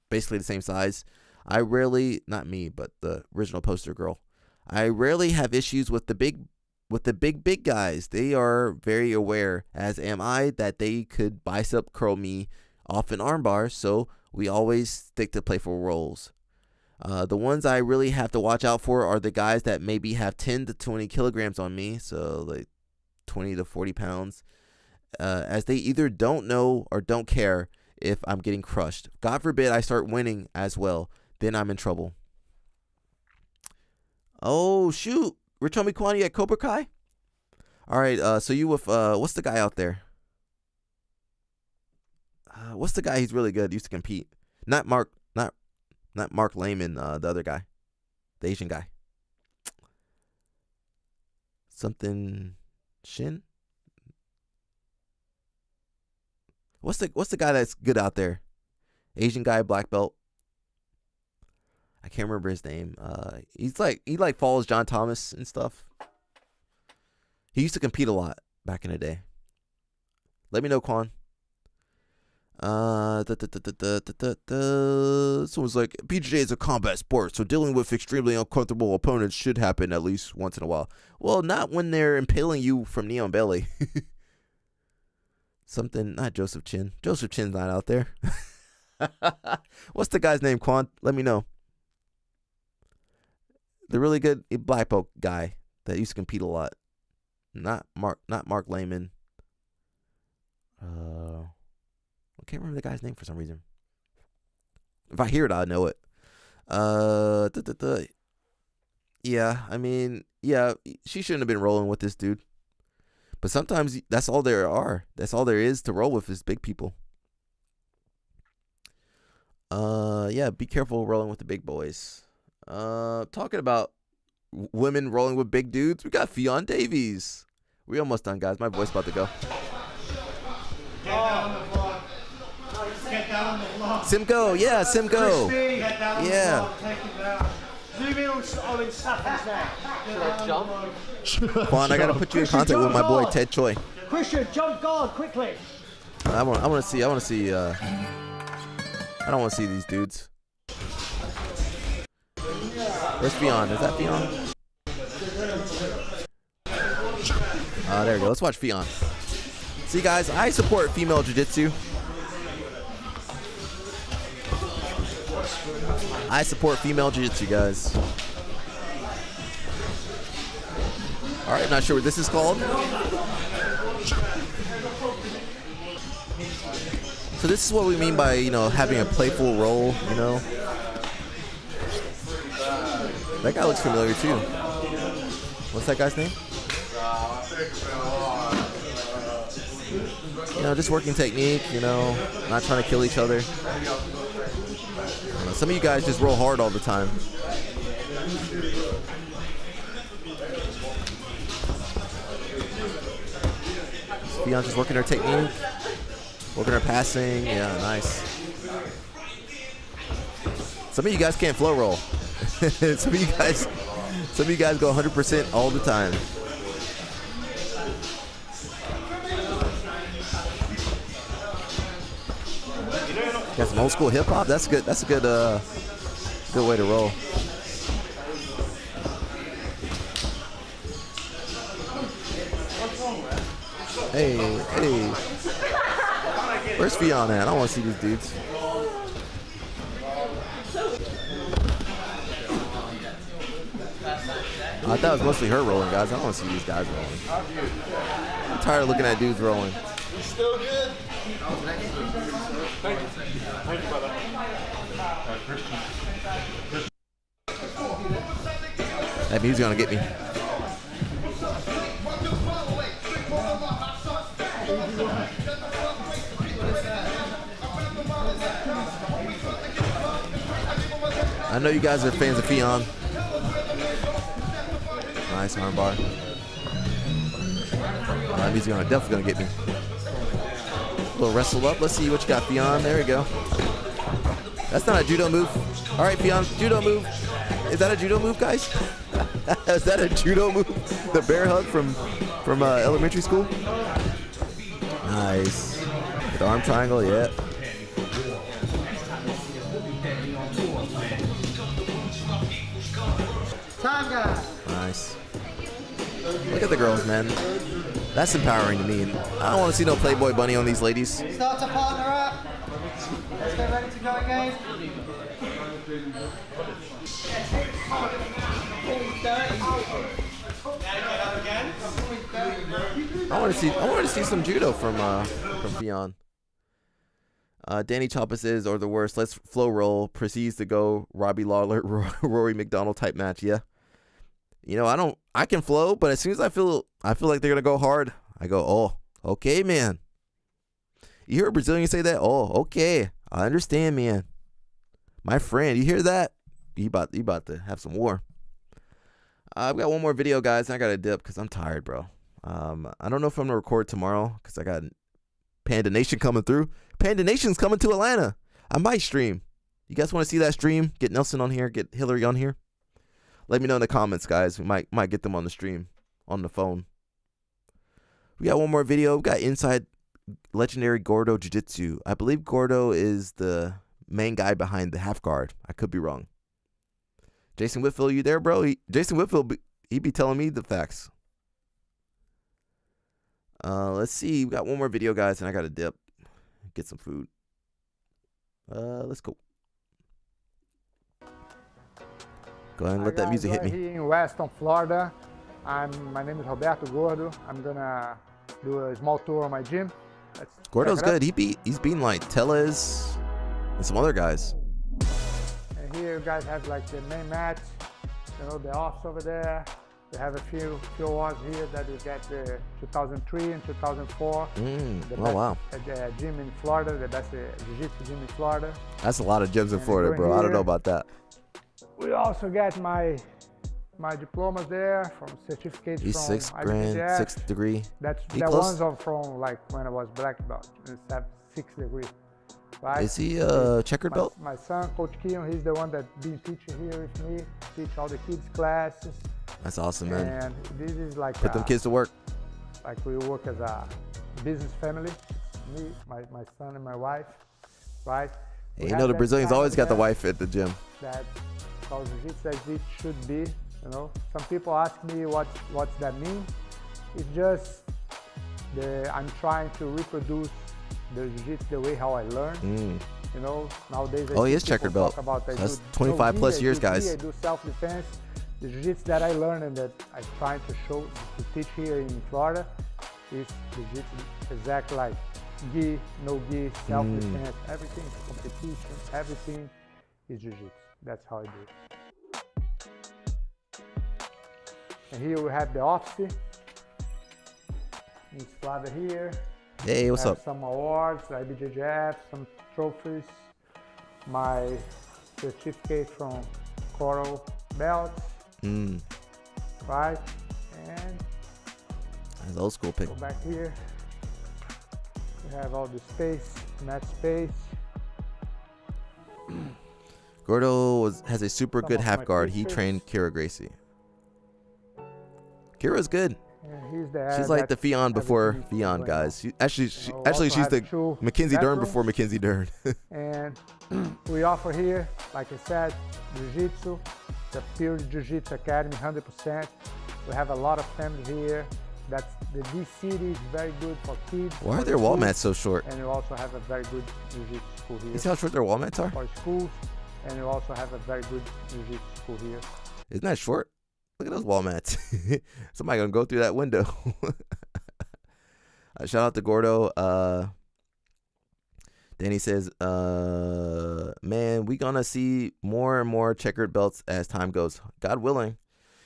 basically the same size, I rarely, not me, but the original poster girl, I rarely have issues with the big guys. They are very aware, as am I, that they could bicep curl me off an armbar, so We always stick to playful roles. The ones I really have to watch out for are the guys that maybe have 10 to 20 kilograms on me, so like 20 to 40 pounds, as they either don't know or don't care if I'm getting crushed. God forbid I start winning as well. Then I'm in trouble. Oh, shoot. Ritomi Kwani at Cobra Kai? All right, so you with, what's the guy out there? What's the guy? He's really good. Used to compete. Not Mark Lehman, the other guy. The Asian guy. Something Shin? What's the guy that's good out there? Asian guy, black belt. I can't remember his name. He follows John Thomas and stuff. He used to compete a lot back in the day. Let me know, Quan. Someone's like, BJJ is a combat sport, so dealing with extremely uncomfortable opponents should happen at least once in a while. Well, not when they're impaling you from knee on belly. Something, not Joseph Chin. Joseph Chin's not out there. What's the guy's name, Quan? Let me know. The really good black belt guy that used to compete a lot. Not Mark Lehman. I can't remember the guy's name for some reason. If I hear it, I'll know it. Yeah, I mean, yeah, she shouldn't have been rolling with this dude. But sometimes that's all there are. That's all there is to roll with is big people. Yeah, be careful rolling with the big boys. Talking about women rolling with big dudes, we got Fionn Davies. We almost done, guys. My voice about to go. Simcoe, yeah, Simcoe. Yeah. Zoom in on Sappin's neck. Should I jump? Quan, I gotta put you in contact with my boy Ted Choi. Christian, jump guard quickly. I want to see. I don't want to see these dudes. Where's Fionn? Is that Fionn? There we go. Let's watch Fionn. See, guys, I support female jiu-jitsu. I support female jiu-jitsu, guys. All right, not sure what this is called. So this is what we mean by, having a playful role, That guy looks familiar, too. What's that guy's name? Just working technique, not trying to kill each other. Some of you guys just roll hard all the time. Fionn's just working her technique, working her passing. Yeah, nice. Some of you guys can't flow roll. Some of you guys go 100% all the time. Got some old school hip hop. That's good. That's a good way to roll. Hey. Where's Fionn at? I don't want to see these dudes. I thought it was mostly her rolling, guys. I don't want to see these guys rolling. I'm tired of looking at dudes rolling. Still good. Thank you. Thank you, brother. That music's gonna get me. I know you guys are fans of Fionn. Nice armbar. That music's definitely gonna get me. A little wrestle up. Let's see what you got, Fionn. There we go. That's not a judo move. All right, Fionn, judo move. Is that a judo move, guys? Is that a judo move? The bear hug from elementary school? Nice. The arm triangle, yeah. Time guy. Nice. Look at the girls, man. That's empowering to me. I don't want to see no Playboy bunny on these ladies. Start to partner up. Let's get ready to go again. I want to see some judo from Fionn. Danny Choppa says, or the worst, let's flow roll, proceeds to go Robbie Lawler, Rory McDonald type match. Yeah. You know, I can flow, but as soon as I feel like they're going to go hard, I go, oh, okay, man. You hear a Brazilian say that? Oh, okay. I understand, man. My friend, you hear that? You about to have some war. I've got one more video, guys, and I got to dip because I'm tired, bro. I don't know if I'm going to record tomorrow because I got Panda Nation coming through. Panda Nation's coming to Atlanta. I might stream. You guys want to see that stream? Get Nelson on here. Get Hillary on here. Let me know in the comments, guys. We might get them on the stream, on the phone. We got one more video. We got Inside Legendary Gordo Jiu-Jitsu. I believe Gordo is the main guy behind the half guard. I could be wrong. Jason Whitfield, you there, bro? Jason Whitfield, he be telling me the facts. Let's see. We got one more video, guys, and I got to dip. Get some food. Let's go. Go ahead and let that music hit me. Here in Weston, Florida. My name is Roberto Gordo. I'm gonna do a small tour of my gym. Gordo's good. He's beating like Tellez and some other guys. And here you guys have like the main match. You know, the offs over there. We have a few awards here that we get the 2003 and 2004. Oh, wow. At the gym in Florida, the best jiu-jitsu gym in Florida. That's a lot of gyms in Florida, bro. I don't know about that. We also get my diplomas there from certificates He's from 6th grand, IBJJF. 6th degree. That ones are from like when I was black belt, it's at 6th degree. Right? Is he checkered belt? My son, Coach Keon, he's the one that been teaching here with me, teach all the kids classes. That's awesome, man. And this is like put them kids to work. Like we work as a business family, me, my son and my wife, right? Hey, you know the Brazilians always got the wife at the gym. That because jiu-jitsu as it should be, you know. Some people ask me what's that mean. It's just I'm trying to reproduce the jiu-jitsu the way how I learned. You know, nowadays. Oh, he is checkered belt. That's 25 plus years, guys. I do self-defense. The jiu-jitsu that I learned and that I'm trying to teach here in Florida is the jiu-jitsu exactly like gi, no gi, self-defense, everything, competition, everything is jiu-jitsu. That's how I do it. And here we have the office. Miss Flávia here. Hey, what's up? Some awards, IBJJF, some trophies, my certificate from Coral Belts. Right, and that's old school pick. Go back here. We have all the space, match space. Gordo has a super good half guard. He trained Kira Gracie. Kira's good. She's like the Fionn before Fionn, guys. She's the Mackenzie Dern before Mackenzie Dern. And we offer here, like I said, jiu-jitsu, the pure jiu-jitsu academy, 100%. We have a lot of families here. The D-City is very good for kids. Why are their wall mats so short? And we also have a very good jiu-jitsu school here. You see how short their wall mats are? For schools, and we also have a very good jiu-jitsu school here. Isn't that short? Look at those wall mats. Somebody gonna go through that window. Shout out to Gordo. Danny says, man, we gonna see more and more checkered belts as time goes. God willing.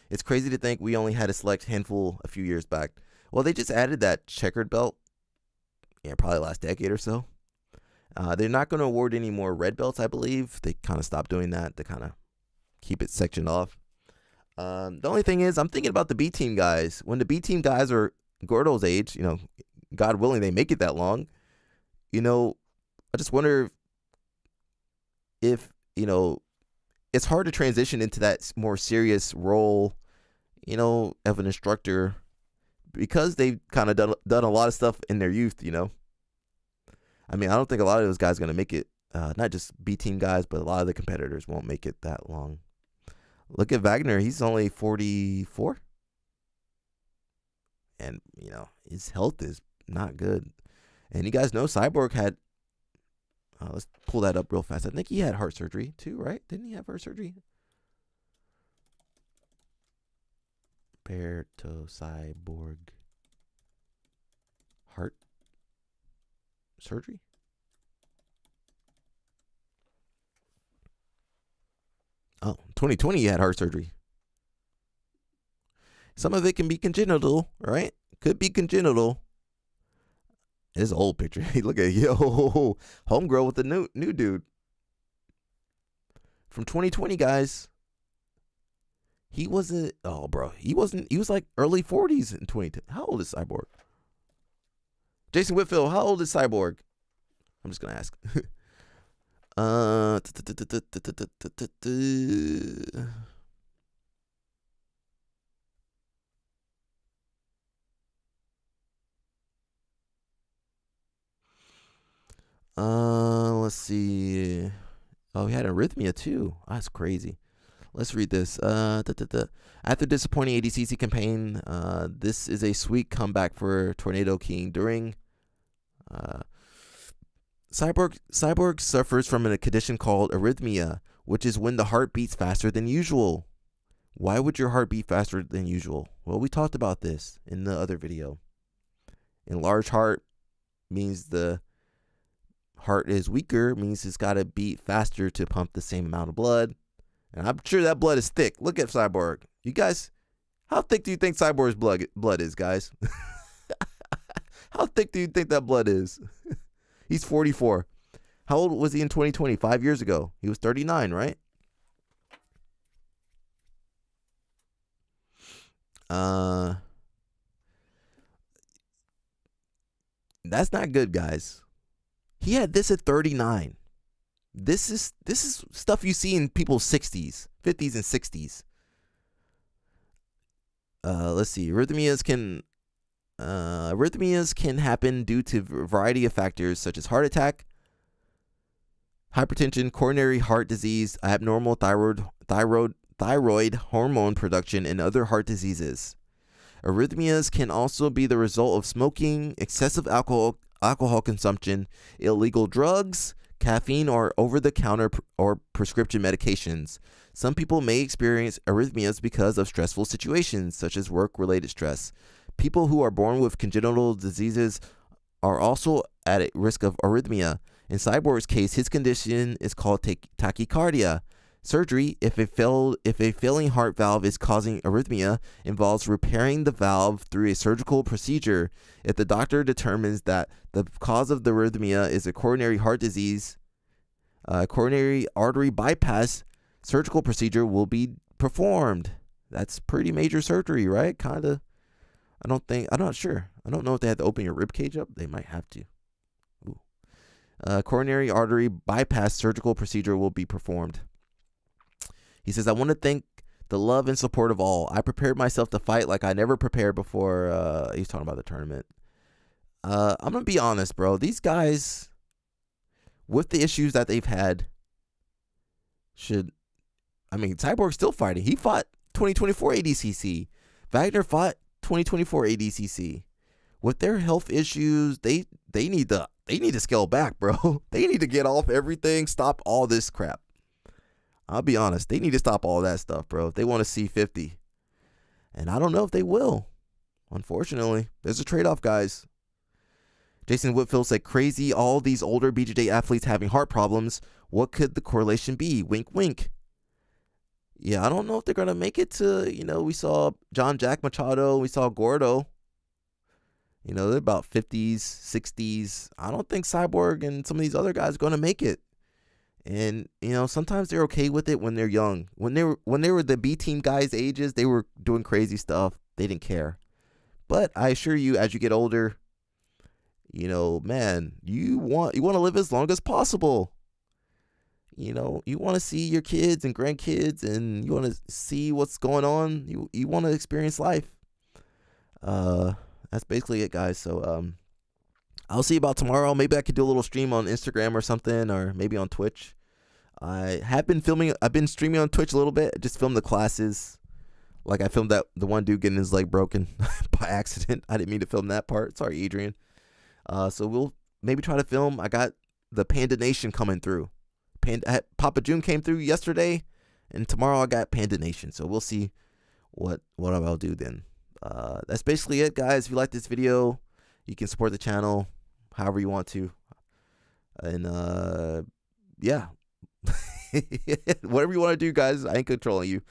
It's crazy to think we only had a select handful a few years back. Well, they just added that checkered belt. Yeah, probably last decade or so. They're not going to award any more red belts, I believe. They kind of stopped doing that to kind of keep it sectioned off. The only thing is, I'm thinking about the B team guys. When the B team guys are Gordo's age, you know, God willing, they make it that long. You know, I just wonder if, you know, it's hard to transition into that more serious role, you know, of an instructor because they've kind of done a lot of stuff in their youth, you know. I mean, I don't think a lot of those guys are going to make it, not just B team guys, but a lot of the competitors won't make it that long. Look at Wagner. He's only 44. And, you know, his health is not good. And you guys know Cyborg had, Let's pull that up real fast. I think he had heart surgery too, right? Didn't he have heart surgery? Berto Cyborg heart surgery. Oh, 2020 he had heart surgery. Some of it can be congenital, right? Could be congenital. It's an old picture. Hey, look at homegirl with the new dude from 2020, guys. He wasn't. Oh, bro, he wasn't. He was like early 40s in 2020. How old is Cyborg? Jason Whitfield, how old is Cyborg? I'm just gonna ask. Let's see. Oh, he had arrhythmia too. That's crazy. Let's read this. After disappointing ADCC campaign, this is a sweet comeback for Tornado King. During Cyborg suffers from a condition called arrhythmia, which is when the heart beats faster than usual. Why would your heart beat faster than usual? Well, we talked about this in the other video. Enlarged heart means the heart is weaker, means it's got to beat faster to pump the same amount of blood. And I'm sure that blood is thick. Look at Cyborg. You guys, how thick do you think Cyborg's blood is, guys? How thick do you think that blood is? He's 44. How old was he in 2020? 5 years ago. He was 39, right? That's not good, guys. He had this at 39. This is stuff you see in people's 60s, 50s, and 60s. Let's see. Arrhythmias can happen due to a variety of factors such as heart attack, hypertension, coronary heart disease, abnormal thyroid hormone production, and other heart diseases. Arrhythmias can also be the result of smoking, excessive alcohol consumption, illegal drugs, caffeine, or over-the-counter or prescription medications. Some people may experience arrhythmias because of stressful situations, such as work-related stress. People who are born with congenital diseases are also at a risk of arrhythmia. In Cyborg's case, his condition is called tachycardia. Surgery, if a failing heart valve is causing arrhythmia, involves repairing the valve through a surgical procedure. If the doctor determines that the cause of the arrhythmia is a coronary heart disease, coronary artery bypass surgical procedure will be performed. That's pretty major surgery, right? Kinda. I'm not sure. I don't know if they have to open your rib cage up. They might have to. Coronary artery bypass surgical procedure will be performed. He says, I want to thank the love and support of all. I prepared myself to fight like I never prepared before. He's talking about the tournament. I'm going to be honest, bro. These guys, with the issues that they've had, Cyborg's still fighting. He fought 2024 ADCC. Wagner fought 2024 ADCC. With their health issues, they need to scale back, bro. They need to get off everything, stop all this crap. I'll be honest, they need to stop all that stuff, bro, if they want to see 50. And I don't know if they will. Unfortunately, there's a trade-off, guys. Jason Whitfield said, crazy, all these older BJJ athletes having heart problems. What could the correlation be? Wink, wink. Yeah, I don't know if they're going to make it to, we saw John Jack Machado, we saw Gordo. They're about 50s, 60s. I don't think Cyborg and some of these other guys are going to make it. And, sometimes they're okay with it when they're young. When they were the B team guys' ages, they were doing crazy stuff. They didn't care. But I assure you, as you get older, man, you want to live as long as possible. You want to see your kids and grandkids, and you want to see what's going on. You want to experience life. That's basically it, guys. So, I'll see about tomorrow. Maybe I could do a little stream on Instagram or something, or maybe on Twitch. I've been streaming on Twitch a little bit. Just filmed the classes. Like I filmed the one dude getting his leg broken by accident. I didn't mean to film that part. Sorry, Adrian. So we'll maybe try to film. I got the Panda Nation coming through. Papa June came through yesterday, and tomorrow I got Panda Nation. So we'll see what I'll do then. That's basically it, guys. If you like this video, you can support the channel however you want to. And yeah. Whatever you want to do, guys. I ain't controlling you.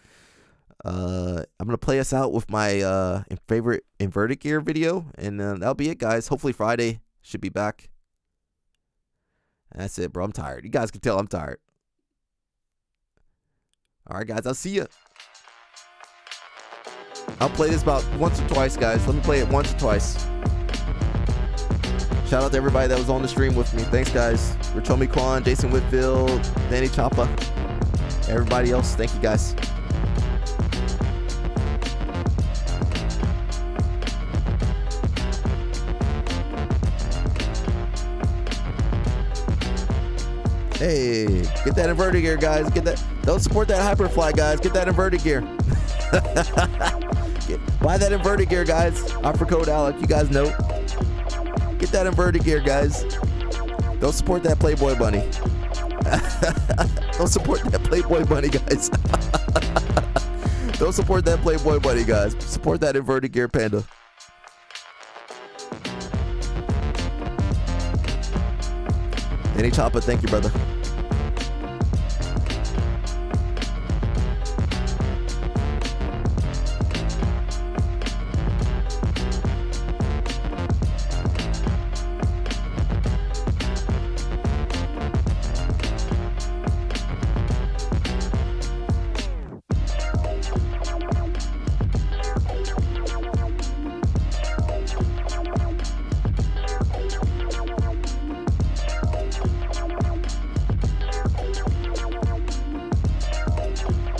I'm gonna play us out with my favorite inverted gear video, and that'll be it, guys. Hopefully Friday should be back. That's it, bro. I'm tired. You guys can tell I'm tired. All right, guys. I'll see ya. I'll play this about once or twice, guys. Let me play it once or twice. Shout out to everybody that was on the stream with me. Thanks, guys. Rachomi Kwan, Jason Whitfield, Danny Chapa, everybody else. Thank you, guys. Hey, get that inverted gear, guys. Get that. Don't support that Hyperfly, guys. Get that inverted gear. Buy that inverted gear, guys. Offer code Alec. You guys know. Get that inverted gear, guys. Don't support that Playboy bunny. Don't support that Playboy bunny, guys. Don't support that Playboy bunny, guys. Support that inverted gear panda. Danny Choppa, thank you, brother.